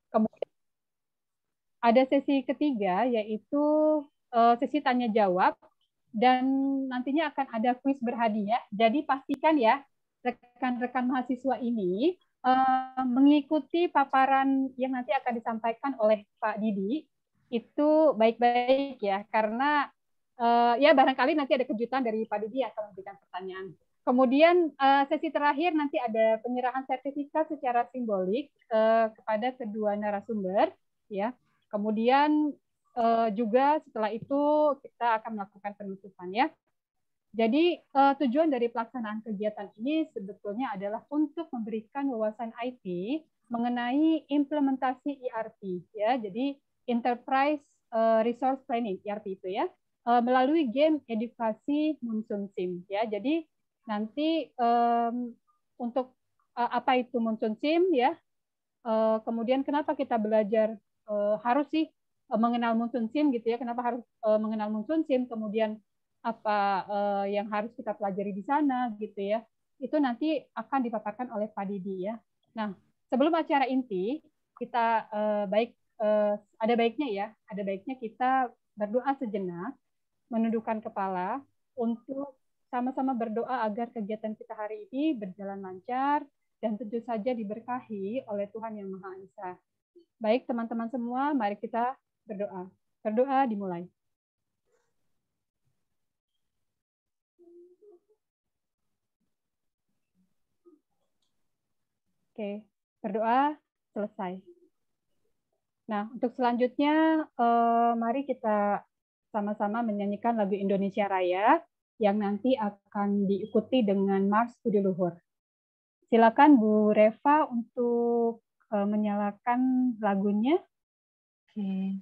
kemudian ada sesi ketiga, yaitu sesi tanya jawab, dan nantinya akan ada kuis berhadiah. Jadi pastikan ya, rekan-rekan mahasiswa ini mengikuti paparan yang nanti akan disampaikan oleh Pak Didi, itu baik-baik ya, karena ya barangkali nanti ada kejutan dari Pak Didi yang akan memberikan pertanyaan. Kemudian sesi terakhir nanti ada penyerahan sertifikat secara simbolik kepada kedua narasumber, ya. Kemudian juga setelah itu kita akan melakukan penutupan, ya. Jadi tujuan dari pelaksanaan kegiatan ini sebetulnya adalah untuk memberikan wawasan IT mengenai implementasi ERP, ya. Jadi Enterprise Resource Planning ERP itu ya, melalui game edukasi Munsun Sim, ya. Jadi nanti untuk apa itu Munsun Sim, ya. Kemudian kenapa kita belajar harus sih mengenal Munsun Sim gitu ya? Kenapa harus mengenal Munsun Sim? Kemudian apa yang harus kita pelajari di sana gitu ya? Itu nanti akan dipaparkan oleh Pak Didi ya. Nah, sebelum acara inti kita ada baiknya kita berdoa sejenak, menundukkan kepala untuk sama-sama berdoa agar kegiatan kita hari ini berjalan lancar dan tentu saja diberkahi oleh Tuhan Yang Maha Esa. Baik teman-teman semua, mari kita berdoa. Berdoa dimulai. Oke, berdoa selesai. Nah, untuk selanjutnya, mari kita sama-sama menyanyikan lagu Indonesia Raya yang nanti akan diikuti dengan Mars Budi Luhur. Silakan Bu Reva untuk menyalakan lagunya. Oke.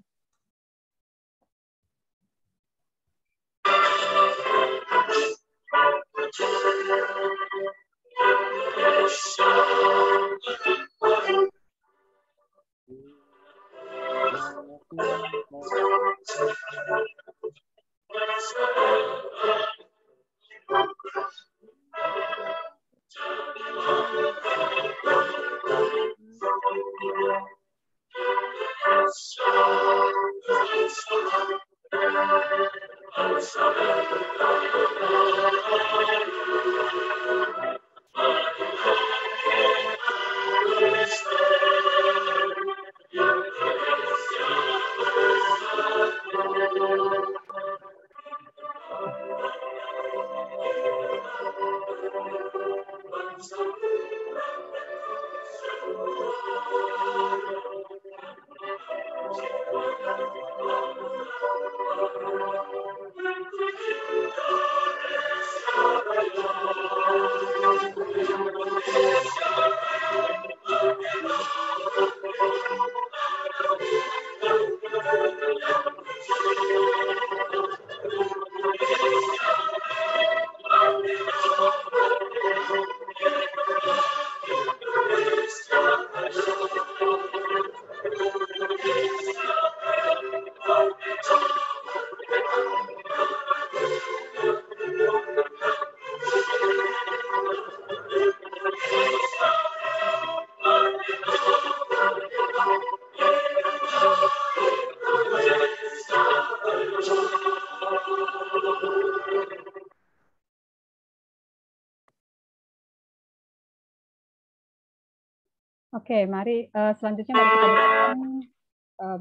Oke, mari selanjutnya mari kita dengarkan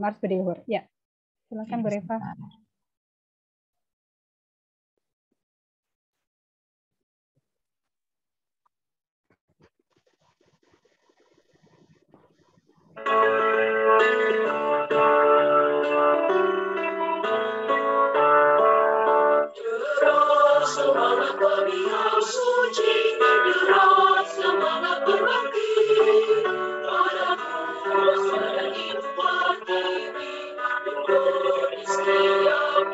Mars Budi Luhur. Ya, silakan Bu Reva. Semangat kami yang suci, semangat berbakti padamu, dan hidup diri, beri setiap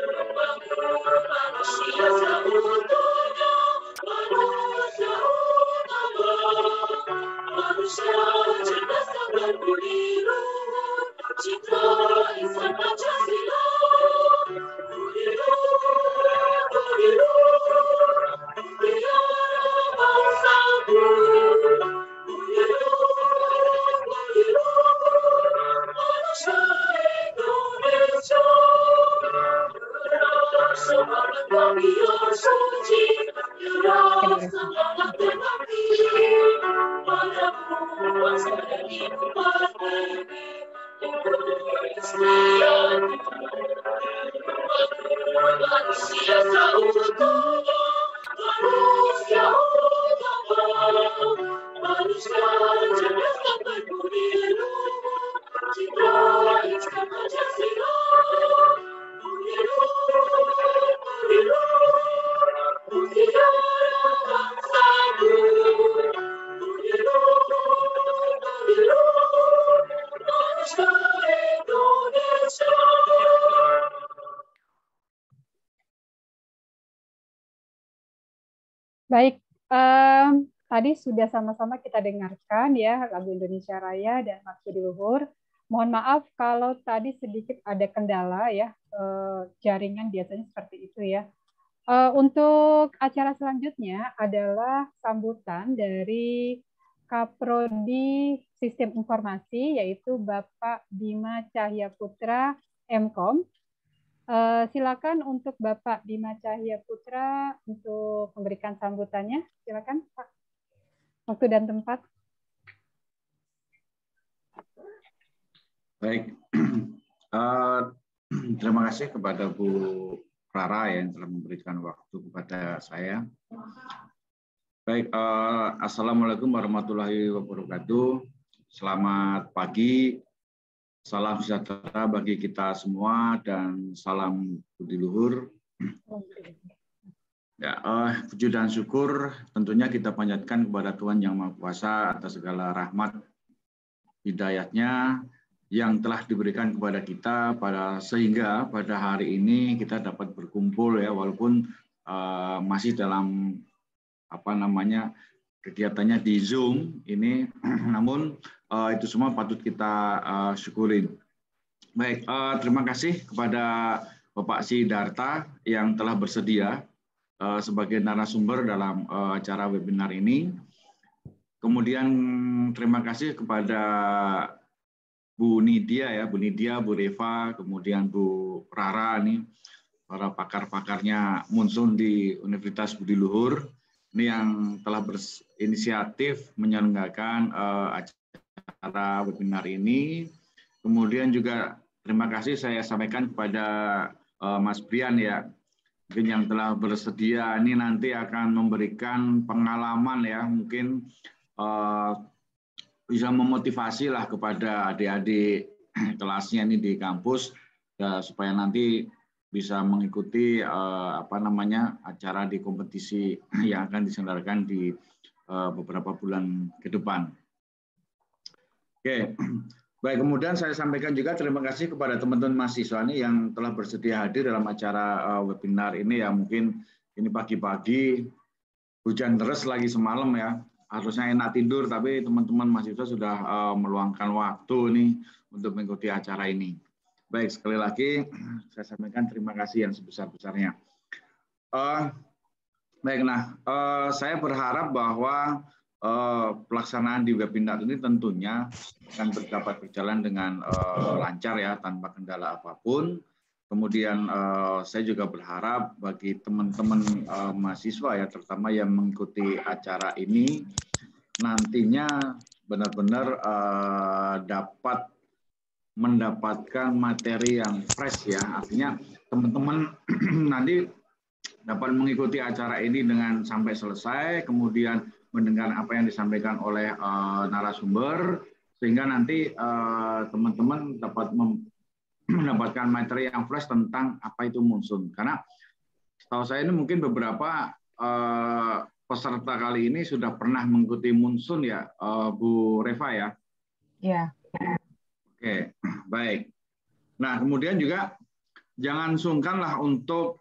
membangun manusia seutuhnya, manusia utama, manusia cerdas dan berbudi luhur, citra insan Pancasila. Manusia seutuhnya, manusia utama, manusia cerdas dan berbudi luhur, cinta Islam Pancasila, budi luhur, mutiara bangsaku, budi luhur, manusia Indonesia. Baik, tadi sudah sama-sama kita dengarkan ya lagu Indonesia Raya dan Mas Budi Luhur. Mohon maaf kalau tadi sedikit ada kendala ya, jaringan biasanya seperti itu ya. Untuk acara selanjutnya adalah sambutan dari Kaprodi Sistem Informasi, yaitu Bapak Bima Cahya Putra, MKOM. Silakan untuk Bapak Bima Cahya Putra untuk memberikan sambutannya. Silakan Pak. Waktu dan tempat. Baik, terima kasih kepada Bu Rara yang telah memberikan waktu kepada saya. Baik, Assalamualaikum warahmatullahi wabarakatuh. Selamat pagi. Salam sejahtera bagi kita semua dan salam budi luhur. Ya, puji dan syukur tentunya kita panjatkan kepada Tuhan Yang Maha Kuasa atas segala rahmat hidayatnya yang telah diberikan kepada kita sehingga pada hari ini kita dapat berkumpul ya, walaupun masih dalam kegiatannya di Zoom ini, namun itu semua patut kita syukurin. Baik, terima kasih kepada Bapak Sidarta yang telah bersedia sebagai narasumber dalam acara webinar ini. Kemudian terima kasih kepada Bu Nidia ya, Bu Nidia, Bu Reva, kemudian Bu Rara nih, para pakar-pakarnya Munsun di Universitas Budi Luhur. Ini yang telah berinisiatif menyelenggarakan acara webinar ini. Kemudian juga terima kasih saya sampaikan kepada Mas Brian ya, mungkin yang telah bersedia ini nanti akan memberikan pengalaman ya, mungkin bisa memotivasi lah kepada adik-adik kelasnya ini di kampus ya, supaya nanti bisa mengikuti acara di kompetisi yang akan diselenggarakan di beberapa bulan ke depan. Oke, baik, kemudian saya sampaikan juga terima kasih kepada teman-teman mahasiswa ini yang telah bersedia hadir dalam acara webinar ini ya. Mungkin ini pagi-pagi hujan deras lagi semalam ya, harusnya enak tidur, tapi teman-teman mahasiswa sudah meluangkan waktu nih untuk mengikuti acara ini. Baik, sekali lagi saya sampaikan terima kasih yang sebesar-besarnya. Baik, saya berharap bahwa pelaksanaan di webinar ini tentunya akan dapat berjalan dengan lancar ya, tanpa kendala apapun. Kemudian saya juga berharap bagi teman-teman mahasiswa ya, terutama yang mengikuti acara ini, nantinya benar-benar dapat mendapatkan materi yang fresh ya, artinya teman-teman nanti dapat mengikuti acara ini dengan sampai selesai, kemudian mendengar apa yang disampaikan oleh narasumber, sehingga nanti teman-teman dapat mendapatkan materi yang fresh tentang apa itu Munsun. Karena setahu saya ini mungkin beberapa peserta kali ini sudah pernah mengikuti Munsun ya, Bu Reva ya? Ya. Oke, baik. Nah, kemudian juga jangan sungkanlah untuk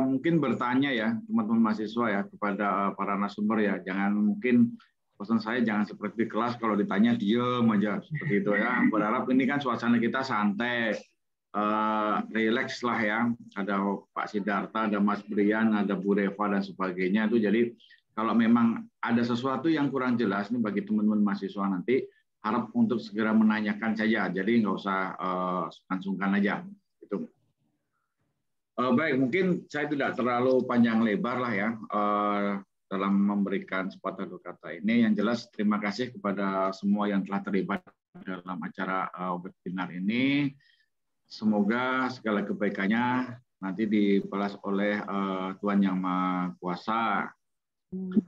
mungkin bertanya ya, teman-teman mahasiswa ya, kepada para narasumber ya. Jangan, mungkin pesan saya jangan seperti kelas kalau ditanya diem aja seperti itu ya. Berharap ini kan suasana kita santai, relax lah ya. Ada Pak Sidarta, ada Mas Brian, ada Bu Reva dan sebagainya itu. Jadi kalau memang ada sesuatu yang kurang jelas nih bagi teman-teman mahasiswa nanti, harap untuk segera menanyakan saja, jadi nggak usah sungkan aja. Gitu. Baik, mungkin saya tidak terlalu panjang lebar lah ya. dalam memberikan sepatah dua kata ini. Yang jelas terima kasih kepada semua yang telah terlibat dalam acara webinar ini. Semoga segala kebaikannya nanti dibalas oleh Tuhan Yang Maha Kuasa.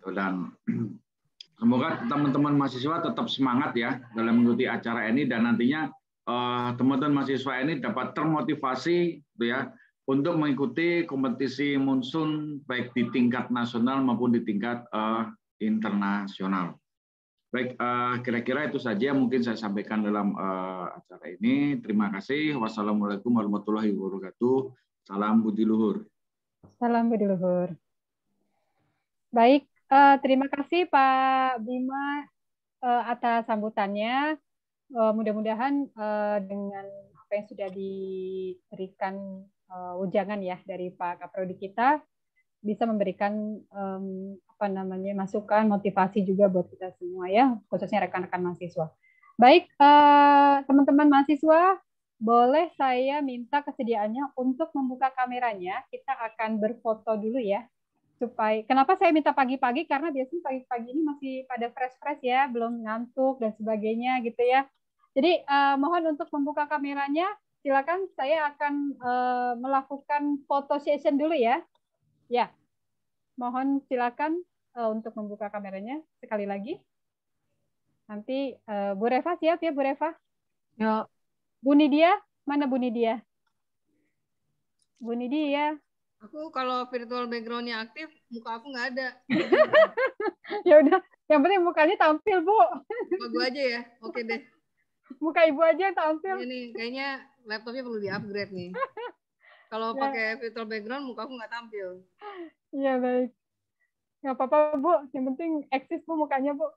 Dan semoga teman-teman mahasiswa tetap semangat ya dalam mengikuti acara ini, dan nantinya teman-teman mahasiswa ini dapat termotivasi gitu ya untuk mengikuti kompetisi Monsun baik di tingkat nasional maupun di tingkat internasional. Baik, kira-kira itu saja yang mungkin saya sampaikan dalam acara ini. Terima kasih. Wassalamualaikum warahmatullahi wabarakatuh. Salam budi luhur. Salam budi luhur. Baik, terima kasih Pak Bima atas sambutannya. Mudah-mudahan dengan apa yang sudah diberikan ujangan ya dari Pak Kaprodi kita bisa memberikan masukan, motivasi juga buat kita semua ya, khususnya rekan-rekan mahasiswa. Baik, teman-teman mahasiswa, boleh saya minta kesediaannya untuk membuka kameranya. Kita akan berfoto dulu ya. Kenapa saya minta pagi-pagi? Karena biasanya pagi-pagi ini masih pada fresh-fresh ya, belum ngantuk dan sebagainya gitu ya. Jadi mohon untuk membuka kameranya. Silakan, saya akan melakukan foto session dulu ya. Ya, mohon silakan untuk membuka kameranya sekali lagi. Nanti Bu Reva siap ya, Bu Reva? Yuk. Bu Nidia, mana Bu Nidia? Bu Nidia. Aku kalau virtual background-nya aktif, muka aku nggak ada. Ya udah, yang penting mukanya tampil, Bu. Muka gue aja ya, oke deh. Muka Ibu aja yang tampil. Ini kayaknya laptopnya perlu di-upgrade nih. Kalau pakai virtual background, muka aku nggak tampil. Iya, baik. Nggak apa-apa, Bu. Yang penting eksis, Bu, mukanya, Bu.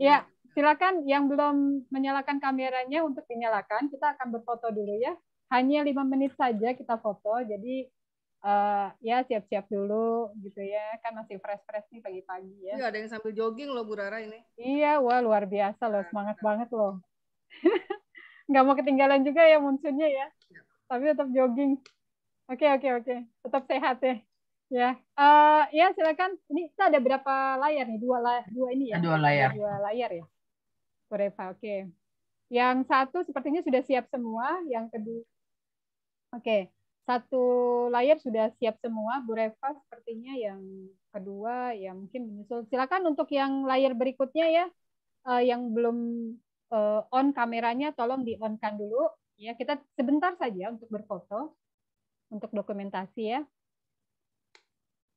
Ya, silakan yang belum menyalakan kameranya untuk dinyalakan. Kita akan berfoto dulu ya. Hanya 5 menit saja kita foto. Jadi, ya siap-siap dulu gitu ya. Kan masih fresh-fresh nih pagi-pagi ya. Iya, ada yang sambil jogging loh, Bu Rara ini. Iya, wah luar biasa loh. Semangat banget loh. Nggak mau ketinggalan juga ya munculnya ya. Tapi tetap jogging. Oke. Tetap sehat ya. Ya, silakan. Ini kita ada berapa layar nih? Dua ini ya. Dua layar. Dua layar ya. Bu Reva, oke. Yang satu sepertinya sudah siap semua. Yang kedua, oke. Satu layar sudah siap semua. Bu Reva sepertinya yang kedua ya mungkin menyusul. Silakan untuk yang layar berikutnya ya. Yang belum on kameranya tolong di-on-kan dulu. Ya, kita sebentar saja untuk berfoto, untuk dokumentasi ya.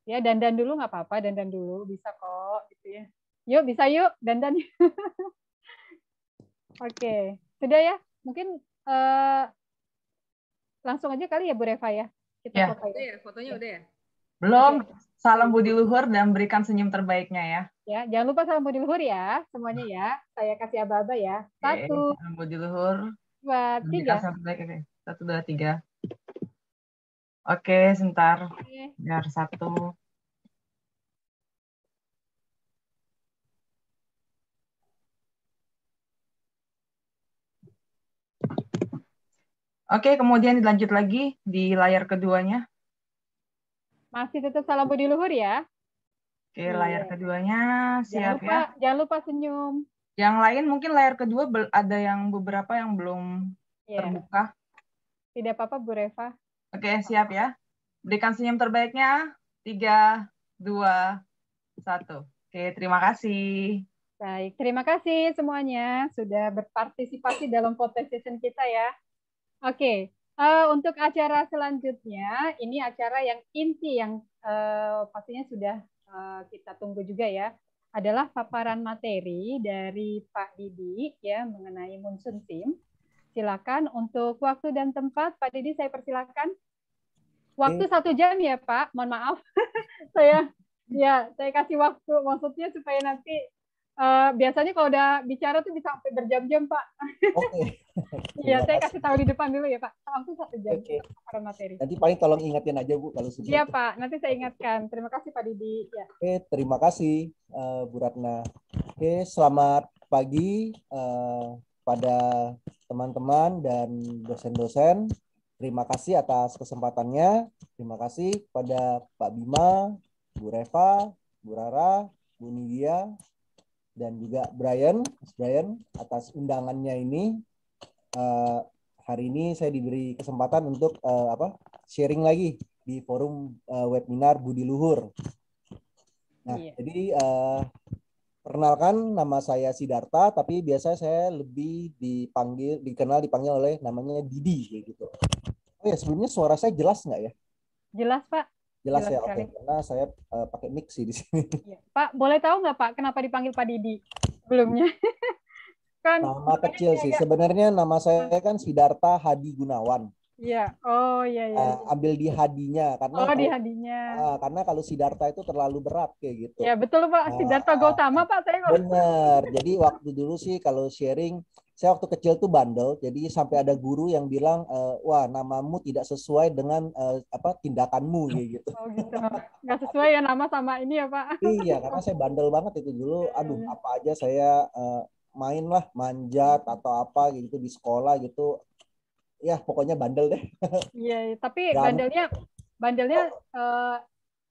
Ya, dandan dulu nggak apa-apa, dandan dulu bisa kok, gitu ya. Yuk, bisa yuk, dandan. Oke, sudah ya. Mungkin langsung aja kali ya Bu Reva ya. Kita foto ya. Fotonya udah ya? Belum. Salam budi luhur dan berikan senyum terbaiknya ya. Ya, jangan lupa salam budi luhur ya, semuanya ya. Saya kasih aba-aba ya. 1, salam budi luhur. 2, 3. 1, 2, 3. Oke, sebentar. Biar satu. Oke, kemudian dilanjut lagi di layar keduanya. Masih tetap salam budi luhur ya. Oke, layar keduanya siap ya. Jangan lupa senyum. Yang lain mungkin layar kedua ada yang beberapa yang belum terbuka. Tidak apa-apa Bu Reva. Oke, siap ya. Berikan senyum terbaiknya. 3, 2, 1. Oke, terima kasih. Baik, terima kasih semuanya sudah berpartisipasi dalam foto session kita ya. Oke, untuk acara selanjutnya, ini acara yang inti yang pastinya sudah kita tunggu juga ya, adalah paparan materi dari Pak Didi ya mengenai Monsun Team. Silakan untuk waktu dan tempat, Pak Didi saya persilakan. Waktu 1 jam ya Pak, mohon maaf. saya kasih waktu, maksudnya supaya nanti biasanya kalau udah bicara tuh bisa sampai berjam-jam Pak. Oke. Iya, saya kasih tahu di depan dulu ya Pak. Langsung 1 jam paparan materi. Nanti paling tolong ingatin aja Bu kalau sudah. Iya Pak, nanti saya ingatkan. Terima kasih Pak Didi. Ya. Oke, terima kasih Bu Ratna. Oke, selamat pagi pada teman-teman dan dosen-dosen. Terima kasih atas kesempatannya. Terima kasih kepada Pak Bima, Bu Reva, Bu Rara, Bu Nidia, dan juga Brian, Mas Brian atas undangannya ini. Hari ini saya diberi kesempatan untuk sharing lagi di forum webinar Budi Luhur. Nah, jadi perkenalkan, nama saya Sidarta, tapi biasa saya lebih dipanggil oleh namanya Didi kayak gitu. Oh ya, sebelumnya suara saya jelas nggak ya? Jelas, Pak. Jelas ya, sekali. oke. Karena saya pakai mic sih di sini. Ya. Pak, boleh tahu nggak Pak kenapa dipanggil Pak Didi sebelumnya? Kan nama kecil sih. Sebenarnya nama saya kan Sidarta Hadi Gunawan. Iya. Oh iya iya. Ambil di hadinya karena di hadinya. Karena kalau Sidarta itu terlalu berat kayak gitu. Ya betul Pak, Sidarta Gautama Pak saya. Benar. Jadi waktu dulu sih kalau sharing, saya waktu kecil tuh bandel. Jadi sampai ada guru yang bilang, wah namamu tidak sesuai dengan tindakanmu gitu. Oh gitu. Nggak sesuai ya nama sama ini ya Pak. Iya, karena saya bandel banget itu dulu. Aduh, apa aja saya main lah, manjat atau apa gitu di sekolah gitu. Ya pokoknya bandel deh. Iya, tapi bandelnya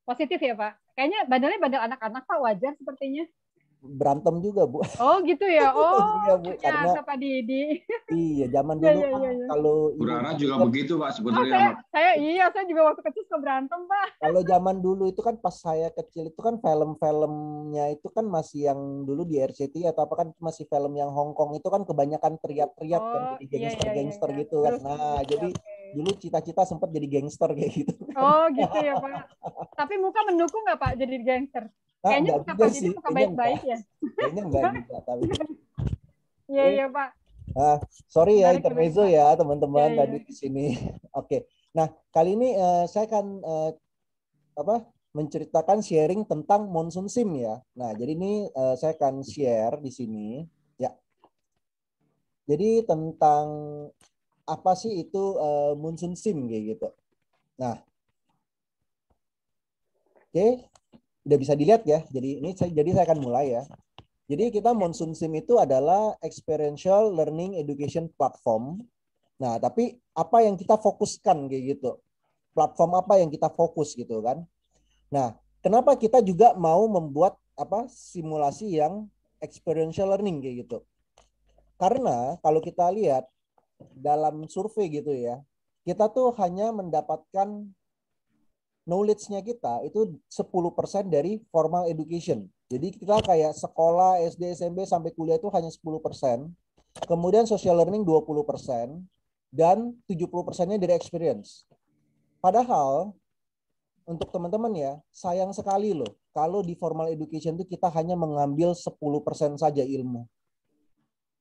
positif ya Pak. Kayaknya bandelnya bandel anak-anak Pak, wajar sepertinya. Berantem juga Bu. Oh gitu ya. Oh iya Bu, karena Pak Didi. Iya, zaman dulu kalau Bu Rara juga begitu Pak sebetulnya. Saya juga waktu kecil suka berantem Pak. Kalau zaman dulu itu kan pas saya kecil itu kan film-filmnya itu kan masih yang dulu di RCTI atau apa kan masih film yang Hong Kong itu kan kebanyakan teriak-teriak kan jadi gangster-gangster gitu kan. Nah, jadi dulu cita-cita sempat jadi gangster kayak gitu. Oh gitu ya Pak. Tapi muka mendukung nggak Pak jadi gangster? Kayaknya muka Pak Didi muka baik-baik ya. Kayaknya enggak juga tapi. Iya Pak. Sorry ya intermezzo ya teman-teman tadi di sini. Oke. Nah, kali ini saya akan menceritakan sharing tentang Monsoon Sim ya. Nah, jadi ini saya akan share di sini ya. Jadi tentang apa sih itu Monsoon Sim kayak gitu. Nah. Oke, udah bisa dilihat ya. Jadi saya akan mulai ya. Jadi kita Monsoon Sim itu adalah experiential learning education platform. Nah, tapi apa yang kita fokuskan kayak gitu? Platform apa yang kita fokus gitu kan? Nah, kenapa kita juga mau membuat simulasi yang experiential learning kayak gitu? Karena kalau kita lihat dalam survei gitu ya, kita tuh hanya mendapatkan knowledge-nya kita itu 10% dari formal education. Jadi kita kayak sekolah, SD, SMP sampai kuliah itu hanya 10%. Kemudian social learning 20% dan 70%-nya dari experience. Padahal untuk teman-teman ya, sayang sekali loh kalau di formal education itu kita hanya mengambil 10% saja ilmu.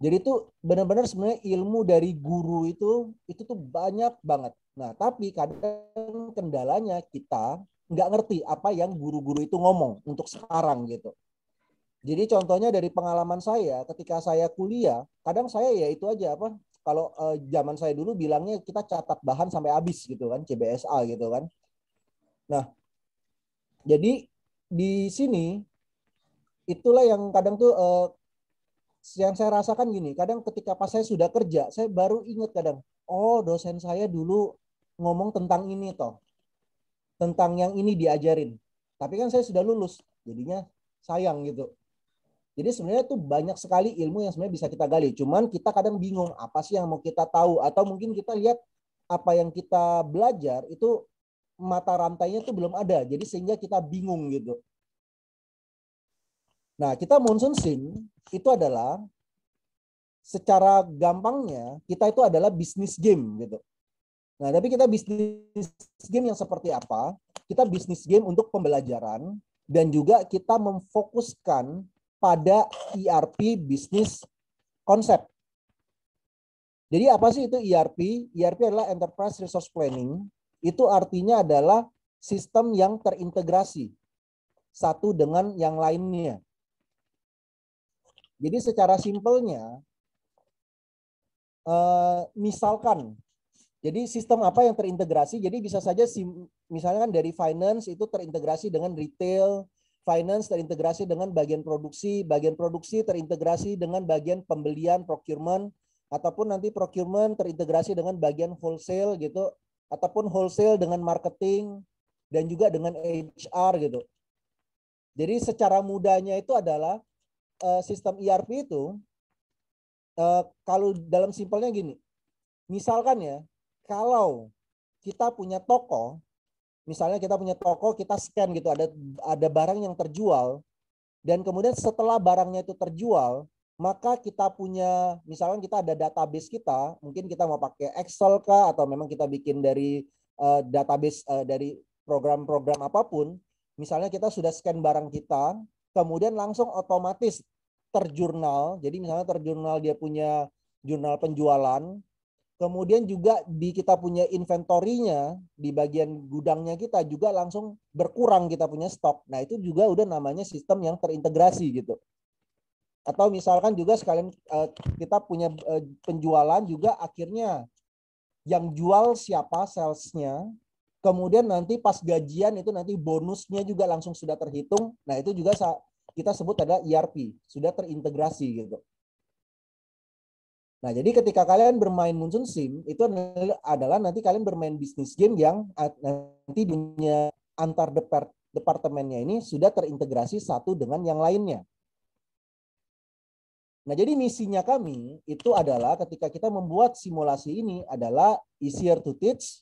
Jadi itu benar-benar sebenarnya ilmu dari guru itu tuh banyak banget. Nah, tapi kadang kendalanya kita nggak ngerti apa yang guru-guru itu ngomong untuk sekarang gitu. Jadi contohnya dari pengalaman saya ketika saya kuliah, kadang saya ya itu aja kalau zaman saya dulu bilangnya kita catat bahan sampai habis gitu kan, CBSA gitu kan. Nah, jadi di sini itulah yang kadang tuh yang saya rasakan gini, kadang ketika pas saya sudah kerja, saya baru ingat kadang, oh dosen saya dulu ngomong tentang ini toh. Tentang yang ini diajarin. Tapi kan saya sudah lulus, jadinya sayang gitu. Jadi sebenarnya tuh banyak sekali ilmu yang sebenarnya bisa kita gali. Cuman kita kadang bingung apa sih yang mau kita tahu. Atau mungkin kita lihat apa yang kita belajar itu mata rantainya tuh belum ada. Jadi sehingga kita bingung gitu. Nah, kita Monsoon Sim itu adalah secara gampangnya kita itu adalah bisnis game gitu. Nah, tapi kita bisnis game yang seperti apa? Kita bisnis game untuk pembelajaran dan juga kita memfokuskan pada ERP bisnis konsep. Jadi apa sih itu ERP? ERP adalah Enterprise Resource Planning. Itu artinya adalah sistem yang terintegrasi satu dengan yang lainnya. Jadi secara simpelnya, misalkan, jadi sistem apa yang terintegrasi? Jadi bisa saja misalnya kan dari finance itu terintegrasi dengan retail, finance terintegrasi dengan bagian produksi terintegrasi dengan bagian pembelian procurement, ataupun nanti procurement terintegrasi dengan bagian wholesale gitu, ataupun wholesale dengan marketing dan juga dengan HR gitu. Jadi secara mudahnya itu adalah sistem ERP itu kalau dalam simpelnya gini. Misalkan ya, kalau kita punya toko, misalnya kita punya toko, kita scan gitu, ada barang yang terjual, dan kemudian setelah barangnya itu terjual, maka kita punya, misalkan kita ada database kita, mungkin kita mau pakai Excel kah, atau memang kita bikin dari database dari program-program apapun, misalnya kita sudah scan barang kita, kemudian langsung otomatis terjurnal, jadi misalnya terjurnal dia punya jurnal penjualan, kemudian juga di kita punya inventorinya, di bagian gudangnya kita juga langsung berkurang kita punya stok. Nah itu juga udah namanya sistem yang terintegrasi gitu. Atau misalkan juga sekalian kita punya penjualan juga akhirnya yang jual siapa salesnya, kemudian nanti pas gajian itu nanti bonusnya juga langsung sudah terhitung. Nah itu juga kita sebut adalah ERP, sudah terintegrasi gitu. Nah, jadi ketika kalian bermain Monsoon Sim, itu adalah nanti kalian bermain bisnis game yang nanti dunia antar departemennya ini sudah terintegrasi satu dengan yang lainnya. Nah, jadi misinya kami itu adalah ketika kita membuat simulasi ini adalah easier to teach,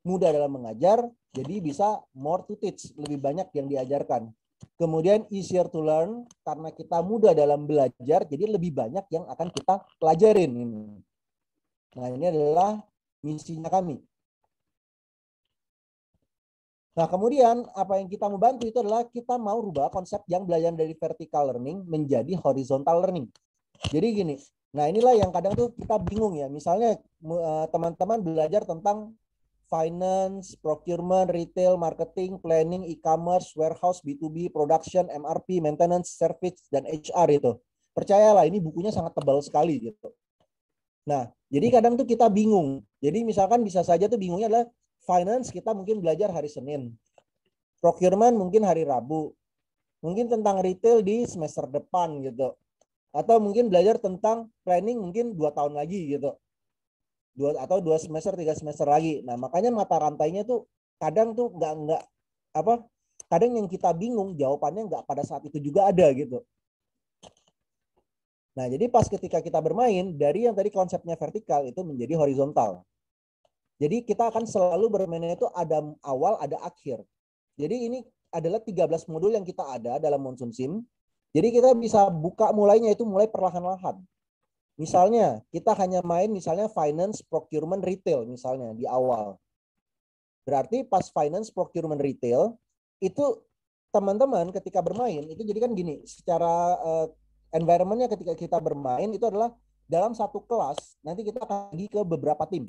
mudah dalam mengajar, jadi bisa more to teach, lebih banyak yang diajarkan. Kemudian easier to learn, karena kita mudah dalam belajar, jadi lebih banyak yang akan kita pelajarin. Nah, ini adalah misinya kami. Nah, kemudian apa yang kita mau bantu itu adalah kita mau rubah konsep yang belajar dari vertical learning menjadi horizontal learning. Jadi gini, nah inilah yang kadang tuh kita bingung ya. Misalnya teman-teman belajar tentang finance, procurement, retail, marketing, planning, e-commerce, warehouse, B2B, production, MRP, maintenance, service, dan HR itu. Percayalah, ini bukunya sangat tebal sekali gitu. Nah, jadi kadang tuh kita bingung. Jadi misalkan bisa saja tuh bingungnya adalah finance kita mungkin belajar hari Senin. Procurement mungkin hari Rabu. Mungkin tentang retail di semester depan gitu. Atau mungkin belajar tentang planning mungkin 2 tahun lagi gitu. 2 semester 3 semester lagi. Nah, makanya mata rantainya tuh kadang tuh nggak apa? Kadang yang kita bingung jawabannya nggak pada saat itu juga ada gitu. Nah, jadi pas ketika kita bermain dari yang tadi konsepnya vertikal itu menjadi horizontal. Jadi kita akan selalu bermainnya itu ada awal, ada akhir. Jadi ini adalah 13 modul yang kita ada dalam Monsoon Sim. Jadi kita bisa buka mulainya itu mulai perlahan-lahan. Misalnya, kita hanya main misalnya finance, procurement, retail misalnya di awal. Berarti pas finance, procurement, retail, itu teman-teman ketika bermain, itu jadi kan gini, secara environment-nya ketika kita bermain itu adalah dalam satu kelas, nanti kita akan pergi ke beberapa tim.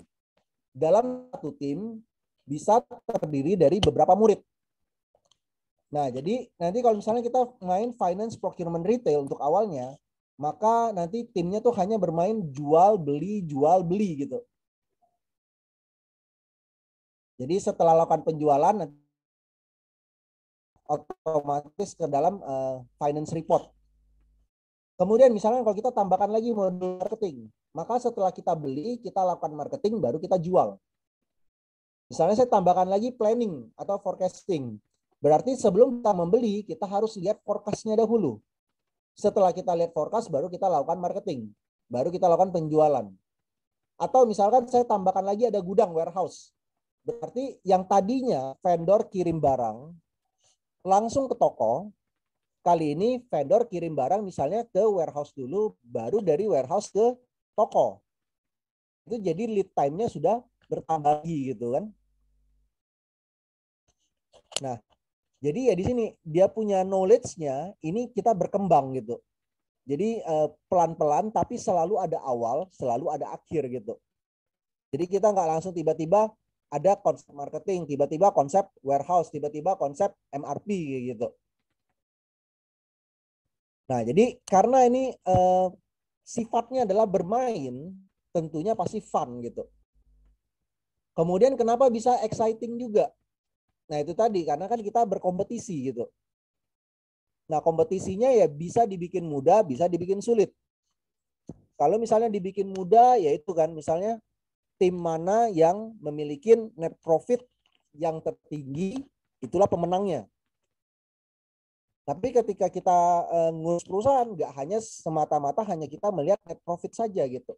Dalam satu tim bisa terdiri dari beberapa murid. Nah, jadi nanti kalau misalnya kita main finance, procurement, retail untuk awalnya, maka nanti timnya tuh hanya bermain jual beli gitu. Jadi setelah lakukan penjualan otomatis ke dalam finance report. Kemudian misalnya kalau kita tambahkan lagi modul marketing, maka setelah kita beli, kita lakukan marketing, baru kita jual. Misalnya saya tambahkan lagi planning atau forecasting. Berarti sebelum kita membeli, kita harus lihat forecast-nya dahulu. Setelah kita lihat forecast, baru kita lakukan marketing. Baru kita lakukan penjualan. Atau misalkan saya tambahkan lagi ada gudang, warehouse. Berarti yang tadinya vendor kirim barang langsung ke toko, kali ini vendor kirim barang misalnya ke warehouse dulu, baru dari warehouse ke toko. Itu jadi lead time-nya sudah bertambah lagi gitu kan. Nah, jadi ya di sini dia punya knowledge-nya, ini kita berkembang gitu. Jadi pelan-pelan tapi selalu ada awal, selalu ada akhir gitu. Jadi kita nggak langsung tiba-tiba ada konsep marketing, tiba-tiba konsep warehouse, tiba-tiba konsep MRP gitu. Nah, jadi karena ini sifatnya adalah bermain, tentunya pasti fun gitu. Kemudian kenapa bisa exciting juga? Nah, itu tadi karena kan kita berkompetisi gitu. Nah, kompetisinya ya bisa dibikin mudah, bisa dibikin sulit. Kalau misalnya dibikin mudah, yaitu kan misalnya tim mana yang memiliki net profit yang tertinggi, itulah pemenangnya. Tapi ketika kita ngurus perusahaan, nggak hanya semata-mata hanya kita melihat net profit saja gitu.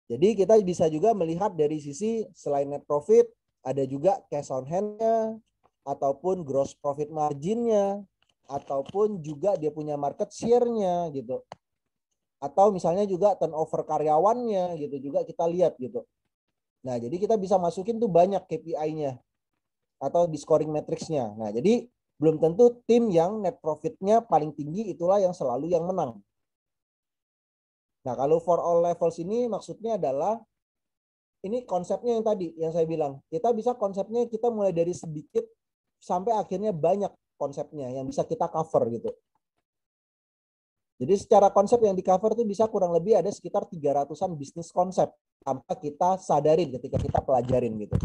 Jadi kita bisa juga melihat dari sisi selain net profit, ada juga cash on hand-nya, ataupun gross profit margin-nya, ataupun juga dia punya market share-nya gitu. Atau misalnya juga turnover karyawannya gitu juga kita lihat gitu. Nah, jadi kita bisa masukin tuh banyak KPI-nya atau di scoring matrix-nya. Nah, jadi belum tentu tim yang net profit-nya paling tinggi itulah yang selalu yang menang. Nah, kalau for all levels ini maksudnya adalah ini konsepnya yang tadi yang saya bilang. Kita bisa konsepnya kita mulai dari sedikit sampai akhirnya banyak konsepnya yang bisa kita cover gitu. Jadi secara konsep yang di cover itu bisa kurang lebih ada sekitar 300-an bisnis konsep tanpa kita sadarin ketika kita pelajarin gitu.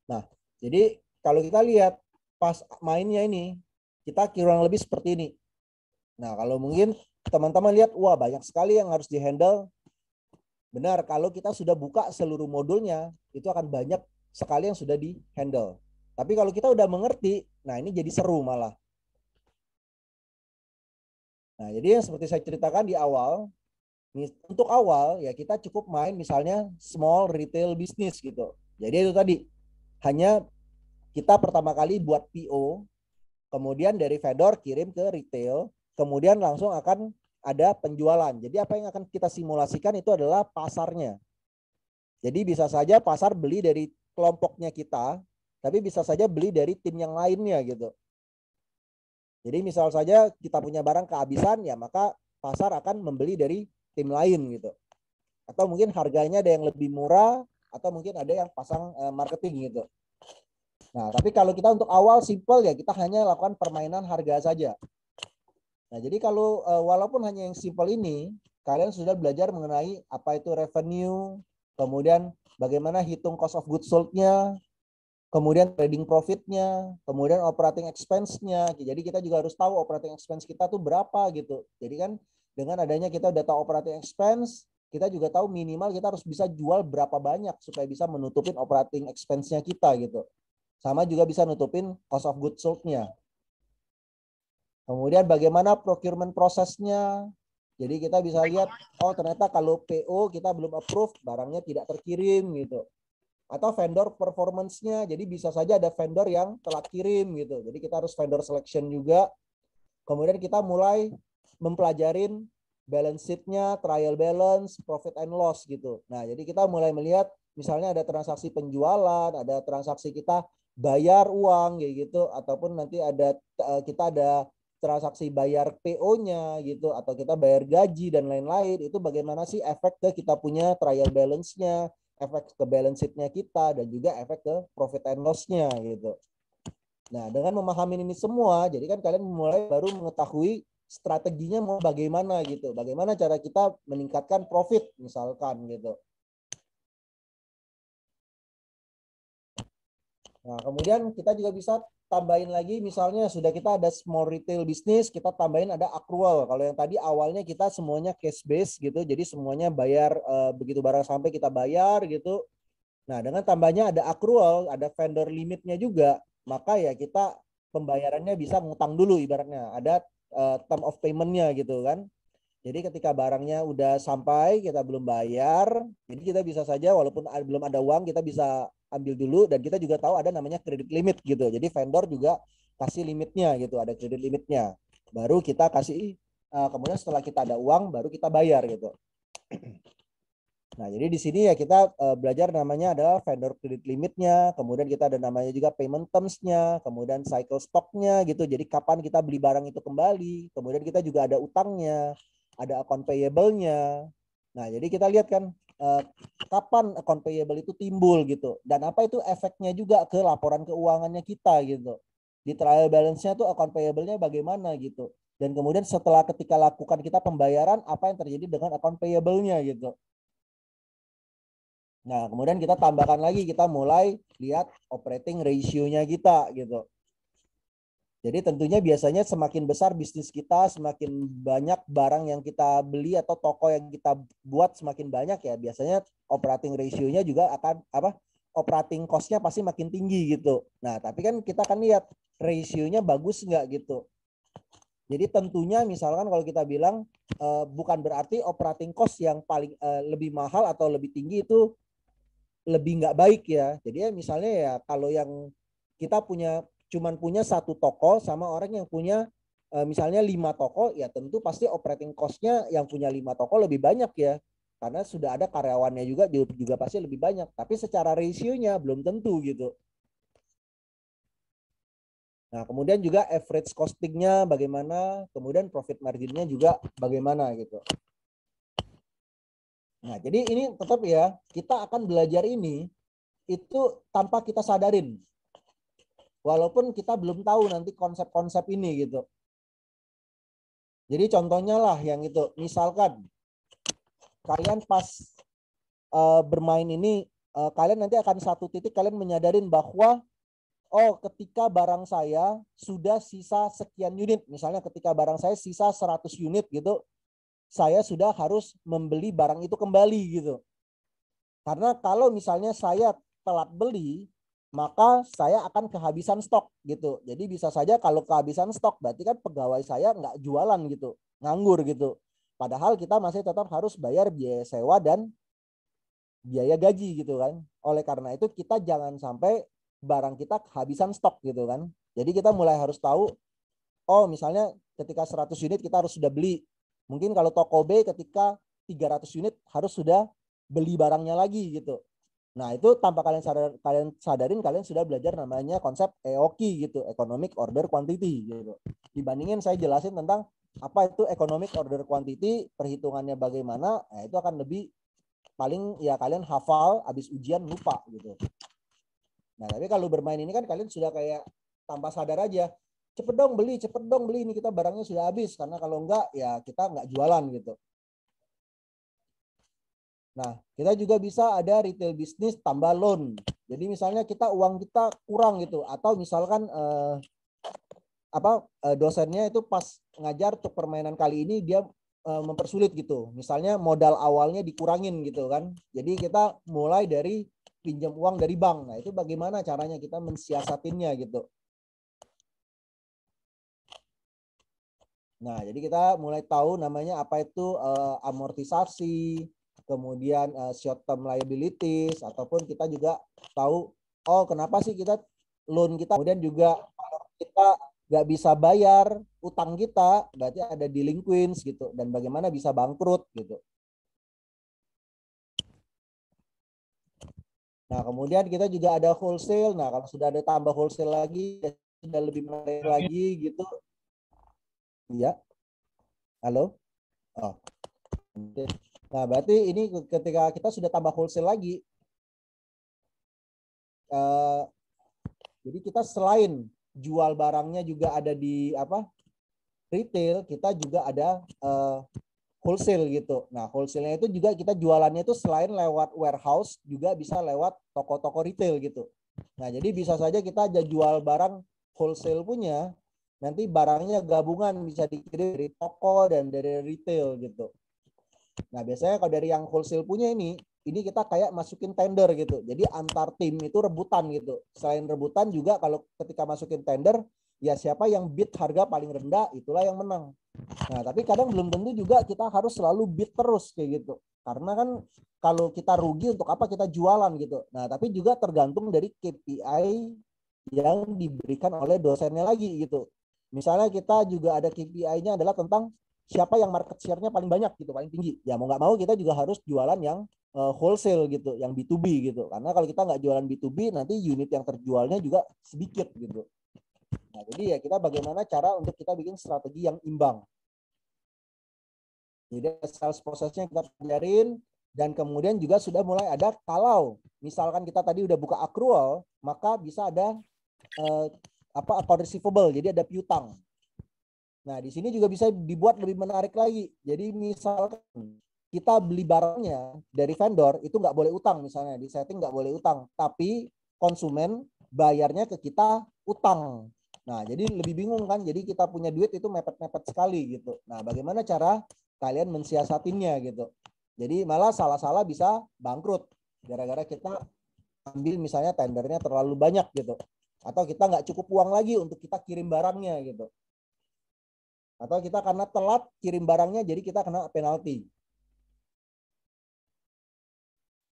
Nah, jadi kalau kita lihat pas mainnya ini, kita kurang lebih seperti ini. Nah, kalau mungkin teman-teman lihat, wah banyak sekali yang harus dihandle. Benar, kalau kita sudah buka seluruh modulnya, itu akan banyak sekali yang sudah dihandle. Tapi kalau kita udah mengerti, nah ini jadi seru malah. Nah, jadi yang seperti saya ceritakan di awal, untuk awal ya kita cukup main misalnya small retail business gitu. Jadi itu tadi, hanya kita pertama kali buat PO, kemudian dari vendor kirim ke retail, kemudian langsung akan ada penjualan. Jadi apa yang akan kita simulasikan itu adalah pasarnya. Jadi bisa saja pasar beli dari kelompoknya kita, tapi bisa saja beli dari tim yang lainnya gitu. Jadi misal saja kita punya barang kehabisan, ya maka pasar akan membeli dari tim lain gitu. Atau mungkin harganya ada yang lebih murah, atau mungkin ada yang pasang marketing gitu. Nah, tapi kalau kita untuk awal simple ya kita hanya lakukan permainan harga saja. Nah, jadi kalau walaupun hanya yang simple ini, kalian sudah belajar mengenai apa itu revenue, kemudian bagaimana hitung cost of goods sold-nya, kemudian trading profit-nya, kemudian operating expense-nya. Jadi kita juga harus tahu operating expense kita tuh berapa gitu. Jadi kan dengan adanya kita udah tahu operating expense, kita juga tahu minimal kita harus bisa jual berapa banyak supaya bisa menutupin operating expense-nya kita gitu. Sama juga bisa nutupin cost of goods sold-nya. Kemudian bagaimana procurement prosesnya. Jadi kita bisa lihat, oh ternyata kalau PO kita belum approve, barangnya tidak terkirim gitu. Atau vendor performance-nya, jadi bisa saja ada vendor yang telat kirim gitu. Jadi kita harus vendor selection juga. Kemudian kita mulai mempelajarin balance sheet-nya, trial balance, profit and loss gitu. Nah, jadi kita mulai melihat misalnya ada transaksi penjualan, ada transaksi kita bayar uang kayak gitu, ataupun nanti ada kita ada transaksi bayar PO-nya gitu, atau kita bayar gaji dan lain-lain. Itu bagaimana sih efek ke kita punya trial balance-nya, efek ke balance sheet-nya kita, dan juga efek ke profit and loss-nya gitu. Nah, dengan memahami ini semua, jadi kan kalian mulai baru mengetahui strateginya mau bagaimana gitu. Bagaimana cara kita meningkatkan profit misalkan gitu. Nah, kemudian kita juga bisa tambahin lagi misalnya sudah kita ada small retail business, kita tambahin ada accrual. Kalau yang tadi awalnya kita semuanya cash base gitu, jadi semuanya bayar begitu barang sampai kita bayar gitu. Nah, dengan tambahnya ada accrual, ada vendor limitnya juga, maka ya kita pembayarannya bisa ngutang dulu ibaratnya. Ada term of payment-nya gitu kan. Jadi ketika barangnya udah sampai, kita belum bayar, jadi kita bisa saja walaupun belum ada uang, kita bisa ambil dulu, dan kita juga tahu ada namanya credit limit gitu. Jadi vendor juga kasih limitnya gitu, ada credit limitnya. Baru kita kasih, kemudian setelah kita ada uang, baru kita bayar gitu. Nah, jadi di sini ya kita belajar namanya adalah vendor credit limitnya, kemudian kita ada namanya juga payment terms-nya, kemudian cycle stock-nya gitu. Jadi kapan kita beli barang itu kembali, kemudian kita juga ada utangnya, ada account payable-nya. Nah, jadi kita lihat kan kapan account payable itu timbul gitu, dan apa itu efeknya juga ke laporan keuangannya kita gitu. Di trial balance-nya tuh account payable-nya bagaimana gitu. Dan kemudian setelah ketika lakukan kita pembayaran, apa yang terjadi dengan account payable-nya gitu. Nah, kemudian kita tambahkan lagi, kita mulai lihat operating ratio-nya kita gitu. Jadi tentunya biasanya semakin besar bisnis kita, semakin banyak barang yang kita beli atau toko yang kita buat semakin banyak ya, biasanya operating ratio-nya juga akan operating cost-nya pasti makin tinggi gitu. Nah, tapi kan kita akan lihat ratio-nya bagus nggak gitu. Jadi tentunya misalkan kalau kita bilang bukan berarti operating cost yang paling lebih mahal atau lebih tinggi itu lebih nggak baik ya. Jadi ya misalnya ya kalau yang kita cuman punya satu toko sama orang yang punya misalnya 5 toko, ya tentu pasti operating cost-nya yang punya 5 toko lebih banyak ya. Karena sudah ada karyawannya juga pasti lebih banyak. Tapi secara ratio-nya belum tentu gitu. Nah, kemudian juga average costing-nya bagaimana, kemudian profit margin-nya juga bagaimana gitu. Nah, jadi ini tetap ya, kita akan belajar ini itu tanpa kita sadarin. Walaupun kita belum tahu nanti konsep-konsep ini gitu. Jadi contohnya lah yang itu, misalkan kalian pas bermain ini, kalian nanti akan satu titik kalian menyadarin bahwa oh, ketika barang saya sudah sisa sekian unit, misalnya ketika barang saya sisa 100 unit gitu, saya sudah harus membeli barang itu kembali gitu. Karena kalau misalnya saya telat beli, maka saya akan kehabisan stok gitu. Jadi bisa saja kalau kehabisan stok, berarti kan pegawai saya nggak jualan gitu, nganggur gitu. Padahal kita masih tetap harus bayar biaya sewa dan biaya gaji gitu kan. Oleh karena itu kita jangan sampai barang kita kehabisan stok gitu kan. Jadi kita mulai harus tahu, oh misalnya ketika 100 unit kita harus sudah beli. Mungkin kalau toko B ketika 300 unit harus sudah beli barangnya lagi gitu. Nah itu tanpa kalian sadarin kalian sudah belajar namanya konsep EOQ gitu, Economic Order Quantity gitu. Dibandingin saya jelasin tentang apa itu Economic Order Quantity, perhitungannya bagaimana, nah itu akan lebih paling ya kalian hafal, habis ujian lupa gitu. Nah, tapi kalau bermain ini kan kalian sudah kayak tanpa sadar aja, cepet dong beli, ini kita barangnya sudah habis, karena kalau enggak ya kita enggak jualan gitu. Nah, kita juga bisa ada retail bisnis tambah loan. Jadi misalnya uang kita kurang gitu, atau misalkan dosennya itu pas ngajar untuk permainan kali ini dia mempersulit gitu. Misalnya modal awalnya dikurangin gitu kan. Jadi kita mulai dari pinjam uang dari bank. Nah, itu bagaimana caranya kita mensiasatinnya gitu. Nah, jadi kita mulai tahu namanya apa itu amortisasi, kemudian short term liabilities, ataupun kita juga tahu, oh kenapa sih kita loan kita, kemudian juga kalau kita nggak bisa bayar utang kita, berarti ada delinquents gitu, dan bagaimana bisa bangkrut gitu. Nah, kemudian kita juga ada wholesale. Nah, kalau sudah ada tambah wholesale lagi, sudah lebih menarik lagi gitu. Iya. Halo? Oh. Nah, berarti ini ketika kita sudah tambah wholesale lagi, jadi kita selain jual barangnya juga ada di retail, kita juga ada wholesale gitu. Nah, wholesale-nya itu juga kita jualannya itu selain lewat warehouse, juga bisa lewat toko-toko retail gitu. Nah, jadi bisa saja kita aja jual barang wholesale punya, nanti barangnya gabungan bisa dikirim dari toko dan dari retail gitu. Nah, biasanya kalau dari yang wholesale punya ini kita kayak masukin tender gitu. Jadi antar tim itu rebutan gitu. Selain rebutan juga kalau ketika masukin tender, ya siapa yang bid harga paling rendah, itulah yang menang. Nah, tapi kadang belum tentu juga kita harus selalu bid terus kayak gitu. Karena kan kalau kita rugi untuk apa kita jualan gitu. Nah, tapi juga tergantung dari KPI yang diberikan oleh dosennya lagi gitu. Misalnya kita juga ada KPI-nya adalah tentang siapa yang market share-nya paling banyak gitu, paling tinggi. Ya mau nggak mau kita juga harus jualan yang wholesale gitu, yang B2B gitu. Karena kalau kita nggak jualan B2B, nanti unit yang terjualnya juga sedikit gitu. Nah, jadi ya kita bagaimana cara untuk kita bikin strategi yang imbang. Jadi sales prosesnya kita pelajarin, dan kemudian juga sudah mulai ada kalau misalkan kita tadi udah buka accrual, maka bisa ada account receivable, jadi ada piutang. Nah, di sini juga bisa dibuat lebih menarik lagi. Jadi misalkan kita beli barangnya dari vendor, itu nggak boleh utang misalnya, di setting nggak boleh utang, tapi konsumen bayarnya ke kita utang. Nah, jadi lebih bingung kan, jadi kita punya duit itu mepet-mepet sekali gitu. Nah, bagaimana cara kalian mensiasatinnya gitu. Jadi malah salah-salah bisa bangkrut gara-gara kita ambil misalnya tendernya terlalu banyak gitu, atau kita nggak cukup uang lagi untuk kita kirim barangnya gitu, atau kita karena telat kirim barangnya jadi kita kena penalti.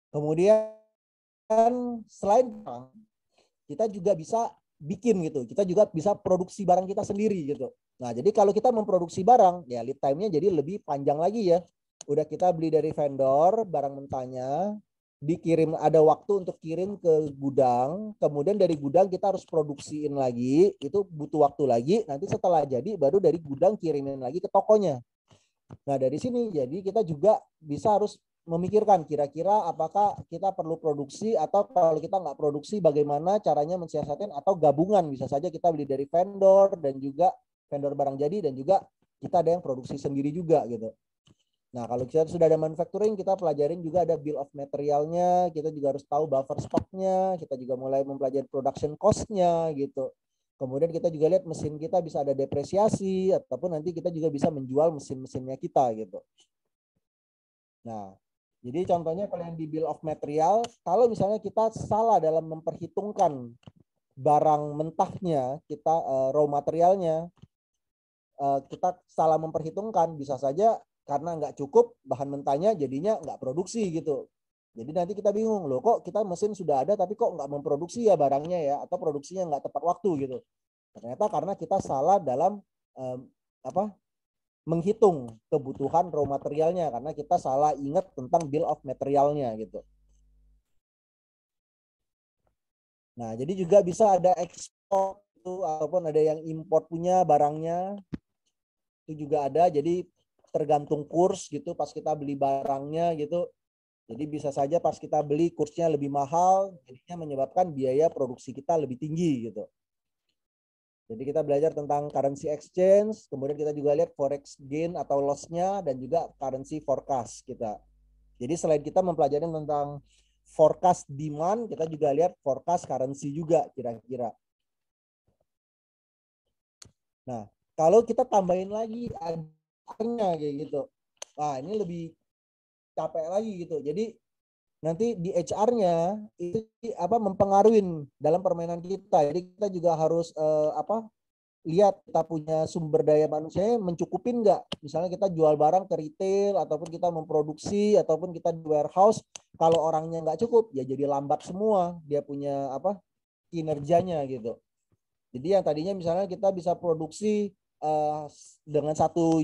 Kemudian selain barang, kita juga bisa bikin gitu, kita juga bisa produksi barang kita sendiri gitu. Nah, jadi kalau kita memproduksi barang, ya lead time-nya jadi lebih panjang lagi ya. Udah kita beli dari vendor barang mentahnya, dikirim, ada waktu untuk kirim ke gudang, kemudian dari gudang kita harus produksiin lagi, itu butuh waktu lagi, nanti setelah jadi baru dari gudang kirimin lagi ke tokonya. Nah, dari sini jadi kita juga bisa harus memikirkan kira-kira apakah kita perlu produksi, atau kalau kita nggak produksi bagaimana caranya mensiasatkan, atau gabungan, bisa saja kita beli dari vendor dan juga vendor barang jadi dan juga kita ada yang produksi sendiri juga gitu. Nah, kalau kita sudah ada manufacturing, kita pelajarin juga ada bill of materialnya, kita juga harus tahu buffer stoknya, kita juga mulai mempelajari production cost-nya gitu. Kemudian kita juga lihat mesin kita bisa ada depresiasi, ataupun nanti kita juga bisa menjual mesin-mesinnya kita gitu. Nah, jadi contohnya kalau yang di bill of material, kalau misalnya kita salah dalam memperhitungkan barang mentahnya, kita raw materialnya, kita salah memperhitungkan, bisa saja karena nggak cukup bahan mentahnya jadinya nggak produksi gitu. Jadi nanti kita bingung, loh kok kita mesin sudah ada tapi kok nggak memproduksi ya barangnya ya, atau produksinya nggak tepat waktu gitu. Ternyata karena kita salah dalam menghitung kebutuhan raw materialnya, karena kita salah ingat tentang bill of materialnya gitu. Nah, jadi juga bisa ada ekspor itu, ataupun ada yang import punya barangnya, itu juga ada. Jadi tergantung kurs gitu pas kita beli barangnya gitu. Jadi bisa saja pas kita beli kursnya lebih mahal, jadinya menyebabkan biaya produksi kita lebih tinggi gitu. Jadi kita belajar tentang currency exchange, kemudian kita juga lihat forex gain atau loss-nya, dan juga currency forecast kita. Jadi selain kita mempelajari tentang forecast demand, kita juga lihat forecast currency juga kira-kira. Nah, kalau kita tambahin lagi adanya kayak gitu, nah ini lebih capek lagi gitu. Jadi nanti di HR-nya itu mempengaruhi dalam permainan kita. Jadi kita juga harus lihat kita punya sumber daya manusia mencukupin nggak. Misalnya kita jual barang ke retail, ataupun kita memproduksi, ataupun kita di warehouse. Kalau orangnya nggak cukup, ya jadi lambat semua. Dia punya kinerjanya gitu. Jadi yang tadinya misalnya kita bisa produksi dengan satu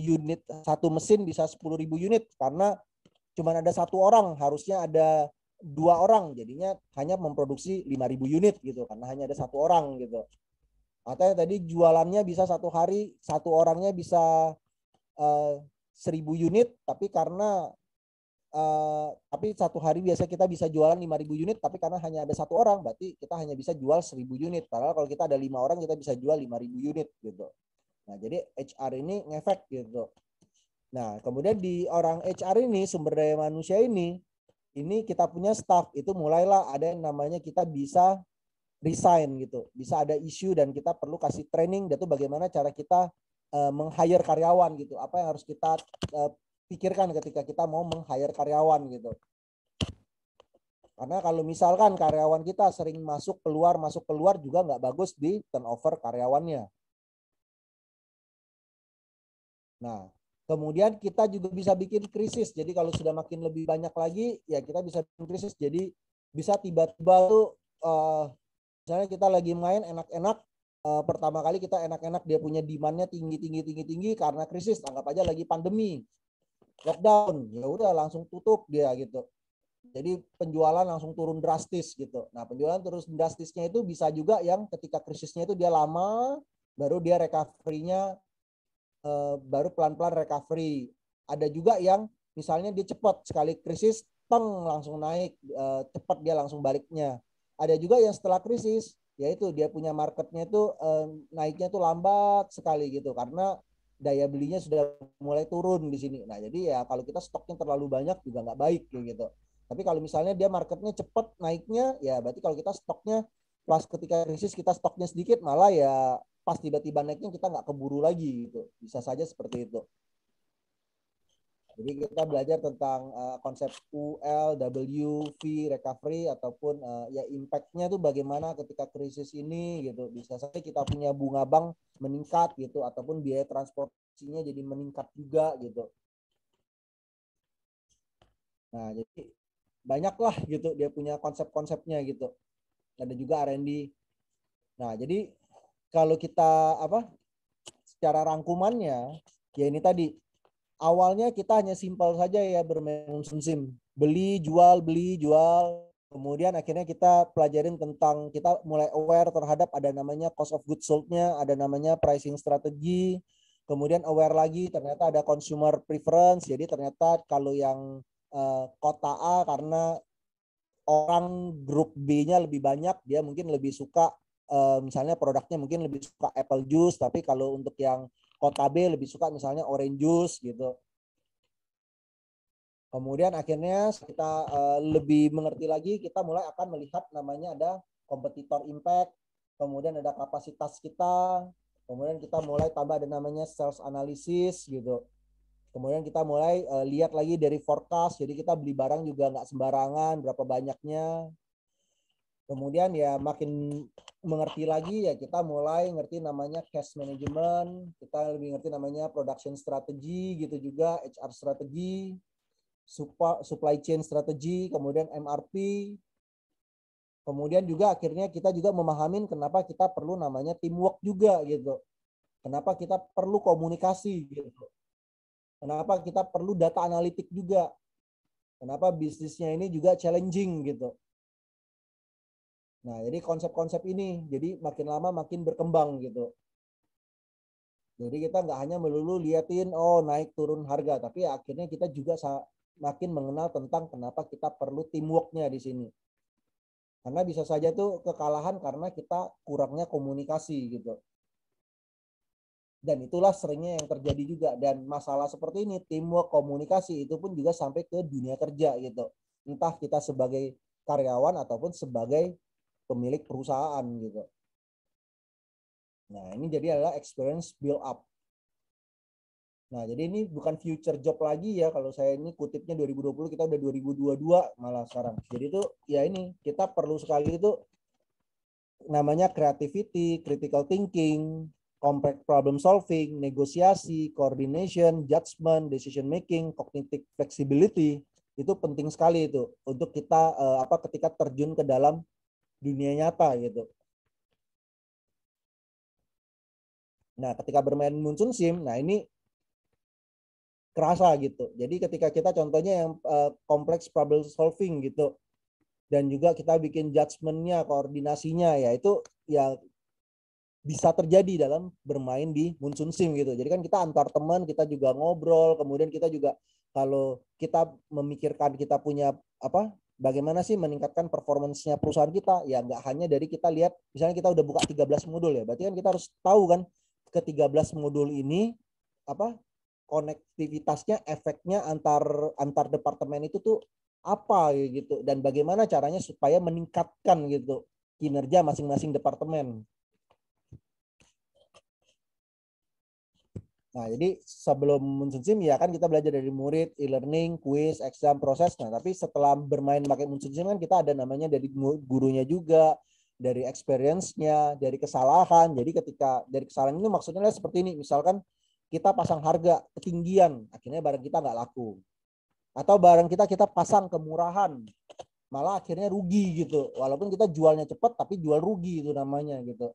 mesin bisa 10.000 unit, karena cuma ada satu orang, harusnya ada 2 orang, jadinya hanya memproduksi 5.000 unit gitu, karena hanya ada satu orang gitu. Atau tadi jualannya bisa satu hari, satu orangnya bisa 1.000 unit, tapi karena tapi satu hari biasa kita bisa jualan 5.000 unit, tapi karena hanya ada satu orang, berarti kita hanya bisa jual 1.000 unit. Padahal kalau kita ada 5 orang, kita bisa jual 5.000 unit gitu. Nah, jadi HR ini ngefek gitu. Nah, kemudian di orang HR ini, sumber daya manusia ini kita punya staff, itu mulailah ada yang namanya kita bisa resign gitu. Bisa ada isu dan kita perlu kasih training, itu bagaimana cara kita meng-hire karyawan gitu. Apa yang harus kita pikirkan ketika kita mau meng-hire karyawan gitu. Karena kalau misalkan karyawan kita sering masuk keluar juga nggak bagus di turnover karyawannya. Nah, kemudian kita juga bisa bikin krisis. Jadi kalau sudah makin lebih banyak lagi, ya kita bisa bikin krisis. Jadi bisa tiba-tiba tuh misalnya kita lagi main enak-enak, pertama kali kita enak-enak, dia punya demand-nya tinggi karena krisis, anggap aja lagi pandemi, lockdown, ya udah langsung tutup dia gitu. Jadi penjualan langsung turun drastis gitu. Nah, penjualan terus drastisnya itu bisa juga yang ketika krisisnya itu dia lama, baru dia recovery-nya baru pelan-pelan recovery. Ada juga yang misalnya dia cepat, sekali krisis langsung naik, cepat dia langsung baliknya. Ada juga yang setelah krisis, yaitu dia punya marketnya itu naiknya tuh lambat sekali gitu, karena daya belinya sudah mulai turun di sini. Nah, jadi ya kalau kita stoknya terlalu banyak juga nggak baik gitu. Tapi kalau misalnya dia marketnya cepat naiknya, ya berarti kalau kita stoknya pas ketika krisis kita stoknya sedikit, malah ya pas tiba-tiba naiknya kita nggak keburu lagi gitu. Bisa saja seperti itu. Jadi kita belajar tentang konsep UL, W, V, recovery ataupun ya impact-nya tuh bagaimana ketika krisis ini gitu. Bisa saja kita punya bunga bank meningkat gitu ataupun biaya transportasinya jadi meningkat juga gitu. Nah, jadi banyak lah gitu dia punya konsep-konsepnya gitu. Ada juga R&D. Nah, jadi kalau kita secara rangkumannya ya ini tadi. Awalnya kita hanya simpel saja ya bermain sim. Beli, jual. Kemudian akhirnya kita pelajarin tentang, kita mulai aware terhadap ada namanya cost of goods sold-nya, ada namanya pricing strategy. Kemudian aware lagi ternyata ada consumer preference. Jadi ternyata kalau yang kota A karena orang grup B-nya lebih banyak, dia mungkin lebih suka misalnya produknya mungkin lebih suka apple juice, tapi kalau untuk yang kota B lebih suka misalnya orange juice gitu. Kemudian akhirnya kita lebih mengerti lagi, kita mulai akan melihat namanya ada kompetitor impact, kemudian ada kapasitas kita, kemudian kita mulai tambah ada namanya sales analysis gitu. Kemudian kita mulai lihat lagi dari forecast, jadi kita beli barang juga nggak sembarangan, berapa banyaknya. Kemudian ya makin mengerti lagi ya kita mulai ngerti namanya cash management, kita lebih ngerti namanya production strategy gitu juga, HR strategy, supply chain strategy, kemudian MRP. Kemudian juga akhirnya kita juga memahami kenapa kita perlu namanya teamwork juga gitu. Kenapa kita perlu komunikasi gitu. Kenapa kita perlu data analitik juga. Kenapa bisnisnya ini juga challenging gitu. Nah, jadi konsep-konsep ini jadi makin lama makin berkembang gitu. Jadi kita nggak hanya melulu liatin naik turun harga, tapi akhirnya kita juga makin mengenal tentang kenapa kita perlu teamwork-nya di sini. Karena bisa saja tuh kekalahan karena kita kurangnya komunikasi gitu. Dan itulah seringnya yang terjadi juga. Dan masalah seperti ini, teamwork, komunikasi itu pun juga sampai ke dunia kerja gitu. Entah kita sebagai karyawan ataupun sebagai pemilik perusahaan gitu. Nah, ini jadi adalah experience build up. Nah, jadi ini bukan future job lagi ya. Kalau saya ini kutipnya 2020, kita udah 2022 malah sekarang. Jadi itu ya ini, kita perlu sekali itu namanya creativity, critical thinking, complex problem solving, negosiasi, coordination, judgment, decision making, cognitive flexibility. Itu penting sekali itu untuk kita ketika terjun ke dalam dunia nyata gitu. Nah, ketika bermain Munsun Sim, nah ini kerasa gitu. Jadi ketika kita contohnya yang kompleks problem solving gitu, dan juga kita bikin judgement-nya, koordinasinya, ya itu ya bisa terjadi dalam bermain di Munsun Sim gitu. Jadi kan kita antar teman, kita juga ngobrol, kemudian kita juga kalau kita memikirkan kita punya bagaimana sih meningkatkan performance-nya perusahaan kita, ya nggak hanya dari kita lihat, misalnya kita udah buka 13 modul ya, berarti kan kita harus tahu kan ke 13 modul ini konektivitasnya, efeknya antar departemen itu tuh apa gitu, dan bagaimana caranya supaya meningkatkan gitu kinerja masing-masing departemen. Nah, jadi sebelum Munsun Sim ya kan kita belajar dari murid, e-learning, kuis, exam, proses. Nah, tapi setelah bermain pakai Munsun Sim kan kita ada namanya dari gurunya juga, dari experience-nya, dari kesalahan. Jadi ketika dari kesalahan ini maksudnya seperti ini, misalkan kita pasang harga ketinggian, akhirnya barang kita nggak laku. Atau barang kita pasang kemurahan, malah akhirnya rugi gitu. Walaupun kita jualnya cepat, tapi jual rugi itu namanya gitu.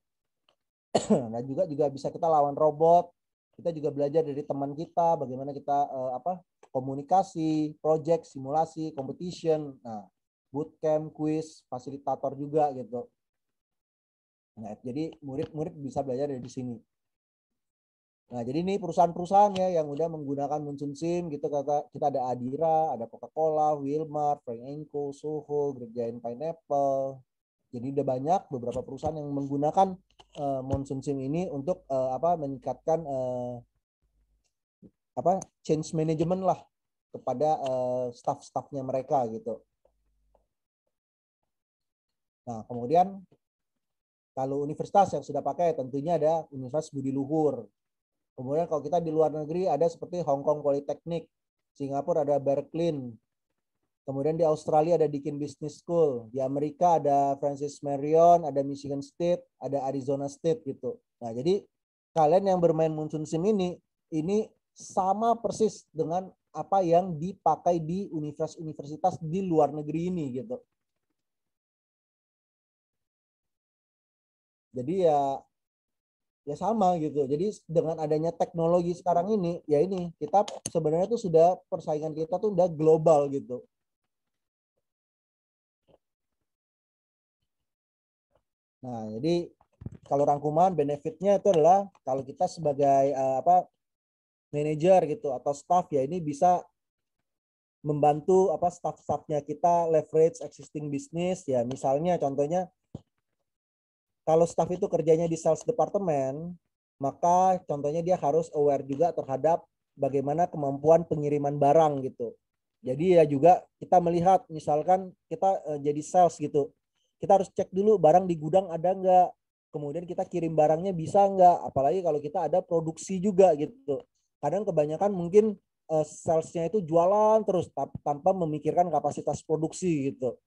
Nah, juga bisa kita lawan robot. Kita juga belajar dari teman kita, bagaimana kita komunikasi, project, simulasi, competition, nah, bootcamp, quiz, fasilitator juga gitu. Nah, jadi murid-murid bisa belajar dari sini. Nah, jadi ini perusahaan-perusahaan ya yang udah menggunakan Munsun Sim gitu, kita ada Adira, ada Coca-Cola, Wilmar, Frank & Co, Soho, Great Giant Pineapple. Jadi udah banyak beberapa perusahaan yang menggunakan Munsun Sim ini untuk meningkatkan change management lah kepada staff-staffnya mereka gitu. Nah, kemudian kalau universitas yang sudah pakai tentunya ada Universitas Budi Luhur. Kemudian kalau kita di luar negeri ada seperti Hong Kong Polytechnic, Singapura ada Berkeley. Kemudian di Australia ada Deakin Business School. Di Amerika ada Francis Marion, ada Michigan State, ada Arizona State gitu. Nah, jadi kalian yang bermain Monsoon Sim ini sama persis dengan apa yang dipakai di universitas-universitas di luar negeri ini gitu. Jadi ya sama gitu. Jadi dengan adanya teknologi sekarang ini, ya ini kita sebenarnya tuh sudah persaingan kita tuh udah global gitu. Nah, jadi kalau rangkuman benefitnya itu adalah kalau kita sebagai manajer gitu atau staff ya ini bisa membantu staff-staffnya kita leverage existing business ya. Misalnya contohnya kalau staff itu kerjanya di sales department, maka contohnya dia harus aware juga terhadap bagaimana kemampuan pengiriman barang gitu. Jadi ya juga kita melihat misalkan kita jadi sales gitu. Kita harus cek dulu barang di gudang ada nggak. Kemudian kita kirim barangnya bisa nggak. Apalagi kalau kita ada produksi juga gitu. Kadang kebanyakan mungkin salesnya itu jualan terus tanpa memikirkan kapasitas produksi gitu.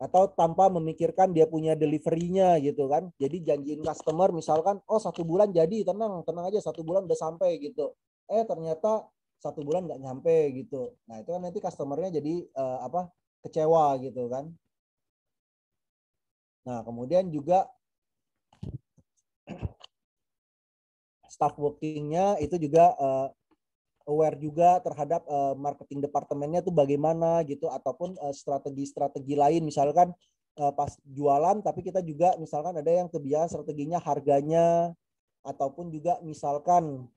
Atau tanpa memikirkan dia punya delivery-nya gitu kan. Jadi janjiin customer misalkan, oh 1 bulan jadi, tenang aja 1 bulan udah sampai gitu. Ternyata 1 bulan nggak nyampe gitu. Nah itu kan nanti customernya jadi kecewa gitu kan. Nah kemudian juga staff working-nya itu juga aware juga terhadap marketing departemennya tuh bagaimana gitu, ataupun strategi-strategi lain misalkan pas jualan tapi kita juga misalkan ada yang kebiasaan strateginya harganya, ataupun juga misalkan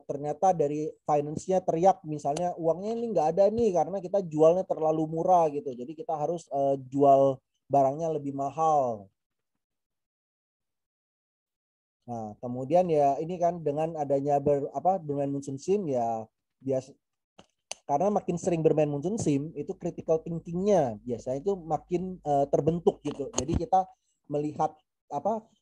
ternyata dari finance-nya teriak misalnya uangnya ini nggak ada nih karena kita jualnya terlalu murah gitu, jadi kita harus jual barangnya lebih mahal. Nah, kemudian ya ini kan dengan adanya bermain Monsoon Sim ya biasa, karena makin sering bermain Monsoon Sim itu critical thinking-nya biasanya itu makin terbentuk gitu. Jadi kita melihat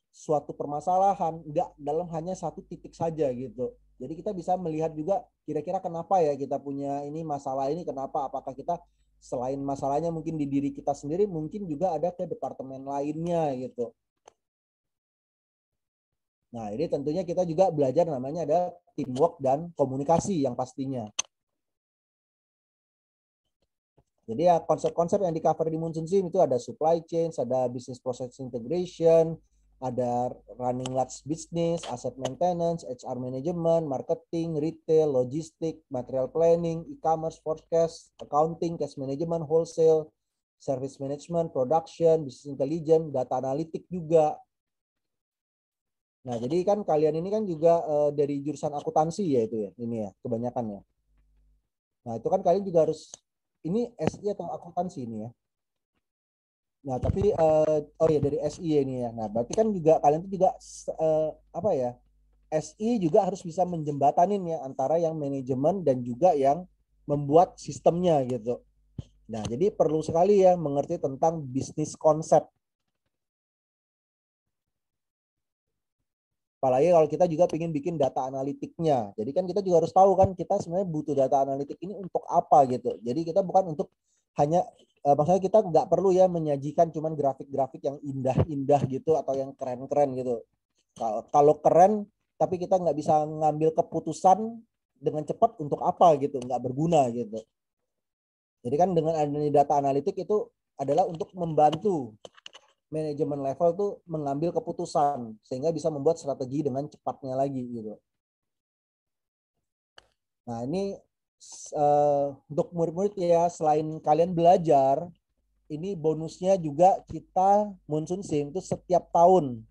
suatu permasalahan enggak dalam hanya satu titik saja gitu. Jadi kita bisa melihat juga kira-kira kenapa ya kita punya ini masalah ini, kenapa, apakah kita selain masalahnya mungkin di diri kita sendiri, mungkin juga ada ke departemen lainnya gitu. Nah, ini tentunya kita juga belajar namanya ada teamwork dan komunikasi yang pastinya. Jadi ya konsep-konsep yang di-cover di Monsoon Sim itu ada supply chain, ada business process integration, ada running large business, asset maintenance, HR management, marketing, retail, logistik, material planning, e-commerce, forecast, accounting, cash management, wholesale, service management, production, business intelligence, data analytic juga. Nah, jadi kan kalian ini kan juga dari jurusan akuntansi ya itu ya, ini ya kebanyakan ya. Nah, itu kan kalian juga harus ini SI atau akuntansi ini ya. Nah, tapi oh ya dari SI ya ini ya. Nah, berarti kan juga kalian itu juga SI juga harus bisa menjembatanin ya antara yang manajemen dan juga yang membuat sistemnya gitu. Nah, jadi perlu sekali ya mengerti tentang bisnis konsep. Apalagi kalau kita juga ingin bikin data analitiknya. Jadi kan kita juga harus tahu kan kita sebenarnya butuh data analitik ini untuk apa gitu. Jadi kita bukan untuk hanya maksudnya kita nggak perlu ya menyajikan cuman grafik-grafik yang indah-indah gitu atau yang keren-keren gitu. Kalau keren tapi kita nggak bisa ngambil keputusan dengan cepat untuk apa gitu, nggak berguna gitu. Jadi kan dengan adanya data analitik itu adalah untuk membantu manajemen level tuh mengambil keputusan sehingga bisa membuat strategi dengan cepatnya lagi gitu. Nah ini untuk murid-murid ya, selain kalian belajar, ini bonusnya juga kita Monsoon Sim itu setiap tahun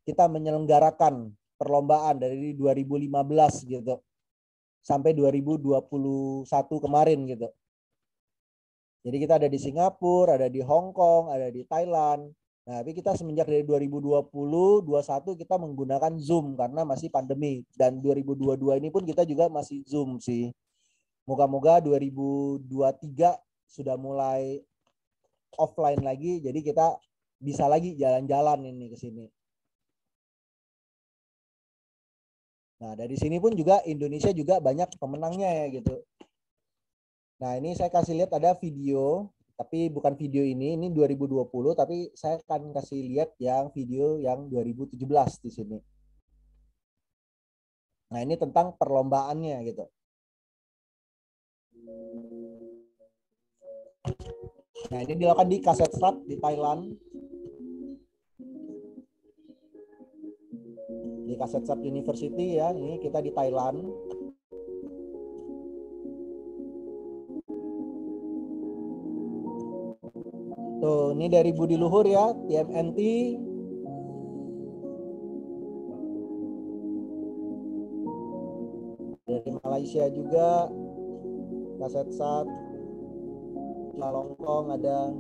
kita menyelenggarakan perlombaan dari 2015 gitu sampai 2021 kemarin gitu. Jadi kita ada di Singapura, ada di Hong Kong, ada di Thailand. Nah, tapi kita semenjak dari 2020-21 kita menggunakan Zoom karena masih pandemi. Dan 2022 ini pun kita juga masih Zoom sih. Moga-moga 2023 sudah mulai offline lagi, jadi kita bisa lagi jalan-jalan ini ke sini. Nah, dari sini pun juga Indonesia juga banyak pemenangnya ya gitu. Nah, ini saya kasih lihat ada video, tapi bukan video ini 2020, tapi saya akan kasih lihat yang video yang 2017 di sini. Nah, ini tentang perlombaannya gitu. Nah, ini dilakukan di Kasetstad di Thailand. Di Kasetstad University ya, ini kita di Thailand. Tuh, ini dari Budi Luhur ya, TMNT. Dari Malaysia juga, Kasetstad, Lalongkong ada.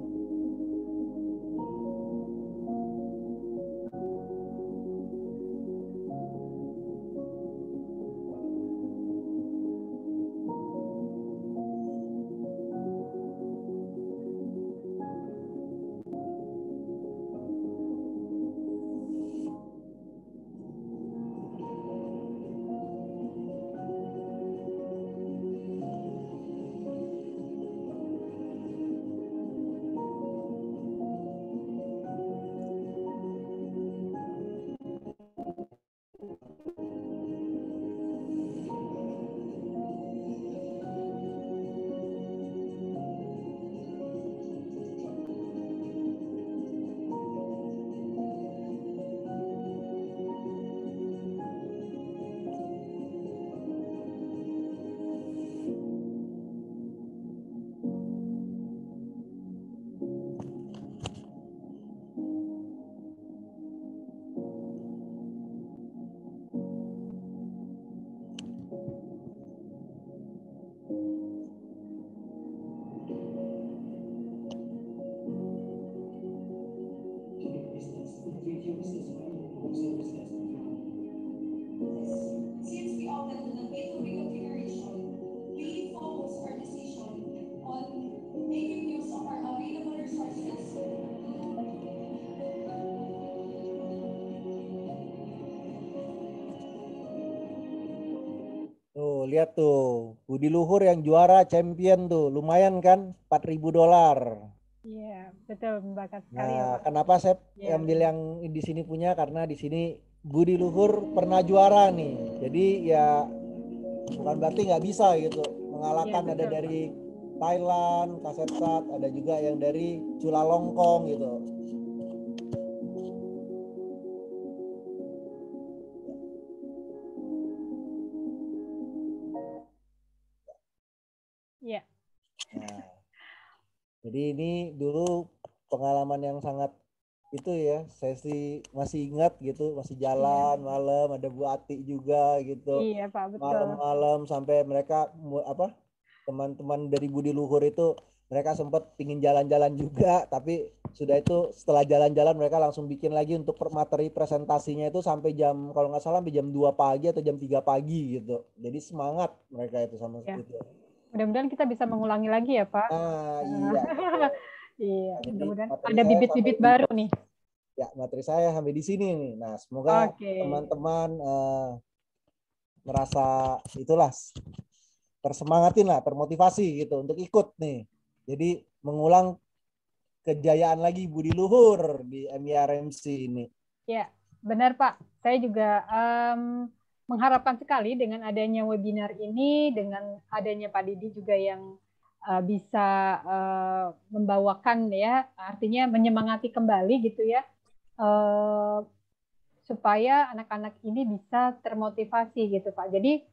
Since we opted to the P2B configuration, we focus our decision on making use of our available resources. Tuh, lihat tuh, Budi Luhur yang juara champion tuh, lumayan kan, $4.000. Iya, betul, membakat sekali ya Nah, Pak. kenapa saya Iya, ambil yang di sini punya? Karena di sini Budi Luhur pernah juara nih. Jadi ya bukan berarti nggak bisa gitu. Mengalahkan Iya, ada betul, dari Thailand, Kasetstad, ada juga yang dari Chulalongkorn gitu. Iya, Nah, jadi ini dulu pengalaman yang sangat itu ya, saya sih masih ingat gitu, masih jalan malam, ada Bu Ati juga gitu. iya Pak, betul. Malam-malam sampai mereka teman-teman dari Budi Luhur itu mereka sempat pingin jalan-jalan juga, tapi sudah itu setelah jalan-jalan mereka langsung bikin lagi untuk materi presentasinya itu sampai jam, kalau nggak salah sampai jam 2 pagi atau jam 3 pagi gitu. Jadi semangat mereka itu sama Ya. itu. Mudah-mudahan kita bisa mengulangi lagi ya Pak. Nah, iya. Iya, Jadi mudah-mudahan materi ada saya bibit-bibit sampai baru nih. ya materi saya sampai di sini nih. Nah, semoga Oke. teman-teman merasa itulah tersemangatin lah, termotivasi gitu untuk ikut nih. Jadi mengulang kejayaan lagi Budi Luhur di MIRMC ini. Ya, benar Pak. Saya juga mengharapkan sekali dengan adanya webinar ini, dengan adanya Pak Didi juga yang bisa membawakan ya, artinya menyemangati kembali gitu ya, supaya anak-anak ini bisa termotivasi gitu Pak. Jadi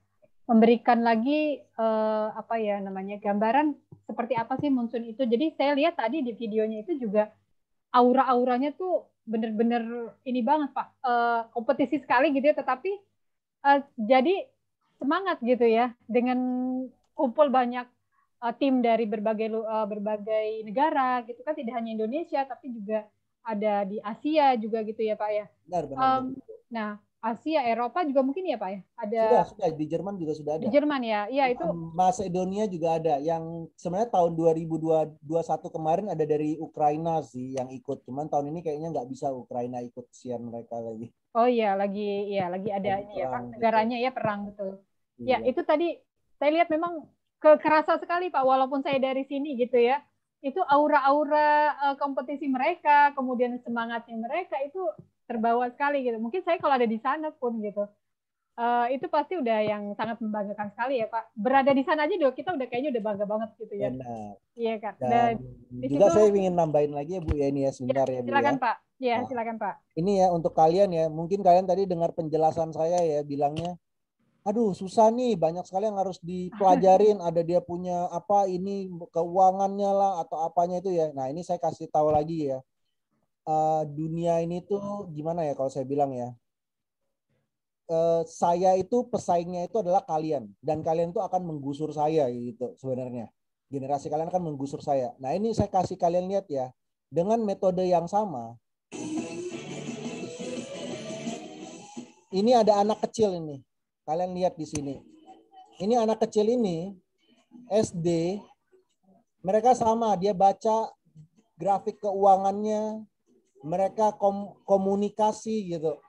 memberikan lagi apa ya namanya gambaran seperti apa sih Monsun itu. Jadi saya lihat tadi di videonya itu juga aura-auranya tuh bener-bener ini banget Pak, kompetisi sekali gitu ya, tetapi jadi semangat gitu ya dengan kumpul banyak tim dari berbagai negara gitu kan, tidak hanya Indonesia tapi juga ada di Asia juga gitu ya Pak ya. Benar. Nah, Asia, Eropa juga mungkin ya Pak ya. Ada Sudah di Jerman juga sudah ada. di Jerman ya. Iya itu. Macedonia juga ada. Yang sebenarnya tahun 2021 kemarin ada dari Ukraina sih yang ikut. Cuman tahun ini kayaknya nggak bisa Ukraina ikut, kesian mereka lagi. Oh iya, lagi ada Lagi ini ya Pak. perang gitu. Negaranya ya perang betul. Ya, Iya. itu tadi saya lihat memang kerasa sekali Pak, walaupun saya dari sini gitu ya, itu aura-aura kompetisi mereka, kemudian semangatnya mereka itu terbawa sekali gitu. Mungkin saya kalau ada di sana pun gitu, itu pasti udah yang sangat membanggakan sekali ya Pak. Berada di sana aja kita udah kayaknya udah bangga banget gitu ya. Benar. Iya kan. Dan di juga situ, saya ingin nambahin lagi ya Bu ya, ini ya ya, sebentar ya Bu ya. silakan Pak. Ya, Nah, silakan Pak. ini ya untuk kalian ya, mungkin kalian tadi dengar penjelasan saya ya, bilangnya aduh susah nih, banyak sekali yang harus dipelajarin, ada dia punya apa ini keuangannya lah atau apanya itu ya. Nah ini saya kasih tahu lagi ya, dunia ini tuh gimana ya kalau saya bilang ya, saya itu pesaingnya itu adalah kalian, dan kalian itu akan menggusur saya gitu sebenarnya. Generasi kalian akan menggusur saya. Nah ini saya kasih kalian lihat ya, dengan metode yang sama. Ini ada anak kecil ini. Kalian lihat di sini. Ini anak kecil ini SD, mereka sama, dia baca grafik keuangannya, mereka komunikasi gitu.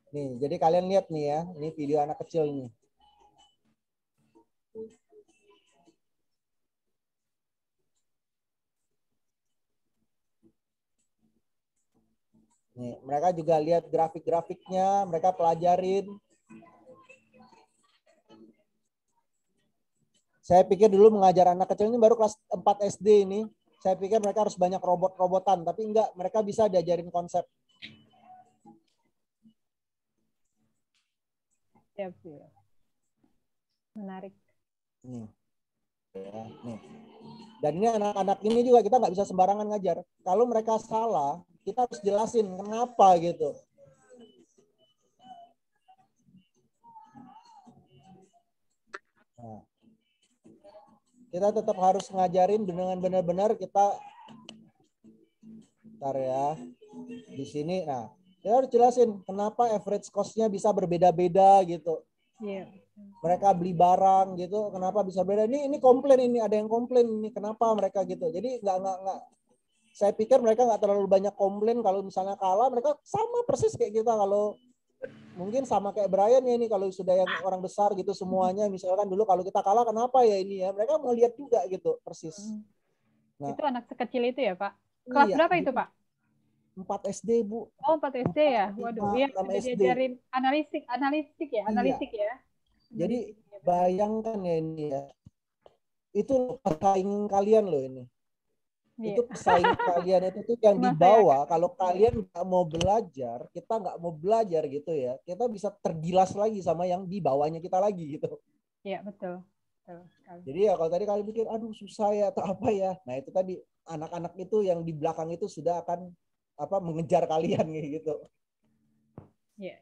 Nih, jadi kalian lihat nih ya, ini video anak kecil ini. Nih, mereka juga lihat grafik-grafiknya, mereka pelajarin. Saya pikir dulu mengajar anak kecil ini baru kelas 4 SD ini. Saya pikir mereka harus banyak robot-robotan, tapi enggak, mereka bisa diajarin konsep. Siap. Menarik. Nih. Ya, nih. Dan ini anak-anak ini juga kita nggak bisa sembarangan ngajar. Kalau mereka salah, kita harus jelasin kenapa gitu. Nah, kita tetap harus ngajarin dengan benar-benar kita. Bentar ya. Di sini, nah, kita harus jelasin kenapa average cost-nya bisa berbeda-beda gitu. Iya. Mereka beli barang gitu, kenapa bisa beda? Ini komplain, ini ada yang komplain ini kenapa mereka gitu. Jadi nggak. Saya pikir mereka nggak terlalu banyak komplain kalau misalnya kalah, mereka sama persis kayak kita kalau mungkin sama kayak Brian ya ini kalau sudah yang orang besar gitu semuanya. Misalkan dulu kalau kita kalah kenapa ya ini ya, mereka mau lihat juga gitu persis. Nah, itu anak sekecil itu ya Pak? Kelas iya, berapa itu Pak? 4 SD Bu. Oh 4 SD ya? Waduh, iya sudah diajarin analitik ya, analitik ya. Jadi bayangkan ya ini ya, itu pesaing kalian loh ini. Itu pesaing kalian itu tuh yang di bawah. Kalau kalian nggak mau belajar, kita nggak mau belajar gitu ya, kita bisa tergilas lagi sama yang di bawahnya kita lagi gitu. Iya betul. Jadi ya kalau tadi kalian pikir, aduh susah ya atau apa ya, nah itu tadi anak-anak itu yang di belakang itu sudah akan mengejar kalian gitu. Iya,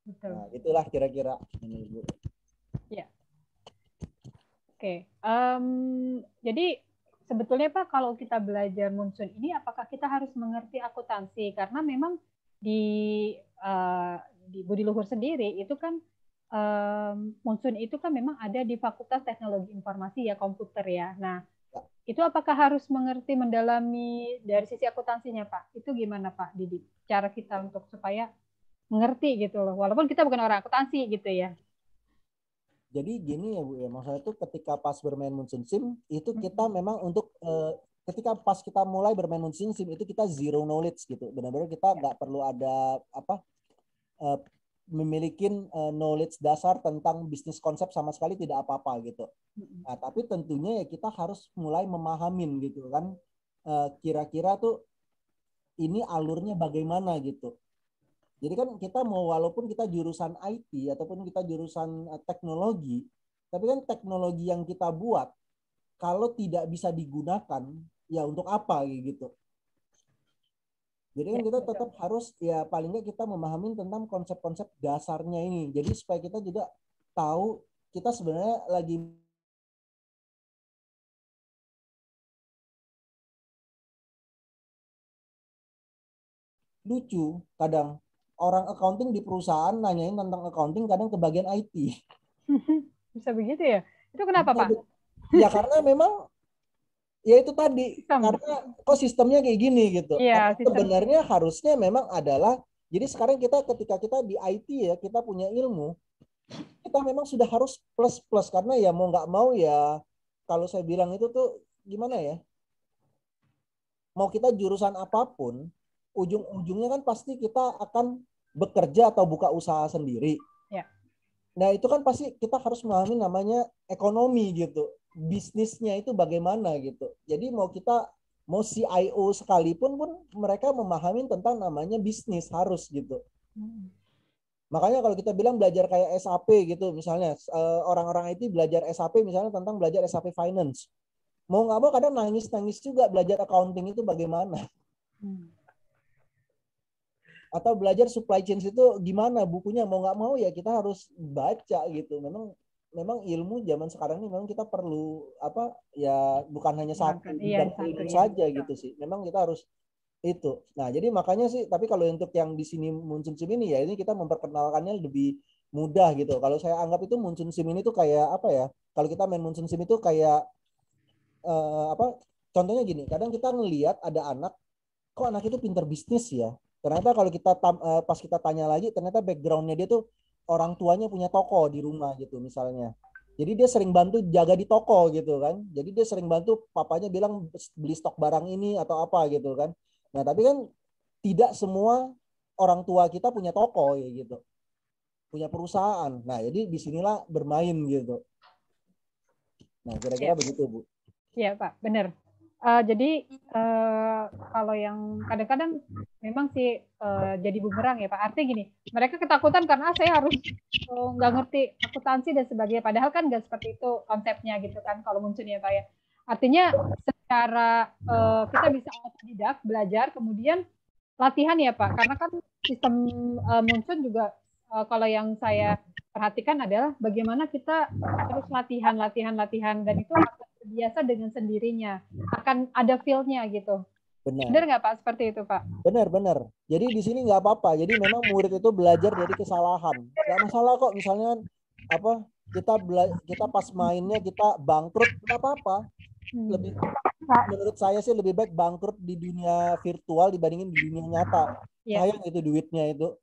betul. Nah, itulah kira-kira ini Bu. Ya. Oke. Jadi sebetulnya Pak, kalau kita belajar Munsun ini, apakah kita harus mengerti akuntansi? Karena memang di Budi Luhur sendiri itu kan Munsun itu kan memang ada di Fakultas Teknologi Informasi ya, komputer ya. Nah, itu apakah harus mengerti mendalami dari sisi akuntansinya Pak? Itu gimana Pak Didi? Cara kita untuk supaya mengerti gitu loh, walaupun kita bukan orang akuntansi gitu ya. Jadi gini ya Bu ya, maksudnya itu ketika pas bermain Munsun Sim itu kita memang untuk ketika pas kita mulai bermain Munsun Sim itu kita zero knowledge gitu, benar-benar kita nggak perlu ada memiliki knowledge dasar tentang bisnis konsep sama sekali, tidak apa-apa gitu. Nah tapi tentunya ya kita harus mulai memahamin gitu kan, kira-kira tuh ini alurnya bagaimana gitu. Jadi kan kita mau walaupun kita jurusan IT ataupun kita jurusan teknologi, tapi kan teknologi yang kita buat kalau tidak bisa digunakan ya untuk apa gitu. Jadi kan kita tetap harus ya paling nggak kita memahami tentang konsep-konsep dasarnya ini. Jadi supaya kita juga tahu kita sebenarnya lagi lucu kadang. Orang accounting di perusahaan nanyain tentang accounting kadang ke bagian IT. Bisa begitu ya? Itu kenapa Pak? Ya karena memang ya itu tadi karena kok sistemnya kayak gini gitu. Ya, sebenarnya harusnya memang adalah jadi sekarang kita ketika kita di IT ya kita punya ilmu kita memang sudah harus plus karena ya mau nggak mau ya kalau saya bilang itu tuh gimana ya, mau kita jurusan apapun ujung-ujungnya kan pasti kita akan bekerja atau buka usaha sendiri. Ya. Nah itu kan pasti kita harus memahami namanya ekonomi gitu, bisnisnya itu bagaimana gitu. Jadi mau CIO sekalipun pun mereka memahami tentang namanya bisnis harus gitu. Makanya kalau kita bilang belajar kayak SAP gitu, misalnya orang-orang IT belajar SAP misalnya tentang belajar SAP Finance. Mau nggak mau kadang nangis-nangis juga belajar accounting itu bagaimana. Atau belajar supply chain itu gimana bukunya, mau nggak mau ya kita harus baca gitu. Memang ilmu zaman sekarang ini memang kita perlu ya bukan hanya satu bidang ilmu saja gitu sih. Memang kita harus itu. Nah, jadi makanya sih, tapi kalau untuk yang di sini Munsun Sim ini ya ini kita memperkenalkannya lebih mudah gitu. Kalau saya anggap itu Munsun Sim ini tuh kayak apa ya? Kalau kita main Munsun Sim itu kayak contohnya gini, kadang kita ngelihat ada anak, kok anak itu pintar bisnis ya? Ternyata kalau kita pas kita tanya lagi, ternyata backgroundnya dia tuh orang tuanya punya toko di rumah gitu misalnya. Jadi dia sering bantu jaga di toko gitu kan. Jadi dia sering bantu papanya bilang beli stok barang ini atau apa gitu kan. Nah, tapi kan tidak semua orang tua kita punya toko ya gitu. Punya perusahaan. Nah, jadi disinilah bermain gitu. Nah, kira-kira begitu, Bu. Iya, Pak, benar. Jadi kalau yang kadang-kadang memang sih jadi bumerang ya Pak. Artinya gini, mereka ketakutan karena saya harus nggak ngerti akuntansi dan sebagainya. Padahal kan nggak seperti itu konsepnya gitu kan kalau Munsun ya Pak ya. Artinya secara kita bisa otodidak belajar, kemudian latihan ya Pak. Karena kan sistem Munsun juga kalau yang saya perhatikan adalah bagaimana kita terus latihan dan itu akan terbiasa dengan sendirinya, akan ada feel-nya gitu. Benar nggak Pak seperti itu Pak? Benar. Jadi di sini nggak apa-apa. Jadi memang murid itu belajar dari kesalahan. Nggak masalah kok. Misalnya kita pas mainnya kita bangkrut nggak apa-apa. Menurut saya sih lebih baik bangkrut di dunia virtual dibandingin di dunia nyata. Sayang itu duitnya itu.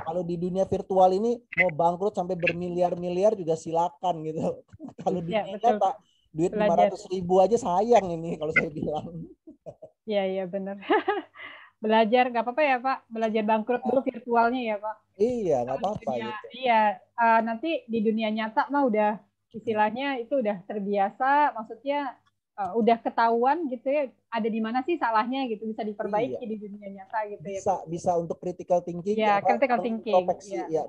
Kalau di dunia virtual ini mau bangkrut sampai bermiliar-miliar juga silakan gitu. Kalau di dunia nyata duit 500.000 aja sayang ini kalau saya bilang. Iya benar. Belajar nggak apa-apa ya Pak. Belajar bangkrut dulu virtualnya ya Pak. Iya nggak apa-apa. Gitu. Iya nanti di dunia nyata mah udah istilahnya itu udah terbiasa. Maksudnya udah ketahuan gitu ya. Ada di mana sih salahnya gitu, bisa diperbaiki di dunia nyata gitu bisa untuk critical thinking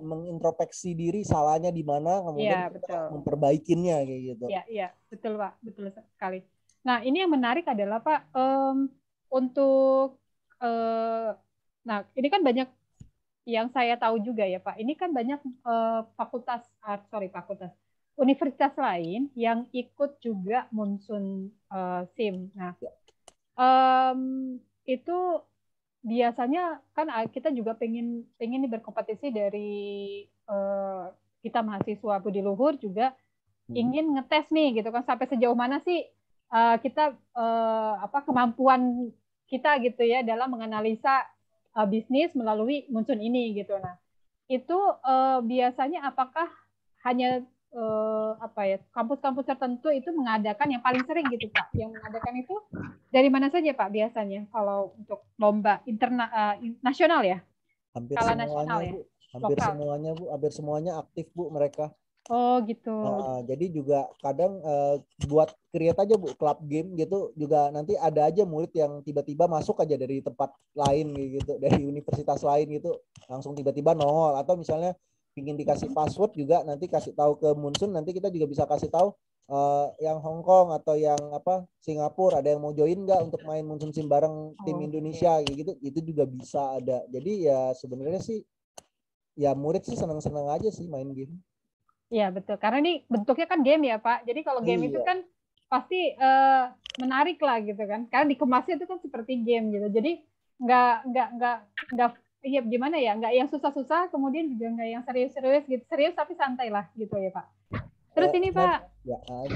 mengintrospeksi diri salahnya di mana kemudian kita memperbaikinya kayak gitu. Iya betul Pak, betul sekali. Nah ini yang menarik adalah Pak untuk nah ini kan banyak yang saya tahu juga ya Pak, ini kan banyak universitas lain yang ikut juga Munsun Sim. Nah itu biasanya kan kita juga pengen nih berkompetisi dari kita mahasiswa budi luhur juga ingin ngetes nih gitu kan sampai sejauh mana sih kita kemampuan kita gitu ya dalam menganalisa bisnis melalui Munsun ini gitu. Nah itu biasanya apakah hanya kampus-kampus tertentu itu mengadakan yang paling sering gitu Pak, yang mengadakan itu dari mana saja Pak biasanya kalau untuk lomba nasional ya? Hampir semuanya Bu, hampir semuanya aktif Bu mereka. Oh gitu. Jadi juga kadang buat create aja Bu club game gitu juga nanti ada aja murid yang tiba-tiba masuk aja dari tempat lain gitu, dari universitas lain gitu langsung tiba-tiba nongol, atau misalnya ingin dikasih password juga nanti kasih tahu ke Munsun, nanti kita juga bisa kasih tahu yang Hong Kong atau yang Singapura ada yang mau join nggak untuk main Munsun Sim bareng tim Indonesia gitu, itu juga bisa ada. Jadi ya sebenarnya sih ya murid sih senang-senang aja sih main game. Iya betul, karena ini bentuknya kan game ya Pak. Jadi kalau game itu kan pasti menarik lah gitu kan. Karena dikemasnya itu kan seperti game gitu. Jadi nggak iya gimana ya, nggak yang susah-susah, kemudian juga nggak yang serius-serius gitu. Serius tapi santai lah gitu ya Pak. Terus ini Pak,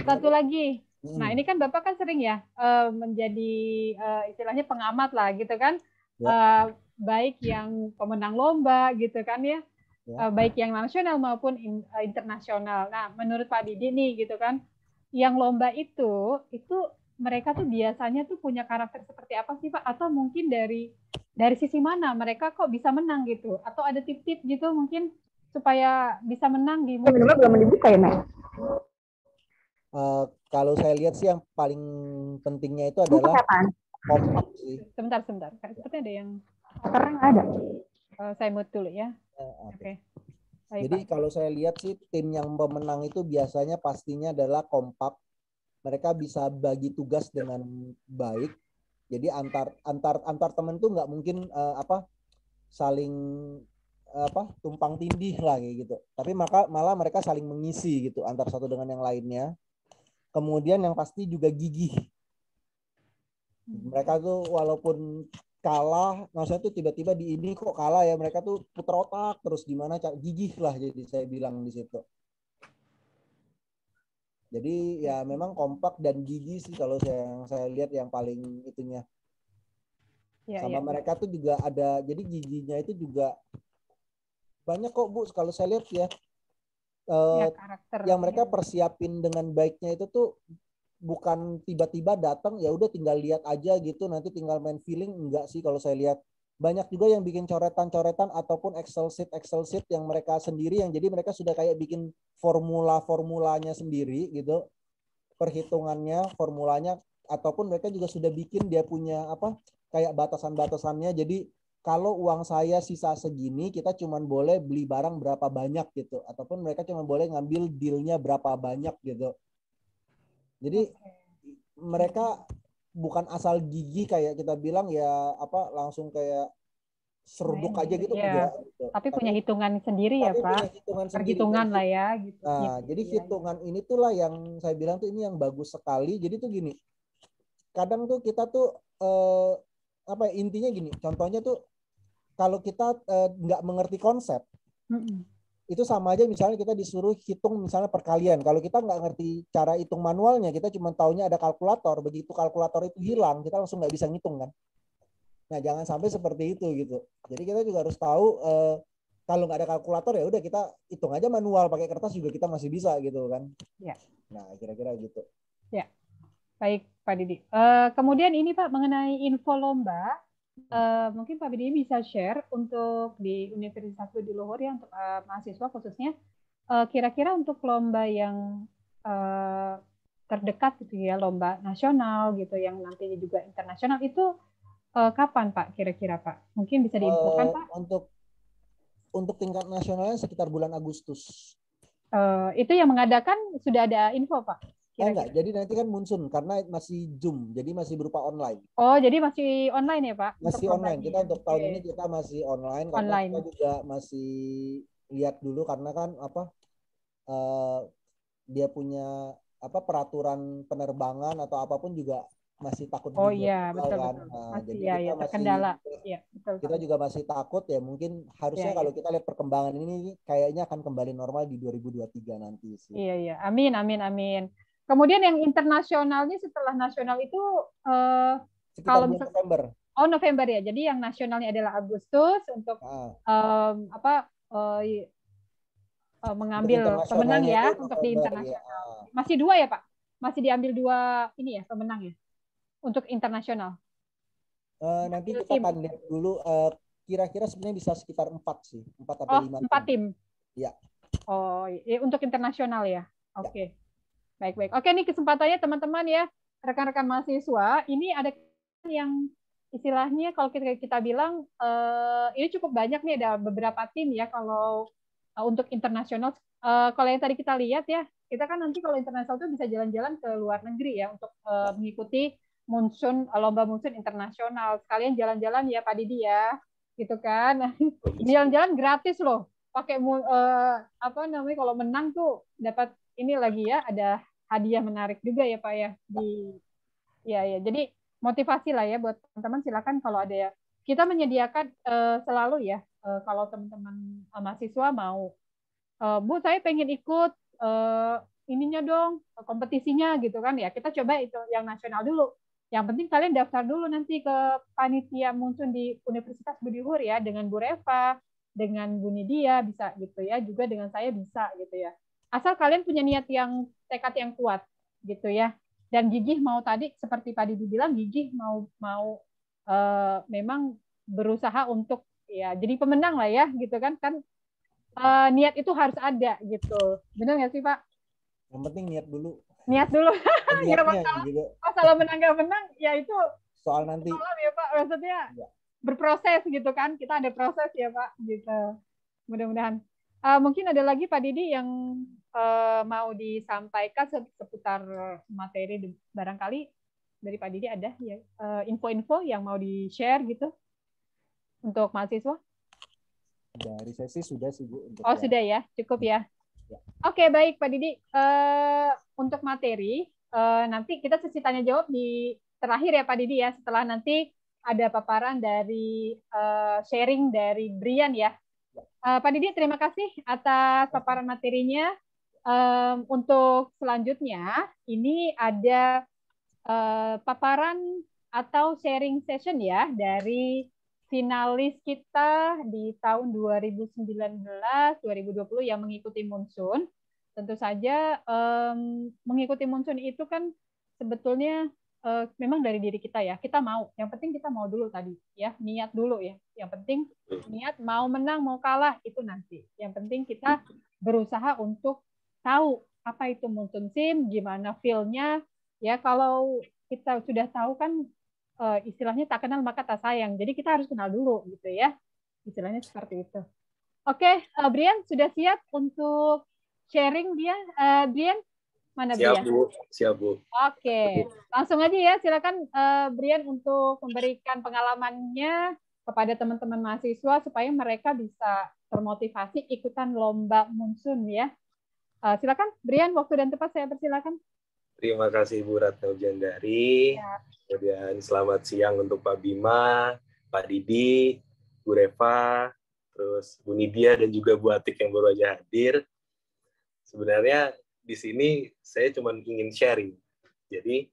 satu lagi. Nah ini kan Bapak kan sering ya menjadi istilahnya pengamat lah gitu kan. Baik yang pemenang lomba gitu kan ya. Ya. baik yang nasional maupun internasional. Nah, menurut Pak Didi nih gitu kan, yang lomba itu mereka tuh biasanya tuh punya karakter seperti apa sih Pak? Atau mungkin dari sisi mana mereka kok bisa menang gitu? Atau ada tip-tip gitu mungkin supaya bisa menang di Benar-benar belum dibuka ya, Nek? Kalau saya lihat sih yang paling pentingnya itu Buka adalah kapan? kompak sih. Sebentar. Sepertinya ada yang Karena nggak ada. saya mute dulu ya. Oke. Oke. Baik, Jadi Pak. kalau saya lihat sih tim yang pemenang itu biasanya pastinya adalah kompak. Mereka bisa bagi tugas dengan baik. Jadi antar teman tuh nggak mungkin saling tumpang tindih lah kayak gitu. Tapi malah mereka saling mengisi gitu antar satu dengan yang lainnya. Kemudian yang pasti juga gigih. Mereka tuh walaupun kalah, maksudnya tuh tiba-tiba di ini kok kalah ya, mereka tuh putar otak terus gimana, gigih lah jadi saya bilang di situ. Jadi ya memang kompak dan gigih sih kalau saya lihat yang paling itunya. Sama mereka tuh juga ada, jadi giginya itu juga banyak kok Bu, kalau saya lihat ya. Karakter yang mereka persiapin dengan baiknya itu tuh bukan tiba-tiba datang ya udah tinggal lihat aja gitu nanti tinggal main feeling, enggak sih kalau saya lihat. Banyak juga yang bikin coretan-coretan ataupun Excel sheet yang mereka sendiri, yang jadi mereka sudah kayak bikin formulanya sendiri gitu, perhitungannya, formulanya, ataupun mereka juga sudah bikin dia punya kayak batasan-batasannya. Jadi kalau uang saya sisa segini, kita cuma boleh beli barang berapa banyak gitu, ataupun mereka cuma boleh ngambil dealnya berapa banyak gitu. Jadi mereka bukan asal gigih kayak kita bilang ya langsung kayak seruduk aja gitu enggak gitu. Tapi punya hitungan sendiri ya Pak. Perhitungan lah ya gitu. Nah, jadi hitungan ini tuh lah yang saya bilang tuh ini yang bagus sekali. Jadi tuh gini. Kadang tuh kita tuh intinya gini. Contohnya tuh kalau kita nggak mengerti konsep, itu sama aja misalnya kita disuruh hitung misalnya perkalian. Kalau kita nggak ngerti cara hitung manualnya, kita cuma taunya ada kalkulator. Begitu kalkulator itu hilang, kita langsung nggak bisa ngitung kan. Nah, jangan sampai seperti itu gitu. Jadi kita juga harus tahu kalau nggak ada kalkulator ya udah kita hitung aja manual, pakai kertas juga kita masih bisa gitu kan. Ya. Nah, kira-kira gitu. Ya. Baik, Pak Didi. Kemudian ini Pak mengenai info lomba. Mungkin Pak Didi bisa share untuk di Universitas Budi Luhur ya untuk mahasiswa khususnya kira-kira untuk lomba yang terdekat gitu ya, lomba nasional gitu yang nantinya juga internasional itu kapan Pak kira-kira Pak? Mungkin bisa diinfokan Pak? Untuk tingkat nasionalnya sekitar bulan Agustus. Itu yang mengadakan sudah ada info Pak? Enggak, jadi nanti kan Munsun karena masih Zoom, jadi masih berupa online. Oh, jadi masih online ya Pak? Masih online. Kita untuk tahun ini kita masih online karena kita juga masih lihat dulu karena kan dia punya peraturan penerbangan atau apapun juga masih takut juga. Oh iya, betul kan. betul. Nah, masih jadi ya, kita terkendala. Iya, betul. Kita juga masih takut ya, mungkin harusnya kalau kita lihat perkembangan ini kayaknya akan kembali normal di 2023 nanti sih. Iya. Amin. Kemudian yang internasionalnya setelah nasional itu sekitar bulan November. Oh, November ya. Jadi yang nasionalnya adalah Agustus untuk mengambil pemenang ya untuk di internasional. Masih 2 ya, Pak? Masih diambil 2 ini ya pemenang ya untuk internasional. Nanti kita akan lihat dulu kira-kira sebenarnya bisa sekitar 4 sih, 4 atau 5 tim. Ya. Oh, untuk internasional ya. Oke. Baik. Oke, ini kesempatannya teman-teman ya, rekan-rekan mahasiswa. Ini ada yang istilahnya kalau kita bilang ini cukup banyak nih, ada beberapa tim ya kalau untuk internasional. Kalau yang tadi kita lihat ya, kita kan nanti kalau internasional itu bisa jalan-jalan ke luar negeri ya untuk mengikuti lomba Munsun internasional. Sekalian jalan-jalan ya Pak Didi ya, gitu kan. Jalan-jalan gratis loh. Pakai kalau menang tuh dapat ini lagi ya, ada hadiah menarik juga ya Pak ya ya. Jadi motivasi lah ya buat teman-teman, silakan kalau ada ya. Kita menyediakan selalu ya kalau teman-teman mahasiswa mau, Bu saya pengen ikut ininya dong, kompetisinya gitu kan ya. Kita coba itu yang nasional dulu. Yang penting kalian daftar dulu nanti ke panitia Munsun di Universitas Budi Luhur ya dengan Bu Reva dengan Bu Nidia bisa gitu ya, juga dengan saya bisa gitu ya. Asal kalian punya niat yang tekad yang kuat gitu ya. Dan gigih mau tadi seperti Pak Didi bilang, gigih mau memang berusaha untuk ya jadi pemenang lah ya gitu kan niat itu harus ada gitu. Benar nggak sih Pak? Yang penting niat dulu. Niat dulu. Nggak Niatnya masalah. gitu. Masalah menang nggak menang ya itu Soal nanti. soal ya Pak, maksudnya Ya. berproses gitu kan. Kita ada proses ya Pak gitu. Mudah-mudahan. Mungkin ada lagi Pak Didi yang mau disampaikan seputar materi barangkali dari Pak Didi ada ya info-info yang mau di-share gitu untuk mahasiswa? Dari sesi sudah sih Bu. Oh sudah ya, cukup ya. Oke baik Pak Didi. Untuk materi nanti kita sesi tanya jawab di terakhir ya Pak Didi ya. Setelah nanti ada paparan dari sharing dari Brian ya. Pak Didi terima kasih atas paparan materinya. Untuk selanjutnya ini ada paparan atau sharing session ya dari finalis kita di tahun 2019-2020 yang mengikuti Monsoon. Tentu saja mengikuti Monsoon itu kan sebetulnya memang dari diri kita ya. Kita mau, yang penting kita mau dulu tadi ya, niat dulu ya. Yang penting niat mau menang mau kalah itu nanti. Yang penting kita berusaha untuk tahu apa itu Monsoon Sim, gimana feel-nya. Ya kalau kita sudah tahu kan istilahnya tak kenal maka tak sayang. Jadi kita harus kenal dulu gitu ya. Istilahnya seperti itu. Oke, Brian sudah siap untuk sharing dia? Brian, mana Siap, Brian? Bu. Siap, Bu. Oke, langsung aja ya. Silakan Brian untuk memberikan pengalamannya kepada teman-teman mahasiswa supaya mereka bisa termotivasi ikutan lomba Monsoon ya. Silakan Brian, waktu dan tempat saya persilakan. Terima kasih Bu Ratna Ujandari. Ya. Kemudian selamat siang untuk Pak Bima, Pak Didi, Bu Reva, terus Bu Nidia dan juga Bu Atik yang baru aja hadir. Sebenarnya di sini saya cuma ingin sharing. Jadi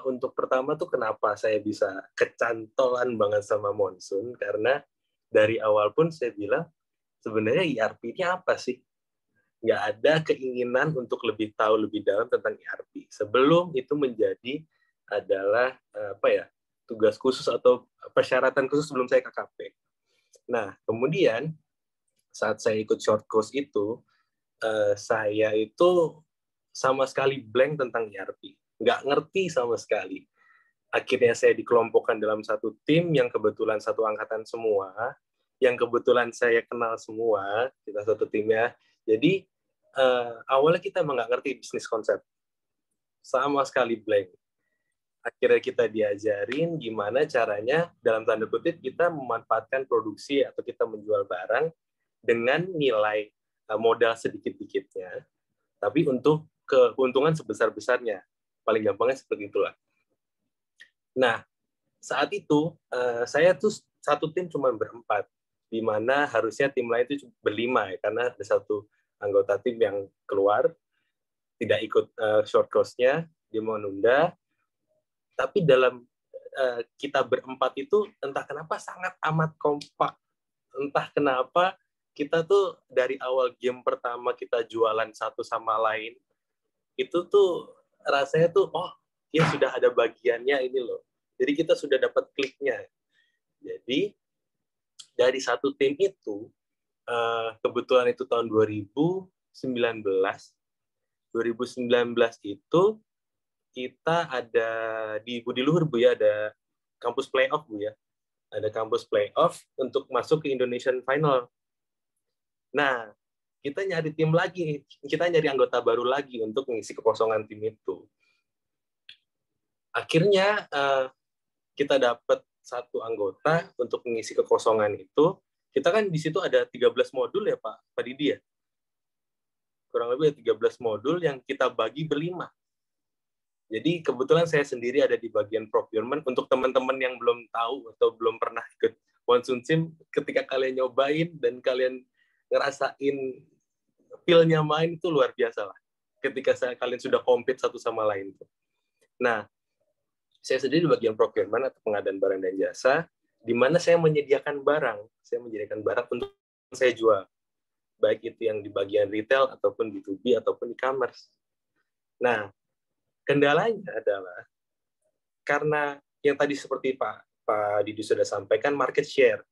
untuk pertama tuh kenapa saya bisa kecantolan banget sama Monsoon, karena dari awal pun saya bilang sebenarnya ERP ini apa sih? Nggak ada keinginan untuk lebih tahu lebih dalam tentang ERP sebelum itu menjadi adalah tugas khusus atau persyaratan khusus sebelum saya KKP. Nah kemudian saat saya ikut short course itu saya itu sama sekali blank tentang ERP, nggak ngerti sama sekali. Akhirnya saya dikelompokkan dalam satu tim yang kebetulan satu angkatan semua, yang kebetulan saya kenal semua, kita satu timnya. Jadi awalnya kita emang nggak ngerti bisnis konsep, sama sekali blank. Akhirnya kita diajarin gimana caranya dalam tanda kutip kita memanfaatkan produksi atau kita menjual barang dengan nilai modal sedikit-dikitnya, tapi untuk keuntungan sebesar-besarnya. Paling gampangnya seperti itulah. Nah saat itu saya tuh satu tim cuma berempat, di mana harusnya tim lain itu berlima ya, karena ada satu anggota tim yang keluar, tidak ikut short course-nya, dia mau nunda. Tapi dalam kita berempat itu entah kenapa sangat amat kompak. Entah kenapa kita tuh dari awal game pertama kita jualan satu sama lain, itu tuh rasanya tuh, oh ya sudah ada bagiannya ini loh. Jadi kita sudah dapat kliknya. Jadi dari satu tim itu, kebetulan itu tahun 2019 itu kita ada di Budi Luhur Bu ya, ada kampus playoff Bu ya, ada kampus playoff untuk masuk ke Indonesian Final. Nah kita nyari tim lagi, kita nyari anggota baru lagi untuk mengisi kekosongan tim itu. Akhirnya kita dapat satu anggota untuk mengisi kekosongan itu. Kita kan di situ ada 13 modul ya Pak Didi ya. Kurang lebih ada 13 modul yang kita bagi berlima. Jadi kebetulan saya sendiri ada di bagian procurement. Untuk teman-teman yang belum tahu atau belum pernah ikut Monsoon Sim, ketika kalian nyobain dan kalian ngerasain feel-nya main itu luar biasa lah. Ketika kalian sudah compete satu sama lain. Nah, saya sendiri di bagian procurement atau pengadaan barang dan jasa, di mana saya menyediakan barang untuk saya jual, baik itu yang di bagian retail ataupun B2B ataupun e-commerce. Nah, kendalanya adalah karena yang tadi seperti Pak Didi sudah sampaikan, market share.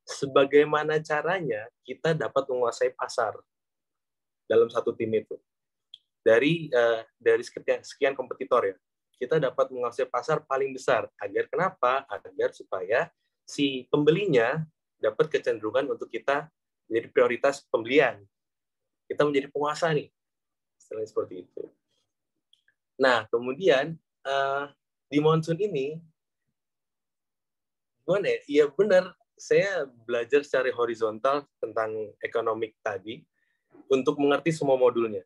Sebagaimana caranya kita dapat menguasai pasar dalam satu tim itu. Dari sekian kompetitor ya, kita dapat menguasai pasar paling besar. Agar kenapa? Agar supaya si pembelinya dapat kecenderungan untuk kita menjadi prioritas pembelian. Kita menjadi penguasa nih, selain seperti itu. Nah, kemudian di monsoon ini, gimana ya? Iya benar, saya belajar secara horizontal tentang ekonomik tadi untuk mengerti semua modulnya.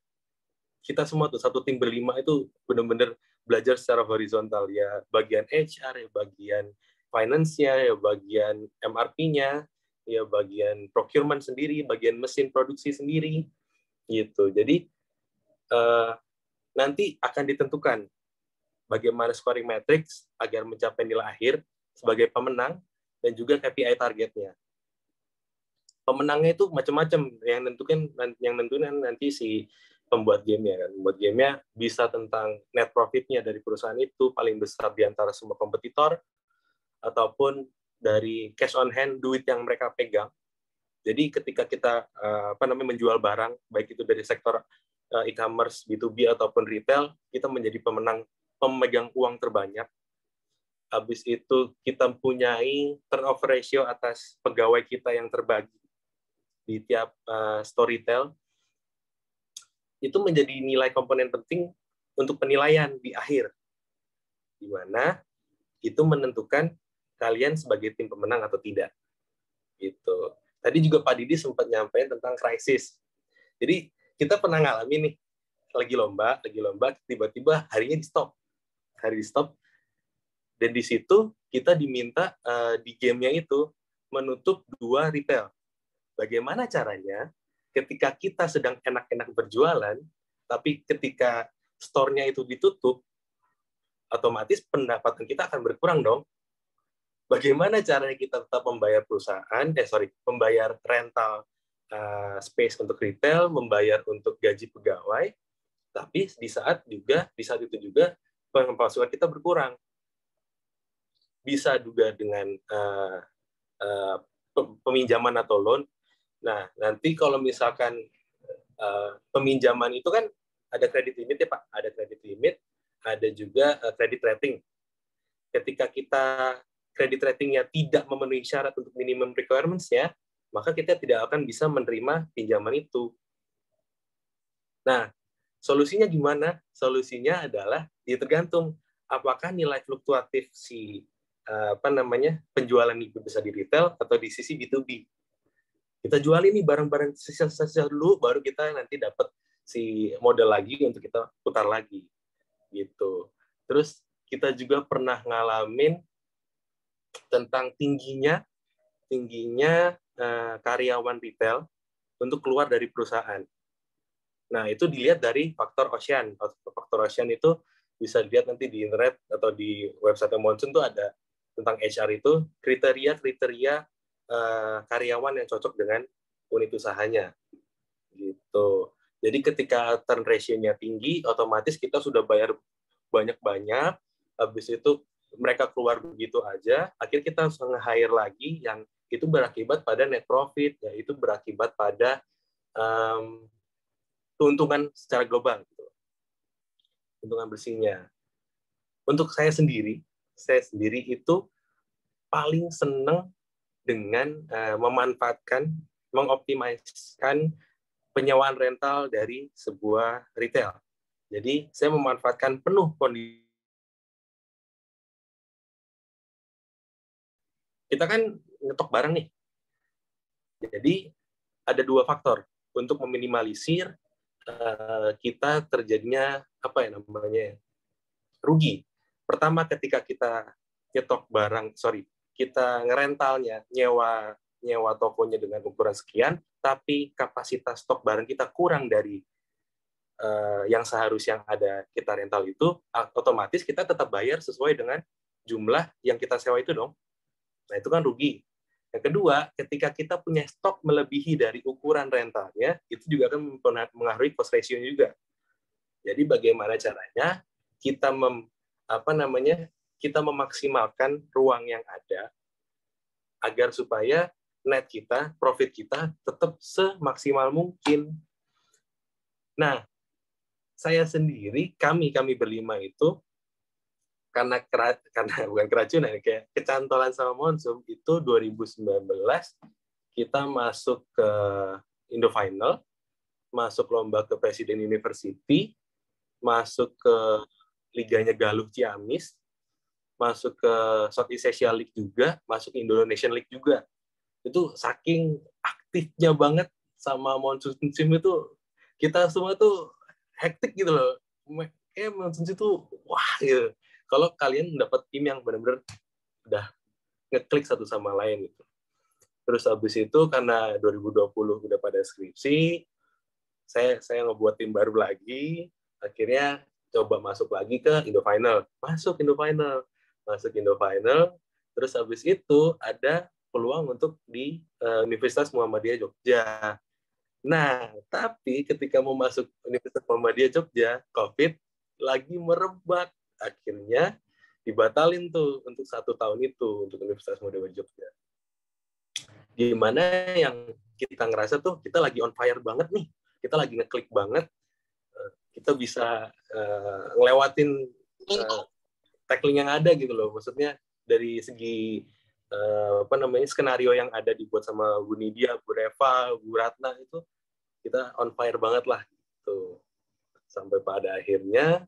Kita semua tuh satu tim berlima itu benar-benar belajar secara horizontal ya, bagian HR, ya bagian finance-nya, ya bagian MRP-nya, ya bagian procurement sendiri, bagian mesin produksi sendiri, gitu. Jadi nanti akan ditentukan bagaimana scoring matrix agar mencapai nilai akhir sebagai pemenang dan juga KPI targetnya. Pemenangnya itu macam-macam, yang nentuin nanti si pembuat gamenya kan. Pembuat gamenya bisa tentang net profitnya dari perusahaan itu paling besar di antara semua kompetitor, ataupun dari cash on hand, duit yang mereka pegang. Jadi ketika kita menjual barang, baik itu dari sektor e-commerce, B2B ataupun retail, kita menjadi pemegang uang terbanyak. Habis itu kita mempunyai turnover ratio atas pegawai kita yang terbagi di tiap store retail. Itu menjadi nilai komponen penting untuk penilaian di akhir, di mana itu menentukan kalian sebagai tim pemenang atau tidak. Gitu. Tadi juga Pak Didi sempat nyampaikan tentang krisis. Jadi kita pernah ngalamin nih, lagi lomba, tiba-tiba harinya di stop. Dan di situ kita diminta di gamenya itu menutup 2 retail. Bagaimana caranya ketika kita sedang enak-enak berjualan, tapi ketika store-nya itu ditutup, otomatis pendapatan kita akan berkurang dong. Bagaimana caranya kita tetap membayar membayar rental space untuk retail, membayar untuk gaji pegawai, tapi di saat itu juga penghemasukan kita berkurang. Bisa juga dengan peminjaman atau loan. Nah, nanti kalau misalkan peminjaman itu kan ada kredit limit ya Pak, ada kredit limit, ada juga kredit rating. Ketika kita kredit ratingnya tidak memenuhi syarat untuk minimum requirements-nya, maka kita tidak akan bisa menerima pinjaman itu. Nah, solusinya gimana? Solusinya adalah tergantung apakah nilai fluktuatif si penjualan itu bisa di retail atau di sisi B2B. Kita jual ini barang-barang sisa-sisa dulu, baru kita nanti dapat si modal lagi untuk kita putar lagi, gitu. Terus kita juga pernah ngalamin tentang tingginya karyawan retail untuk keluar dari perusahaan. Nah, itu dilihat dari faktor Ocean. Faktor Ocean itu bisa dilihat nanti di internet atau di website Monsoon itu ada tentang HR itu kriteria karyawan yang cocok dengan unit usahanya, gitu. Jadi ketika turn ratio-nya tinggi, otomatis kita sudah bayar banyak-banyak, habis itu mereka keluar begitu aja, akhirnya kita harus nge-hire lagi yang itu berakibat pada net profit, yaitu berakibat pada keuntungan secara global, gitu. Keuntungan bersihnya. Untuk saya sendiri itu paling senang dengan mengoptimalkan penyewaan rental dari sebuah retail. Jadi saya memanfaatkan penuh kondisi. Kita kan ngetok barang nih. Jadi ada 2 faktor untuk meminimalisir kita terjadinya rugi. Pertama, ketika kita nyetok kita ngerentalnya, nyewa tokonya dengan ukuran sekian, tapi kapasitas stok barang kita kurang dari yang seharusnya ada kita rental itu, otomatis kita tetap bayar sesuai dengan jumlah yang kita sewa itu dong. Nah, itu kan rugi. Yang kedua, ketika kita punya stok melebihi dari ukuran rentalnya, itu juga akan mengaruhi cost ratio juga. Jadi bagaimana caranya kita kita memaksimalkan ruang yang ada agar supaya net kita, profit kita tetap semaksimal mungkin. Nah, saya sendiri, kami berlima itu karena bukan keracunan, kayak kecantolan sama Monsum itu 2019 kita masuk ke Indo Final, masuk lomba ke Presiden University, masuk ke liganya Galuh Ciamis, masuk ke Southeast Asia League juga, masuk Indonesian League juga. Itu saking aktifnya banget sama Monsoon Team itu, kita semua tuh hektik gitu loh. Kayak Monsoon itu wah gitu. Kalau kalian dapat tim yang benar-benar udah ngeklik satu sama lain gitu. Terus habis itu karena 2020 udah pada skripsi, saya ngebuat tim baru lagi, akhirnya coba masuk lagi ke Indo Final. Masuk Indo Final, terus habis itu ada peluang untuk di Universitas Muhammadiyah Jogja. Nah, tapi ketika mau masuk Universitas Muhammadiyah Jogja, COVID lagi merebak. Akhirnya dibatalin tuh untuk 1 tahun itu untuk Universitas Muhammadiyah Jogja. Gimana yang kita ngerasa tuh kita lagi on fire banget nih, kita lagi ngeklik banget, kita bisa ngelewatin tackling yang ada gitu loh. Maksudnya dari segi skenario yang ada dibuat sama Bu Nidia, Bu Reva, Bu Ratna itu kita on fire banget lah gitu. Sampai pada akhirnya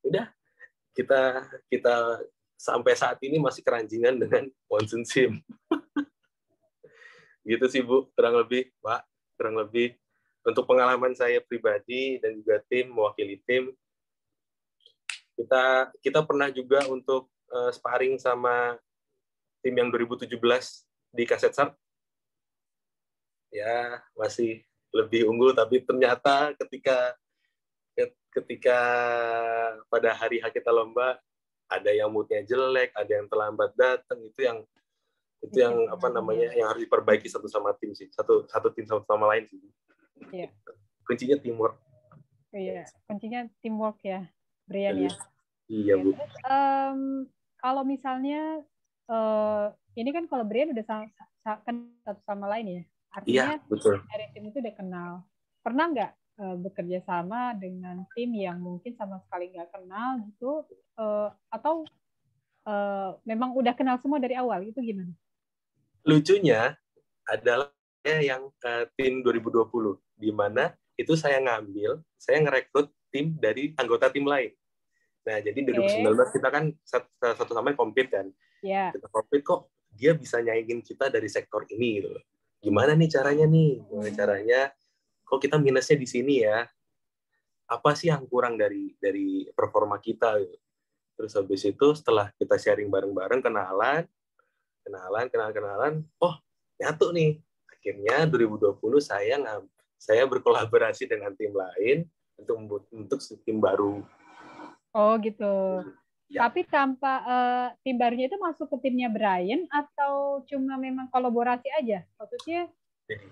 udah kita sampai saat ini masih keranjingan dengan Monsoon Sim. Gitu sih Bu, kurang lebih Pak, kurang lebih untuk pengalaman saya pribadi dan juga tim, mewakili tim, kita pernah juga untuk sparring sama tim yang 2017 di Kaset Shark. Ya, masih lebih unggul, tapi ternyata ketika pada hari kita lomba ada yang moodnya jelek, ada yang terlambat datang, itu yang yang harus diperbaiki satu sama tim sih, satu tim sama lain sih. Iya. Kuncinya teamwork. Iya, kuncinya teamwork ya, Brian ya. Iya, Bu. Terus, kalau misalnya ini kan kalau Brian udah kan satu sama lain ya, artinya iya, betul. dari tim itu udah kenal. Pernah nggak bekerja sama dengan tim yang mungkin sama sekali nggak kenal gitu, atau memang udah kenal semua dari awal, itu gimana? Lucunya adalah yang tim 2020, di mana itu saya ngerekrut tim dari anggota tim lain. Nah, jadi 2019 kita kan satu sama lain compete kan. Yeah. Kita compete kok dia bisa nyaingin kita dari sektor ini gitu loh. Gimana nih caranya nih? Gimana caranya? Kok kita minusnya di sini ya? Apa sih yang kurang dari performa kita gitu. Terus habis itu setelah kita sharing bareng-bareng, kenalan, oh, nyatu nih. Akhirnya 2020 saya berkolaborasi dengan tim lain untuk tim baru. Oh gitu. Ya. Tapi tanpa tim barunya itu masuk ke timnya Brian atau cuma memang kolaborasi aja? Maksudnya?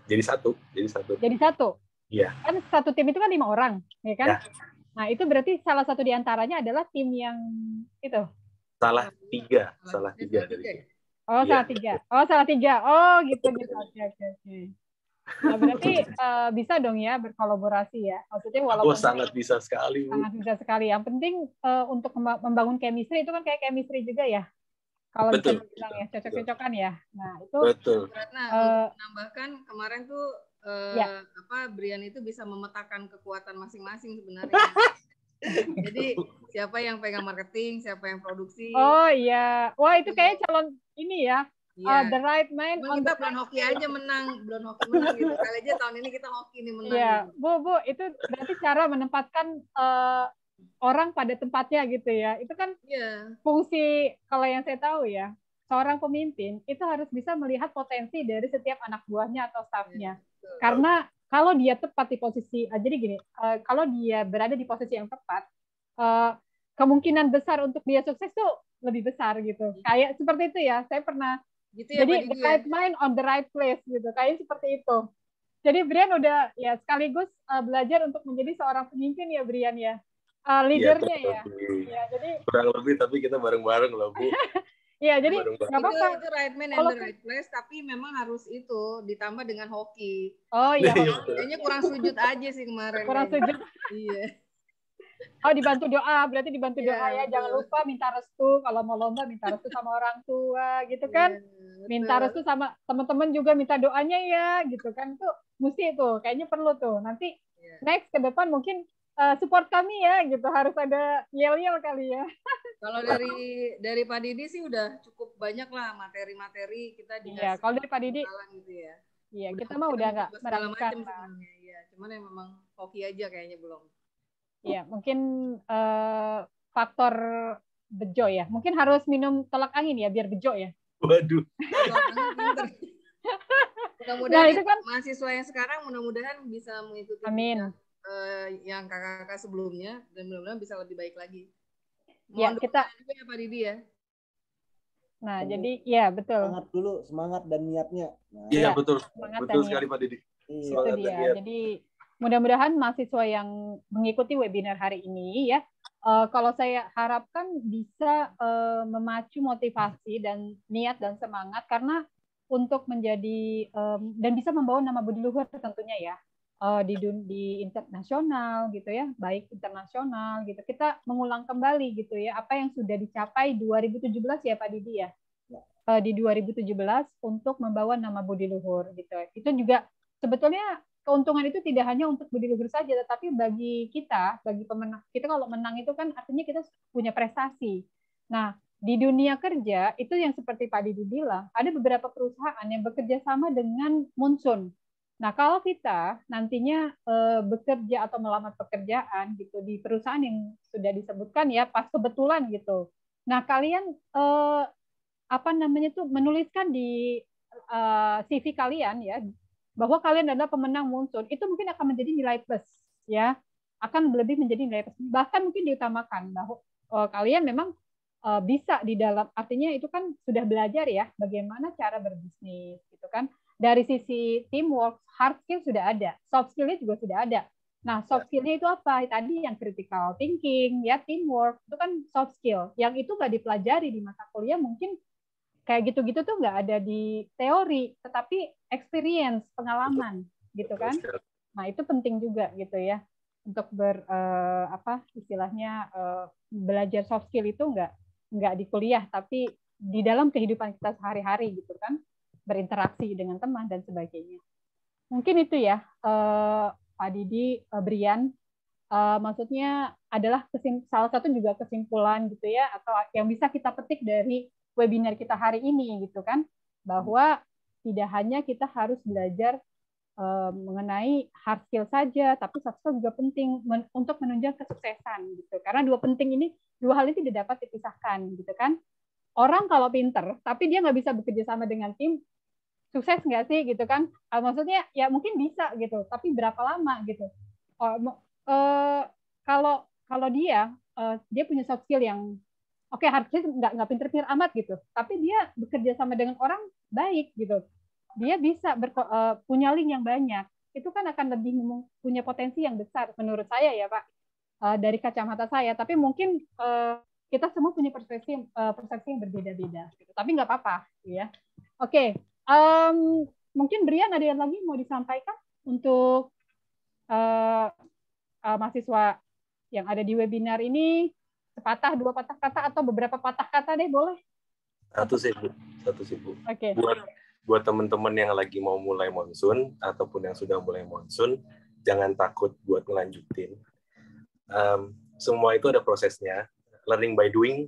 Jadi satu. Jadi satu? Iya. Kan satu tim itu kan 5 orang, ya kan? Ya. Nah itu berarti salah satu diantaranya adalah tim yang itu? Salah tiga dari. Oh, salah tiga. Oh, gitu. Oke. Nah, berarti bisa dong ya berkolaborasi ya. Maksudnya walaupun sangat bisa sekali, Bu. Sangat bisa sekali. Yang penting untuk membangun chemistry itu kan kayak chemistry juga ya. Kalau bisa bilang ya, cocok-cocokan ya. Nah, itu betul. Nah, untuk menambahkan kemarin tuh Brian itu bisa memetakan kekuatan masing-masing sebenarnya. Jadi siapa yang pegang marketing, siapa yang produksi. Oh iya. Wah, itu kayak calon ini ya. The right man. Kita belum hoki aja menang gitu. Kali aja tahun ini kita hoki nih menang. Iya, gitu. Bu, itu berarti cara menempatkan orang pada tempatnya gitu ya. Itu kan fungsi, kalau yang saya tahu ya, seorang pemimpin itu harus bisa melihat potensi dari setiap anak buahnya atau stafnya. Karena kalau dia tepat di posisi, jadi gini, kalau dia berada di posisi yang tepat, kemungkinan besar untuk dia sukses tuh lebih besar gitu. Kayak seperti itu ya. Saya pernah Gitu ya, jadi Pak the Didi ya. right mind on the right place gitu. Kayak seperti itu. Jadi Brian udah ya sekaligus belajar untuk menjadi seorang pemimpin ya Brian ya. Iya, Leadernya ya. kurang lebih. Ya, jadi Kurang lebih, tapi kita bareng-bareng loh, Bu. ya jadi Bareng-bareng. nggak apa-apa. Itu right man and Kalau the right place, tapi memang harus itu ditambah dengan hoki. oh iya, Kayaknya kurang sujud aja sih kemarin. kurang kayaknya. sujud. Iya. Oh dibantu doa, berarti dibantu Iya, doa ya. betul. Jangan lupa minta restu kalau mau lomba, minta restu sama orang tua gitu kan. Iya, Minta betul. restu sama teman-teman juga minta doanya ya gitu kan. Itu mesti tuh, kayaknya perlu tuh. Nanti Iya. next ke depan mungkin support kami ya gitu. Harus ada yel-yel kali ya. Kalau dari Pak Didi sih udah cukup banyak lah materi-materi kita dikasih. Iya, kalau dari Pak Didi gitu ya. iya, kita mah udah nggak segala meragukan macam lah. sebenarnya. Iya, cuman yang memang hoki aja kayaknya belum. Iya, mungkin faktor bejo ya. Mungkin harus minum tolak angin ya biar bejo ya. Waduh. Mudah-mudahan Nah, itu kan mahasiswa yang sekarang mudah-mudahan bisa mengikuti amin. yang kakak-kakak sebelumnya dan mudah-mudahan bisa lebih baik lagi. Ya, Mohon kita juga ya Pak Didi ya. Nah, jadi ya betul. Semangat dulu, semangat dan niatnya. Nah, Iya, Iya, betul. semangat Betul dan sekali niat. Pak Didi. iya. Itu Semangat dan dia. niat. Jadi mudah-mudahan mahasiswa yang mengikuti webinar hari ini ya, kalau saya harapkan bisa memacu motivasi dan niat dan semangat karena untuk menjadi dan bisa membawa nama budi luhur tentunya ya di internasional gitu ya, baik internasional gitu. Kita mengulang kembali gitu ya apa yang sudah dicapai 2017 ya Pak Didi ya. Di 2017 untuk membawa nama budi luhur gitu. Itu juga sebetulnya keuntungan itu tidak hanya untuk budi luhur saja, tetapi bagi kita, bagi pemenang, kita kalau menang itu kan artinya kita punya prestasi. Nah, di dunia kerja itu yang seperti Pak Didi bilang, ada beberapa perusahaan yang bekerja sama dengan Munsun. Nah, kalau kita nantinya bekerja atau melamar pekerjaan gitu di perusahaan yang sudah disebutkan ya, pas kebetulan gitu. Nah, kalian apa namanya tuh menuliskan di CV kalian ya bahwa kalian adalah pemenang Munsun, itu mungkin akan menjadi nilai plus ya, akan lebih menjadi nilai plus, bahkan mungkin diutamakan bahwa kalian memang bisa di dalam, artinya itu kan sudah belajar ya bagaimana cara berbisnis gitu kan, dari sisi teamwork, hard skill sudah ada, soft skillnya juga sudah ada. Nah, soft skillnya itu apa? Tadi yang critical thinking, ya teamwork, itu kan soft skill. Yang itu nggak dipelajari di masa kuliah, mungkin kayak gitu-gitu tuh nggak ada di teori, tetapi experience, pengalaman, gitu kan. Nah, itu penting juga gitu ya, untuk istilahnya belajar soft skill itu nggak di kuliah, tapi di dalam kehidupan kita sehari-hari gitu kan, berinteraksi dengan teman dan sebagainya. Mungkin itu ya, Pak Didi, Brian, maksudnya adalah salah satu juga kesimpulan gitu ya, atau yang bisa kita petik dari webinar kita hari ini gitu kan, bahwa tidak hanya kita harus belajar mengenai hard skill saja, tapi soft skill juga penting untuk menunjang kesuksesan gitu. Karena dua hal ini tidak dapat dipisahkan gitu kan. Orang kalau pinter, tapi dia nggak bisa bekerja sama dengan tim, sukses nggak sih gitu kan? Maksudnya ya mungkin bisa gitu, tapi berapa lama gitu? Kalau dia punya soft skill yang oke, hardnya nggak pinter-pinter amat gitu, tapi dia bekerja sama dengan orang baik gitu, dia bisa punya link yang banyak, itu kan akan lebih punya potensi yang besar menurut saya ya Pak, dari kacamata saya. Tapi mungkin kita semua punya persepsi yang berbeda-beda, gitu. Tapi nggak apa-apa ya. Oke, mungkin Brian ada yang lagi mau disampaikan untuk mahasiswa yang ada di webinar ini? Sepatah, dua patah kata, atau beberapa patah kata deh, boleh? Satu sih Bu. Oke. Buat teman-teman yang lagi mau mulai monsun ataupun yang sudah mulai monsun, jangan takut buat ngelanjutin. Semua itu ada prosesnya. Learning by doing,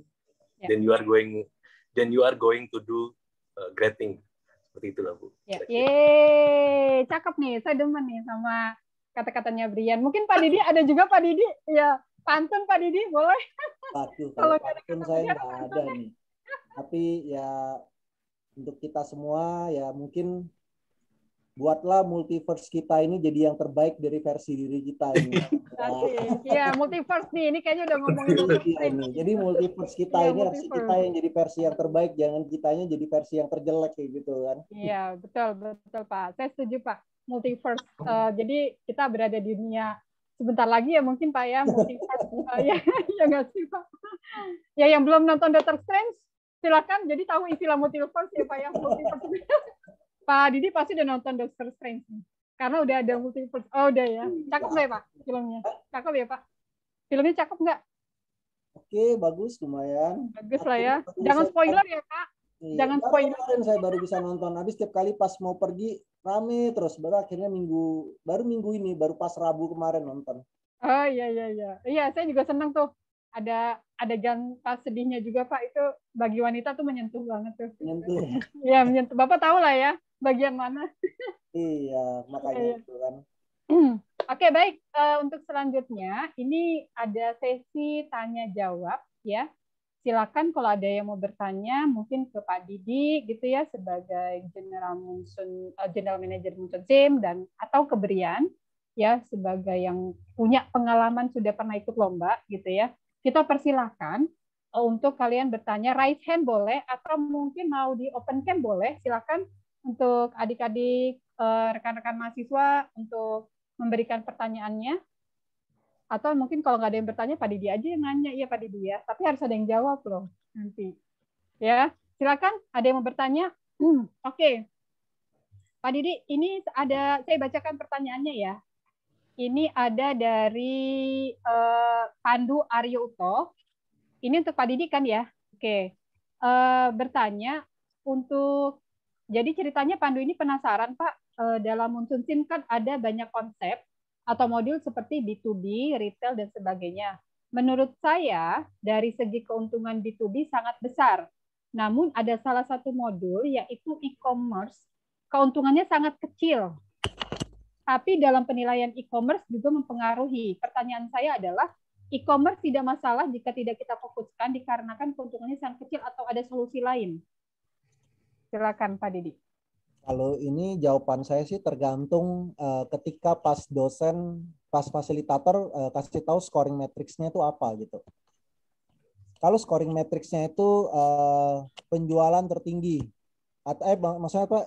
then you are going to do great thing. Seperti itulah Bu. Ya. Yeay, cakep nih. Saya demen nih sama kata-katanya Brian. Mungkin Pak Didi ada juga Pak Didi, ya. Pantun Pak Didi, boleh? Kalau pantun saya nggak ada nih. Tapi ya untuk kita semua ya mungkin buatlah multiverse kita ini jadi yang terbaik dari versi diri kita ini. Iya, multiverse nih. Ini kayaknya udah ngomongin multiverse. Ini. Jadi multiverse kita ini harus kita yang jadi versi yang terbaik, jangan kitanya jadi versi yang terjelek kayak gitu kan. Iya, betul Pak. Saya setuju Pak. Multiverse. Jadi kita berada di dunia sebentar lagi ya mungkin Pak ya multiverse. Ya nggak sih Pak. Ya yang belum nonton Doctor Strange silakan jadi tahu istilah multiverse ya Pak ya. Multiverse. Pak Didi pasti udah nonton Doctor Strange karena udah ada multiverse. Oh udah ya. Cakep nggak ya Pak filmnya? Cakep ya Pak? Filmnya cakep nggak? Oke, bagus lumayan. Bagus lah ya. Jangan spoiler ya Pak. Jangan spoiler. Kemarin saya baru bisa nonton. Habis setiap kali pas mau pergi rame terus. Baru akhirnya baru minggu ini, baru pas Rabu kemarin nonton. Oh iya. Iya, saya juga senang tuh. Ada adegan pas sedihnya juga Pak, itu bagi wanita tuh menyentuh banget tuh. Menyentuh. Iya, menyentuh. Bapak tahu lah ya bagian mana. Iya, makanya itu kan. Oke, baik. Untuk selanjutnya, ini ada sesi tanya jawab ya. Silakan kalau ada yang mau bertanya, mungkin ke Pak Didi gitu ya sebagai General Manager Munson SIM dan atau ke Brian ya sebagai yang punya pengalaman sudah pernah ikut lomba gitu ya. Kita persilahkan untuk kalian bertanya, raise hand boleh atau mungkin mau di open cam boleh. Silakan untuk adik-adik rekan-rekan mahasiswa untuk memberikan pertanyaannya. Atau mungkin kalau nggak ada yang bertanya, Pak Didi aja yang nanya. Iya Pak Didi ya, tapi harus ada yang jawab loh nanti. Ya, silakan. Ada yang mau bertanya? Oke. Pak Didi, ini ada, saya bacakan pertanyaannya ya. Ini ada dari Pandu Aryo Uto. Ini untuk Pak Didi kan ya? Oke. Bertanya untuk, jadi ceritanya Pandu ini penasaran Pak, dalam Munson SIM kan ada banyak konsep atau modul seperti B2B, retail, dan sebagainya. Menurut saya, dari segi keuntungan B2B sangat besar. Namun ada salah satu modul, yaitu e-commerce. Keuntungannya sangat kecil. Tapi dalam penilaian e-commerce juga mempengaruhi. Pertanyaan saya adalah, e-commerce tidak masalah jika tidak kita fokuskan dikarenakan keuntungannya sangat kecil atau ada solusi lain? Silakan Pak Didi. Kalau ini jawaban saya sih tergantung ketika pas dosen, pas fasilitator kasih tahu scoring matriksnya itu apa gitu. Kalau scoring matriksnya itu penjualan tertinggi, atau maksudnya apa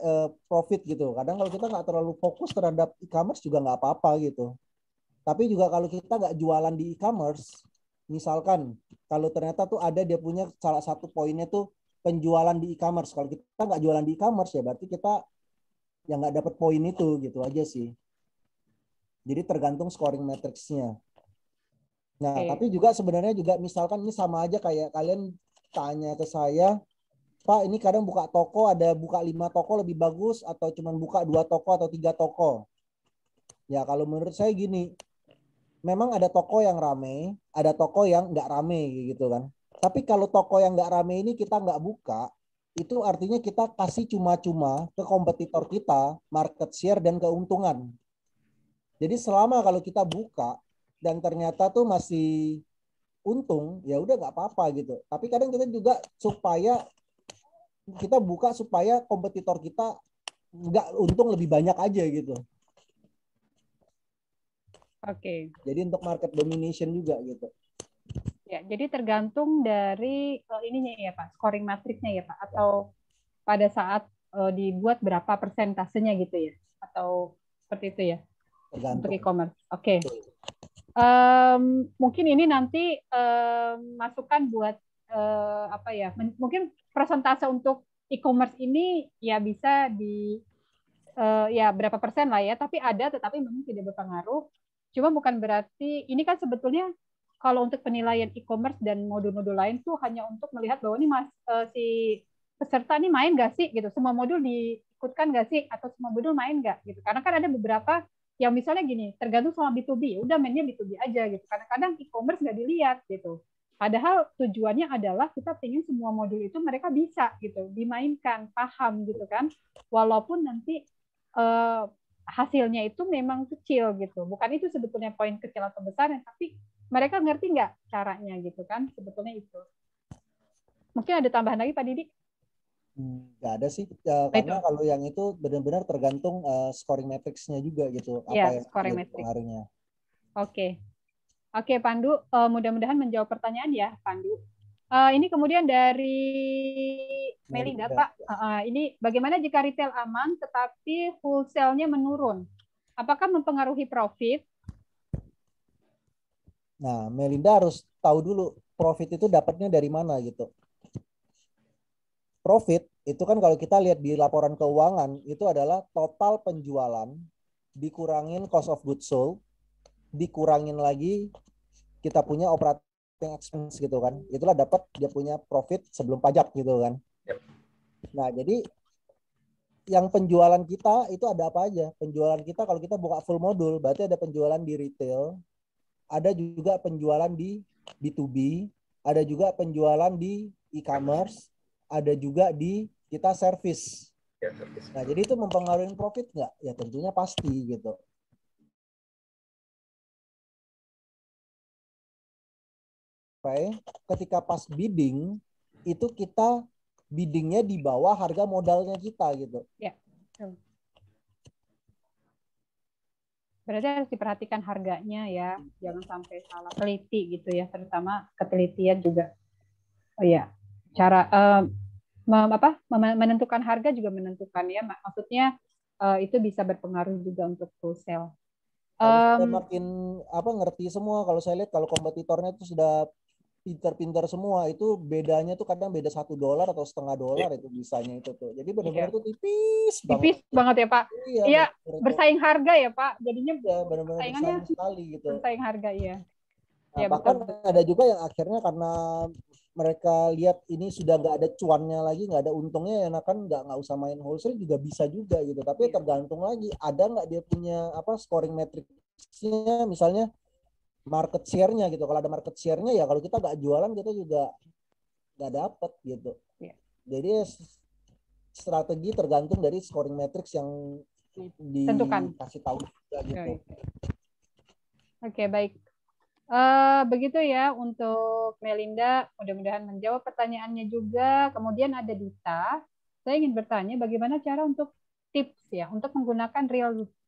profit gitu. Kadang kalau kita nggak terlalu fokus terhadap e-commerce juga nggak apa-apa gitu. Tapi juga kalau kita nggak jualan di e-commerce, misalkan kalau ternyata tuh ada dia punya salah satu poinnya tuh penjualan di e-commerce. Kalau kita nggak jualan di e-commerce ya berarti kita yang nggak dapat poin itu gitu aja sih. Jadi tergantung scoring matriksnya. Nah, tapi juga sebenarnya juga misalkan ini sama aja kayak kalian tanya ke saya, Pak ini kadang buka toko ada buka 5 toko lebih bagus atau cuma buka 2 toko atau 3 toko. Ya kalau menurut saya gini, memang ada toko yang rame, ada toko yang nggak rame gitu kan. Tapi kalau toko yang nggak rame ini kita nggak buka, itu artinya kita kasih cuma-cuma ke kompetitor kita market share dan keuntungan. Jadi selama kalau kita buka dan ternyata tuh masih untung, ya udah nggak apa-apa gitu. Tapi kadang kita juga supaya kita buka supaya kompetitor kita nggak untung lebih banyak aja gitu. Oke. Jadi untuk market domination juga gitu. Ya, jadi tergantung dari ininya ya Pak, scoring matriksnya ya Pak, atau pada saat dibuat berapa persentasenya gitu ya, atau seperti itu ya, tergantung. Untuk e-commerce. Oke. Mungkin ini nanti masukan buat apa ya, mungkin persentase untuk e-commerce ini ya bisa di ya berapa persen lah ya, tapi ada tetapi memang tidak berpengaruh. Cuma bukan berarti ini kan sebetulnya kalau untuk penilaian e-commerce dan modul-modul lain tuh hanya untuk melihat bahwa ini si peserta ini main nggak sih gitu, semua modul diikutkan nggak sih atau semua modul main nggak gitu. Karena kan ada beberapa yang misalnya gini, tergantung sama B2B, udah mainnya B2B aja gitu. Kadang-kadang e-commerce nggak dilihat gitu. Padahal tujuannya adalah kita ingin semua modul itu mereka bisa gitu, dimainkan, paham gitu kan. Walaupun nanti hasilnya itu memang kecil gitu. Bukan itu sebetulnya poin kecil atau besar, tapi mereka ngerti nggak caranya gitu kan, sebetulnya itu. Mungkin ada tambahan lagi Pak Didi? Nggak ada sih, karena kalau yang itu benar-benar tergantung scoring matrix-nya juga gitu, apa yang scoring matrix. pengaruhnya. Oke, Pandu, mudah-mudahan menjawab pertanyaan ya, Pandu. Ini kemudian dari Melinda, Pak. Ini bagaimana jika retail aman tetapi wholesale-nya menurun? Apakah mempengaruhi profit? Nah, Melinda harus tahu dulu profit itu dapatnya dari mana gitu. Profit itu kan kalau kita lihat di laporan keuangan itu adalah total penjualan dikurangin cost of goods sold, dikurangin lagi kita punya operating expense gitu kan. Itulah dapat dia punya profit sebelum pajak gitu kan. Nah, jadi yang penjualan kita itu ada apa aja? Penjualan kita kalau kita buka full modul berarti ada penjualan di retail, ada juga penjualan di B2B, ada juga penjualan di e-commerce, ada juga di kita service. Nah, jadi itu mempengaruhi profit nggak? Ya tentunya pasti gitu. Oke, ketika pas bidding, itu kita biddingnya di bawah harga modalnya kita gitu. Ya. Berarti harus diperhatikan harganya ya, jangan sampai salah, teliti gitu ya, terutama ketelitian juga. Oh ya, cara menentukan harga juga menentukan ya, maksudnya itu bisa berpengaruh juga untuk wholesale. Saya makin ngerti semua kalau saya lihat kalau kompetitornya itu sudah pintar-pintar semua, itu bedanya tuh kadang beda $1 atau $0,5 itu bisanya itu tuh. Jadi benar-benar tuh tipis banget ya Pak. Iya, bersaing harga ya Pak. Jadinya ya, benar-benar bersaing sekali gitu. Bersaing harga iya. Nah, ya, bahkan betul. Ada juga yang akhirnya karena mereka lihat ini sudah nggak ada cuannya lagi, nggak ada untungnya, ya kan nggak usah main wholesale juga bisa juga gitu. Tapi tergantung lagi ada nggak dia punya scoring matrix-nya, misalnya market share-nya gitu. Kalau ada market share-nya ya kalau kita nggak jualan kita juga nggak dapat gitu. Ya. Jadi strategi tergantung dari scoring matrix yang dikasih tahu juga gitu. Oke, baik. Begitu ya untuk Melinda, mudah-mudahan menjawab pertanyaannya juga. Kemudian ada Dita, saya ingin bertanya bagaimana cara untuk tips ya untuk menggunakan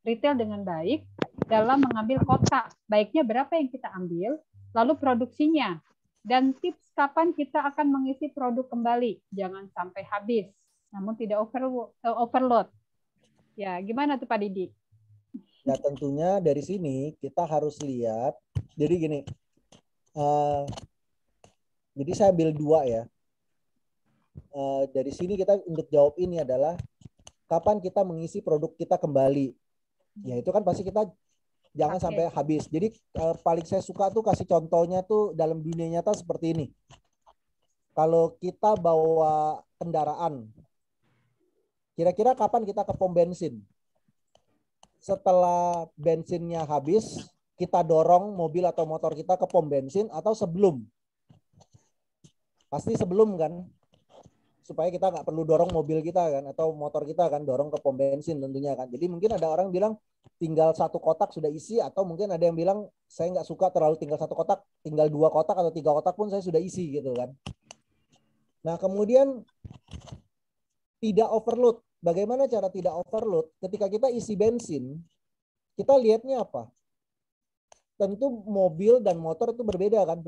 retail dengan baik dalam mengambil kotak. Baiknya berapa yang kita ambil, lalu produksinya, dan tips kapan kita akan mengisi produk kembali. Jangan sampai habis, namun tidak overload. Ya, gimana tuh Pak Didi? Ya tentunya dari sini kita harus lihat. Jadi gini, jadi saya ambil 2 ya. Dari sini kita untuk jawab ini adalah kapan kita mengisi produk kita kembali. Ya itu kan pasti kita jangan sampai habis. Jadi paling saya suka tuh kasih contohnya tuh dalam dunia nyata seperti ini. Kalau kita bawa kendaraan, kira-kira kapan kita ke pom bensin? Setelah bensinnya habis, kita dorong mobil atau motor kita ke pom bensin atau sebelum? Pasti sebelum kan? Supaya kita nggak perlu dorong mobil kita kan atau motor kita kan dorong ke pom bensin tentunya kan. Jadi mungkin ada orang bilang tinggal 1 kotak sudah isi, atau mungkin ada yang bilang saya nggak suka terlalu tinggal 1 kotak, tinggal 2 kotak atau 3 kotak pun saya sudah isi gitu kan. Nah kemudian tidak overload. Bagaimana cara tidak overload? Ketika kita isi bensin, kita lihatnya apa? Tentu mobil dan motor itu berbeda kan.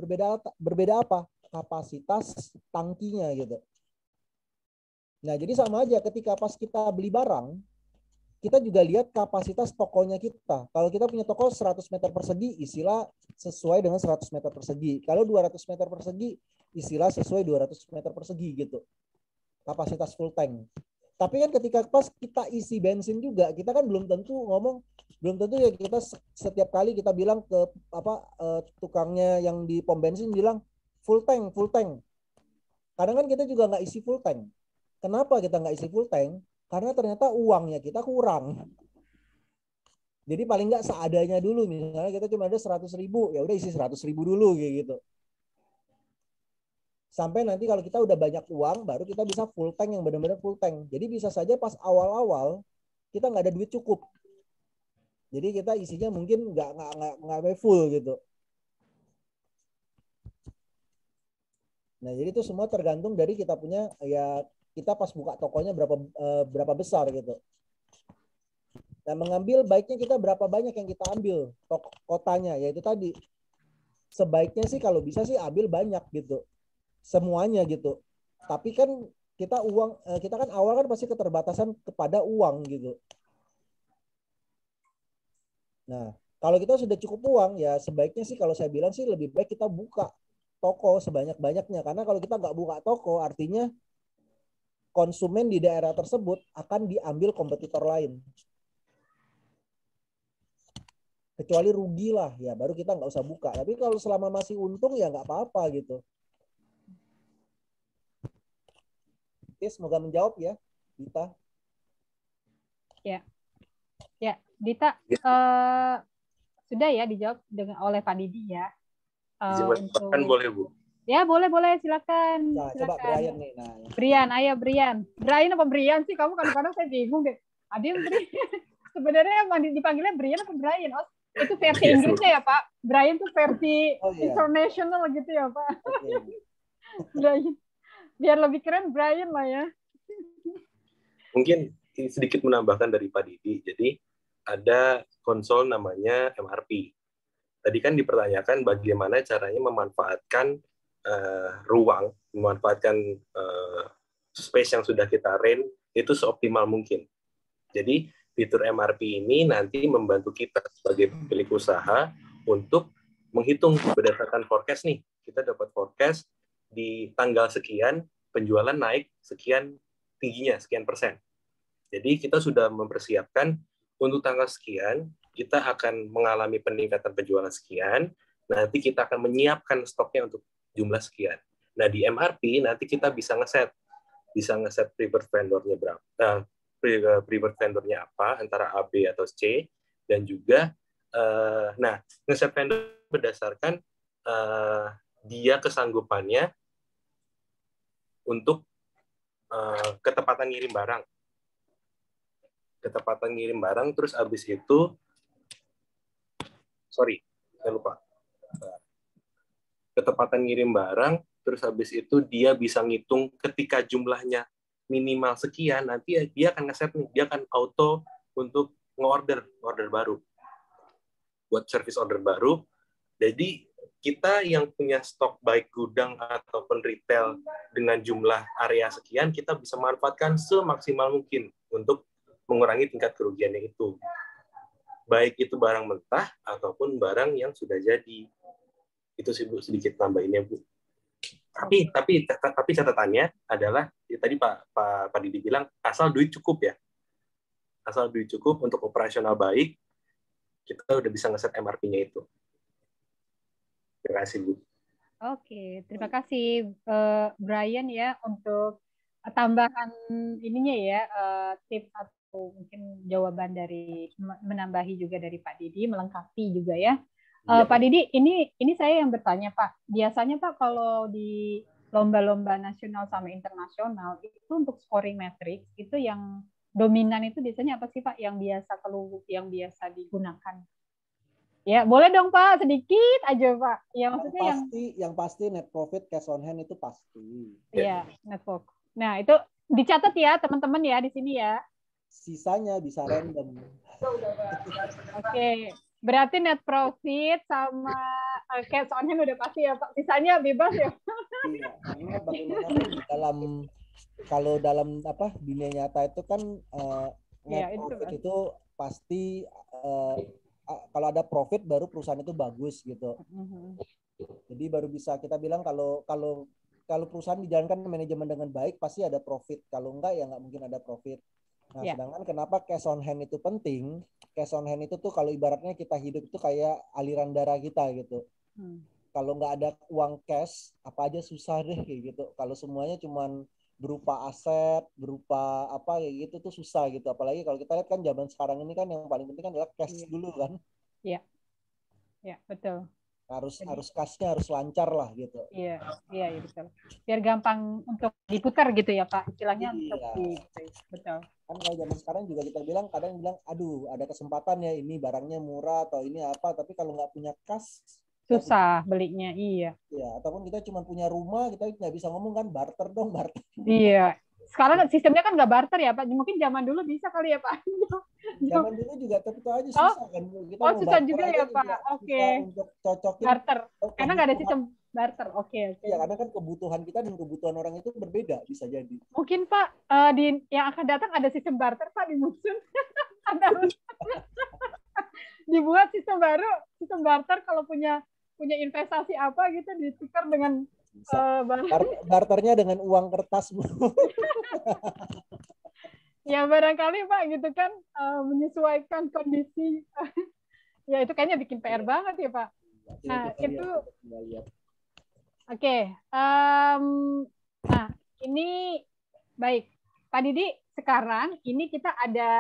Berbeda apa? Kapasitas tangkinya gitu. Nah, jadi sama aja ketika pas kita beli barang, kita juga lihat kapasitas tokonya kita. Kalau kita punya toko 100 meter persegi, isilah sesuai dengan 100 meter persegi. Kalau 200 meter persegi, isilah sesuai 200 meter persegi gitu. Kapasitas full tank. Tapi kan ketika pas kita isi bensin juga, kita kan belum tentu ya kita setiap kali kita bilang ke tukangnya yang di pom bensin bilang full tank. Kadang kan kita juga nggak isi full tank. Kenapa kita nggak isi full tank? Karena ternyata uangnya kita kurang. Jadi paling nggak seadanya dulu. Misalnya kita cuma ada 100.000, ya udah isi 100.000 dulu kayak gitu. Sampai nanti kalau kita udah banyak uang, baru kita bisa full tank yang benar-benar full tank. Jadi bisa saja pas awal-awal kita nggak ada duit cukup. Jadi kita isinya mungkin nggak full gitu. Nah, jadi itu semua tergantung dari kita punya ya kita pas buka tokonya berapa besar gitu. Nah, mengambil baiknya kita berapa banyak yang kita ambil kotanya, yaitu tadi sebaiknya sih kalau bisa sih ambil banyak gitu, semuanya gitu. Tapi kan kita kan awal kan pasti keterbatasan kepada uang gitu. Nah, kalau kita sudah cukup uang ya sebaiknya sih kalau saya bilang sih lebih baik kita buka toko sebanyak-banyaknya, karena kalau kita nggak buka toko artinya konsumen di daerah tersebut akan diambil kompetitor lain. Kecuali rugi lah ya baru kita nggak usah buka. Tapi kalau selama masih untung ya nggak apa-apa gitu. Oke, semoga menjawab ya, Dita. Ya, Dita, sudah ya dijawab oleh Pak Didi ya. Kan boleh Bu? Ya boleh silakan. Nah, coba Brian nih. Nah, Brian, ayo Brian. Brian apa Brian sih? Kamu kadang-kadang saya bingung deh. Ada yang Brian. Sebenarnya dipanggilnya Brian apa Brian? Oh, itu versi Inggrisnya ya Pak. Brian tuh versi international gitu ya Pak. Brian. Biar lebih keren Brian lah ya. Mungkin sedikit menambahkan dari Pak Didi. Jadi ada konsol namanya MRP. Tadi kan dipertanyakan bagaimana caranya memanfaatkan ruang, memanfaatkan space yang sudah kita rent itu seoptimal mungkin. Jadi fitur MRP ini nanti membantu kita sebagai pemilik usaha untuk menghitung berdasarkan forecast nih. Kita dapat forecast di tanggal sekian penjualan naik sekian tingginya, sekian persen. Jadi kita sudah mempersiapkan untuk tanggal sekian, kita akan mengalami peningkatan penjualan sekian, nanti kita akan menyiapkan stoknya untuk jumlah sekian. Nah, di MRP nanti kita bisa ngeset preferred vendornya berapa, preferred vendornya apa, antara A, B, atau C, dan juga, ngeset vendor berdasarkan dia kesanggupannya untuk ketepatan ngirim barang, terus habis itu, saya lupa. Ketepatan ngirim barang, terus habis itu dia bisa ngitung ketika jumlahnya minimal sekian, nanti dia akan ngeset nih, dia akan auto untuk order baru, buat service order baru. Jadi kita yang punya stok baik gudang ataupun retail dengan jumlah area sekian, kita bisa manfaatkan semaksimal mungkin untuk mengurangi tingkat kerugiannya itu. Baik itu barang mentah ataupun barang yang sudah jadi. Itu sih Bu, sedikit tambahinnya Bu. Tapi catatannya adalah tadi Pak Didi bilang asal duit cukup ya. Asal duit cukup untuk operasional baik, kita udah bisa ngeset MRP-nya itu. Terima kasih Bu. Oke, terima kasih Brian ya untuk tambahan ininya ya, tips atau mungkin jawaban dari menambahi juga dari Pak Didi, melengkapi juga ya. Pak Didi, ini saya yang bertanya Pak. Biasanya Pak kalau di lomba-lomba nasional sama internasional itu untuk scoring matrix itu yang dominan itu biasanya apa sih Pak yang biasa digunakan? Ya, boleh dong Pak, sedikit aja Pak. Ya maksudnya yang pasti net profit cash on hand itu pasti. Iya, net profit. Nah, itu dicatat ya teman-teman ya di sini ya. Sisanya bisa random. Oke. Berarti net profit sama cash on hand udah pasti ya Pak. Sisanya bebas ya. Iya, karena bagaimanapun kalau dalam dunia nyata itu kan net profit itu pasti kalau ada profit baru perusahaan itu bagus gitu. Jadi baru bisa kita bilang kalau perusahaan dijalankan manajemen dengan baik pasti ada profit. Kalau enggak ya nggak mungkin ada profit. Nah, sedangkan kenapa cash on hand itu penting? Cash on hand itu tuh kalau ibaratnya kita hidup itu kayak aliran darah kita gitu. Kalau nggak ada uang cash, apa aja susah deh kayak gitu. Kalau semuanya cuman berupa aset, berupa apa kayak gitu tuh susah gitu. Apalagi kalau kita lihat kan zaman sekarang ini kan yang paling penting kan adalah cash dulu kan. Iya. Ya, betul. Harus cashnya harus lancar lah gitu. Iya betul. Biar gampang untuk diputar gitu ya Pak. Istilahnya betul. Kan kalau zaman sekarang juga kita kadang bilang aduh ada kesempatan ya ini barangnya murah atau ini apa, tapi kalau nggak punya cash susah belinya. Iya. Ataupun kita cuma punya rumah, kita nggak bisa ngomong kan barter dong. Iya, Sekarang sistemnya kan nggak barter ya Pak. Mungkin zaman dulu bisa kali ya Pak. Zaman dulu juga tetap aja susah kan. Kita mau susah barter juga aja ya juga Pak. Oke. susah untuk cocokin. Barter. Karena nggak ada kebutuhan. sistem barter. Oke. Ya, karena kan kebutuhan kita dan kebutuhan orang itu berbeda, bisa jadi. Mungkin Pak di yang akan datang ada sistem barter Pak di musim. Dibuat sistem baru, sistem barter kalau punya investasi apa gitu ditukar dengan barternya dengan uang kertas, Bu. Ya barangkali Pak gitu kan menyesuaikan kondisi. Ya itu kayaknya bikin PR banget ya Pak. Nah itu oke. Nah ini baik Pak Didi, sekarang ini kita ada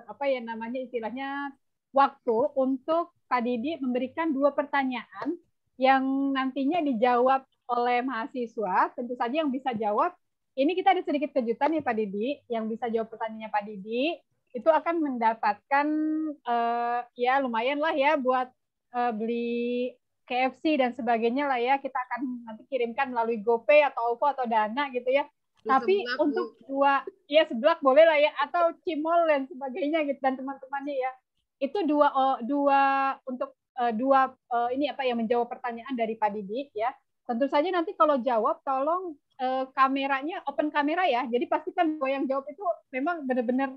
apa ya namanya istilahnya waktu untuk Pak Didi memberikan 2 pertanyaan yang nantinya dijawab oleh mahasiswa. Tentu saja yang bisa jawab, ini kita ada sedikit kejutan nih Pak Didi, yang bisa jawab pertanyaannya Pak Didi itu akan mendapatkan ya lumayan lah ya buat beli KFC dan sebagainya lah ya. Kita akan nanti kirimkan melalui GoPay atau OVO atau Dana gitu ya. Tapi seblak, untuk seblak boleh lah ya, atau Cimol dan sebagainya gitu, dan teman-temannya ya. Itu untuk ini apa yang menjawab pertanyaan dari Pak Didi ya. Tentu saja nanti kalau jawab tolong kameranya open kamera ya. Jadi pastikan bahwa yang jawab itu memang benar-benar.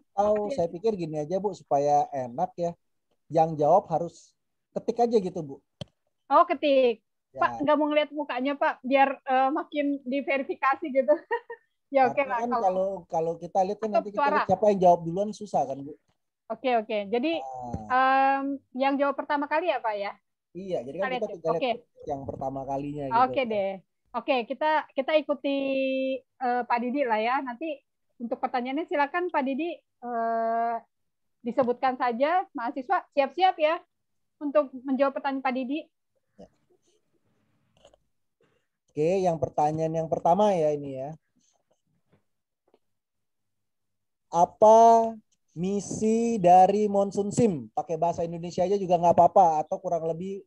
Saya pikir gini aja Bu, supaya enak ya. Yang jawab harus ketik aja gitu Bu. Oh ketik. Ya. Pak nggak mau ngeliat mukanya Pak, biar makin diverifikasi gitu. Ya oke lah. Kan kalau kita lihat kan nanti kita lihat siapa yang jawab duluan susah kan Bu. Oke. Jadi yang jawab pertama kali ya Pak ya? Iya, jadi kan kita lihat yang pertama kalinya gitu. Oke deh. Oke, kita ikuti Pak Didi lah ya. Nanti untuk pertanyaannya silakan Pak Didi disebutkan saja. Mahasiswa siap-siap ya untuk menjawab pertanyaan Pak Didi. Oke, yang pertanyaan yang pertama ya ini ya. Apa misi dari Monsoon Sim? Pakai bahasa Indonesia aja juga nggak apa-apa, atau kurang lebih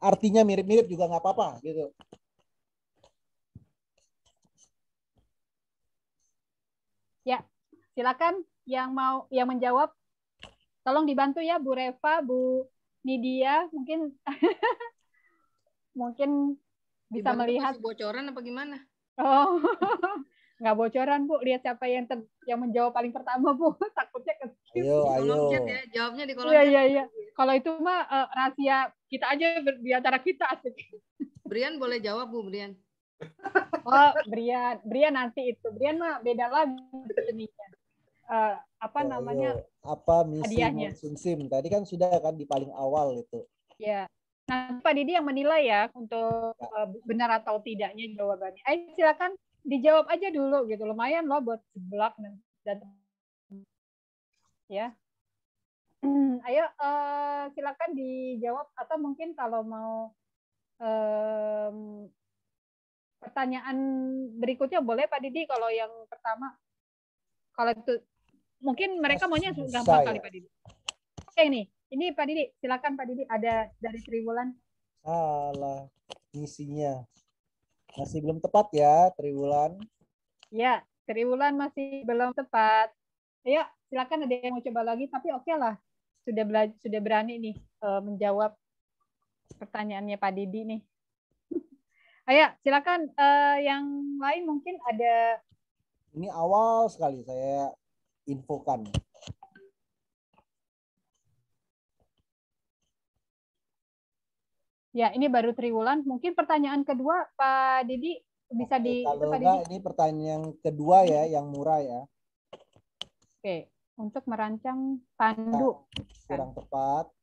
artinya mirip-mirip juga nggak apa-apa gitu. Ya, silakan yang menjawab. Tolong dibantu ya Bu Reva, Bu Nidia, mungkin bisa melihat. Bocoran apa gimana? Oh. Nggak bocoran Bu, lihat siapa yang menjawab paling pertama Bu. Takutnya di kolom chat ya, jawabnya di kolom chat. Iya. Kalau itu mah rahasia kita aja di antara kita asik. Brian boleh jawab Bu, Brian. Oh, Brian nanti itu. Brian mah beda lagi ininya. Apa namanya? Apa misi Monsoon Sim? Tadi kan sudah kan di paling awal itu. Ya. Nah, Pak Didi yang menilai ya untuk benar atau tidaknya jawabannya. Ayo silakan dijawab aja dulu gitu, lumayan loh buat seblak dan ya. Ayo silakan dijawab, atau mungkin kalau mau pertanyaan berikutnya boleh Pak Didi. Kalau yang pertama, kalau itu mungkin mereka maunya gampang kali Pak Didi. Oke ini Pak Didi, silakan Pak Didi, ada dari Triwulan. Salah misinya. Masih belum tepat ya, Triwulan. Ya, Triwulan masih belum tepat. Ayo, silakan ada yang mau coba lagi, tapi oke lah. Sudah berani nih menjawab pertanyaannya Pak Didi nih. Ayo, silakan yang lain mungkin ada. Ini awal sekali saya infokan. Ya, ini baru Triwulan. Mungkin pertanyaan kedua, Pak Didi, bisa kalau enggak, ini pertanyaan yang kedua ya, yang murah ya. Oke, untuk merancang pandu. Kurang tepat.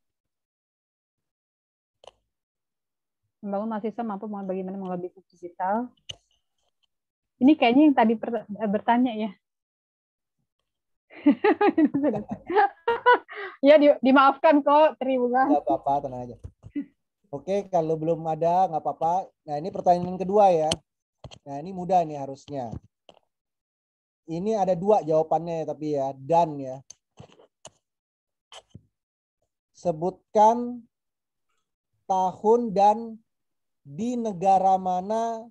Membangun mahasiswa mampu bagaimana mengelola bisnis digital. Ini kayaknya yang tadi bertanya ya. Ya, dimaafkan kok, Triwulan. Enggak apa-apa, tenang aja. Oke, kalau belum ada nggak apa-apa. Nah, ini pertanyaan kedua ya. Nah, ini mudah nih harusnya. Ini ada 2 jawabannya tapi ya, dan ya. Sebutkan tahun dan di negara mana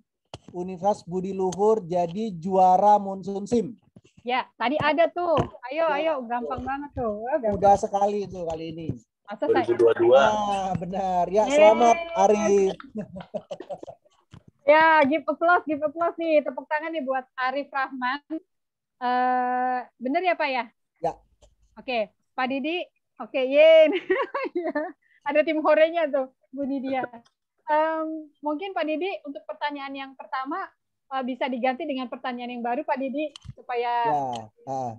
Universitas Budi Luhur jadi juara Monsoon Sim. Ya, tadi ada tuh. Ayo, gampang banget tuh. Gampang. Mudah sekali tuh kali ini. Masa saya? 2022. Ah, benar. Ya, selamat Arif. Ya, give applause nih. Tepuk tangan nih buat Arif Rahman. Bener ya, Pak ya? Ya. Oke, Pak Didi. Oke, Yin. Ada tim horenya tuh, Bu Nidia. Mungkin Pak Didi untuk pertanyaan yang pertama bisa diganti dengan pertanyaan yang baru, Pak Didi, supaya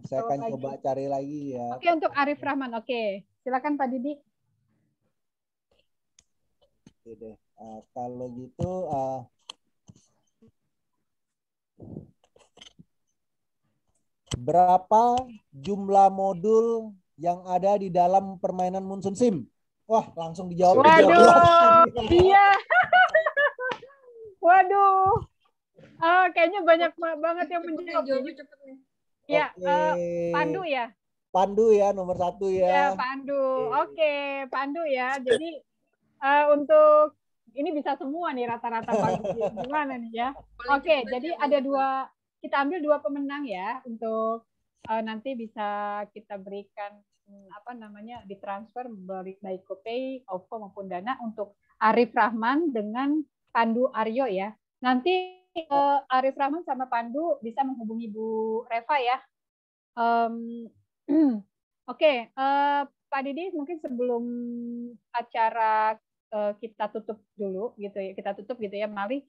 saya akan coba cari lagi ya. Oke, untuk Arif Rahman. Oke, silakan Pak Didi. Oke deh. Kalau gitu berapa jumlah modul yang ada di dalam permainan Monsoon Sim? Wah, langsung dijawab. Waduh, iya. Waduh. Kayaknya banyak banget yang menjawab. Ya, Pandu ya. Pandu ya, nomor 1 ya. Ya, Pandu. Oke, Pandu ya. Jadi untuk ini bisa semua nih rata-rata Pandu. Gimana nih ya? Oke, jadi ada kita ambil 2 pemenang ya untuk nanti bisa kita berikan ditransfer baik GoPay, OVO maupun Dana untuk Arif Rahman dengan Pandu Aryo ya. Nanti Arif Rahman sama Pandu bisa menghubungi Bu Reva ya. Oke, Pak Didi mungkin sebelum acara kita tutup dulu gitu ya. Kita tutup gitu ya, Mali.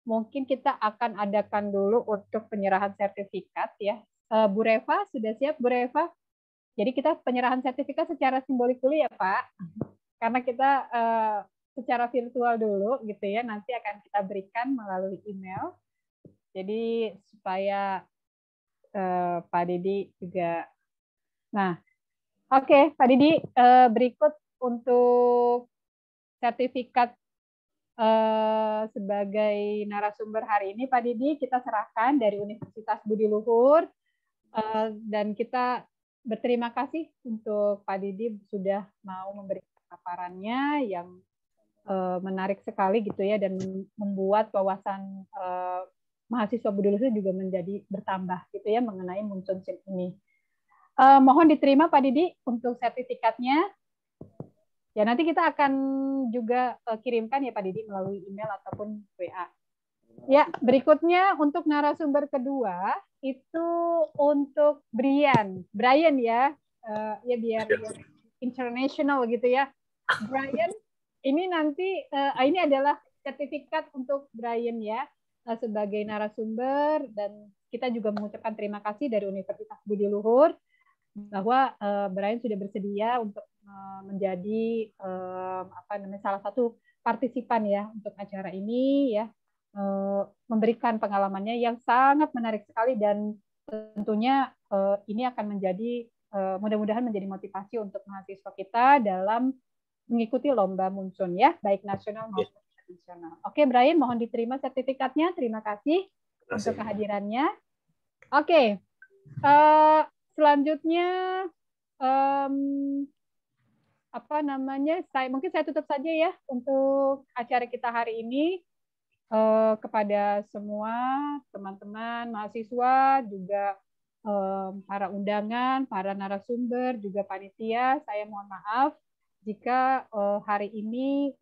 Mungkin kita akan adakan dulu untuk penyerahan sertifikat ya. Bu Reva sudah siap, Bu Reva? Jadi kita penyerahan sertifikat secara simbolik dulu ya, Pak. Karena kita secara virtual dulu gitu ya, nanti akan kita berikan melalui email. Jadi supaya Pak Didi juga. Nah, oke, Pak Didi, berikut untuk sertifikat sebagai narasumber hari ini, Pak Didi, kita serahkan dari Universitas Budi Luhur dan kita berterima kasih untuk Pak Didi sudah mau memberikan paparannya yang menarik sekali gitu ya, dan membuat wawasan mahasiswa Budi Luhur juga menjadi bertambah gitu ya mengenai Monsoon Sim ini. Mohon diterima Pak Didi untuk sertifikatnya. Ya, nanti kita akan juga kirimkan ya Pak Didi melalui email ataupun WA. Ya, berikutnya untuk narasumber kedua itu untuk Brian ya, ya biar international gitu ya. Brian, ini nanti ini adalah sertifikat untuk Brian ya sebagai narasumber, dan kita juga mengucapkan terima kasih dari Universitas Budi Luhur bahwa Brian sudah bersedia untuk menjadi salah satu partisipan ya untuk acara ini ya. Memberikan pengalamannya yang sangat menarik sekali, dan tentunya ini akan menjadi mudah-mudahan menjadi motivasi untuk mahasiswa kita dalam mengikuti lomba Monsoon ya, baik nasional maupun internasional. Oke, Brian, mohon diterima sertifikatnya. Terima kasih untuk kehadirannya. Oke, selanjutnya mungkin saya tutup saja ya untuk acara kita hari ini. Kepada semua teman-teman mahasiswa, juga para undangan, para narasumber, juga panitia, saya mohon maaf jika hari ini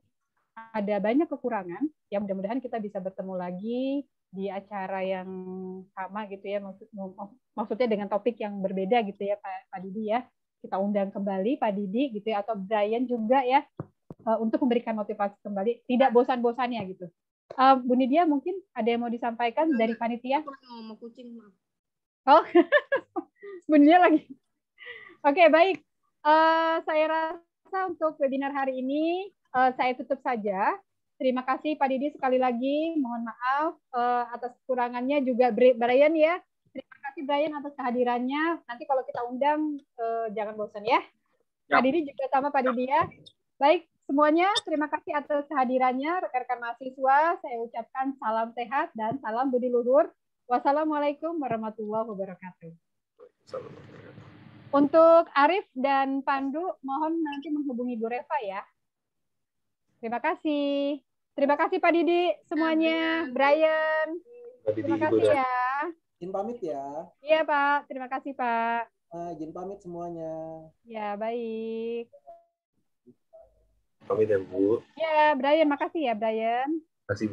ada banyak kekurangan. Ya, mudah-mudahan kita bisa bertemu lagi di acara yang sama gitu ya, maksudnya dengan topik yang berbeda gitu ya Pak Didi ya. Kita undang kembali Pak Didi gitu ya, atau Brian juga ya, untuk memberikan motivasi kembali, tidak bosan-bosannya gitu. Bu Nidia mungkin ada yang mau disampaikan dari panitia? Mau kucing, maaf. Oh, Bu Nidia lagi. Oke, baik. Saya rasa untuk webinar hari ini saya tutup saja. Terima kasih Pak Didi sekali lagi. Mohon maaf atas kekurangannya, juga Brian ya. Terima kasih Brian atas kehadirannya. Nanti kalau kita undang jangan bosan ya. Pak Didi juga sama Pak Didi ya. Baik. Semuanya, terima kasih atas kehadirannya, rekan-rekan mahasiswa. Saya ucapkan salam sehat dan salam Budi Luhur. Wassalamualaikum warahmatullahi wabarakatuh. Untuk Arif dan Pandu, mohon nanti menghubungi Bu Reva ya. Terima kasih. Terima kasih Pak Didi semuanya, Brian. Pak Didi, Terima Ibu kasih Rat. ya. Izin pamit ya. Iya Pak, terima kasih Pak. Izin pamit semuanya. Ya baik. Pamit ya Bu. Ya Brian, makasih ya Brian. Terima kasih.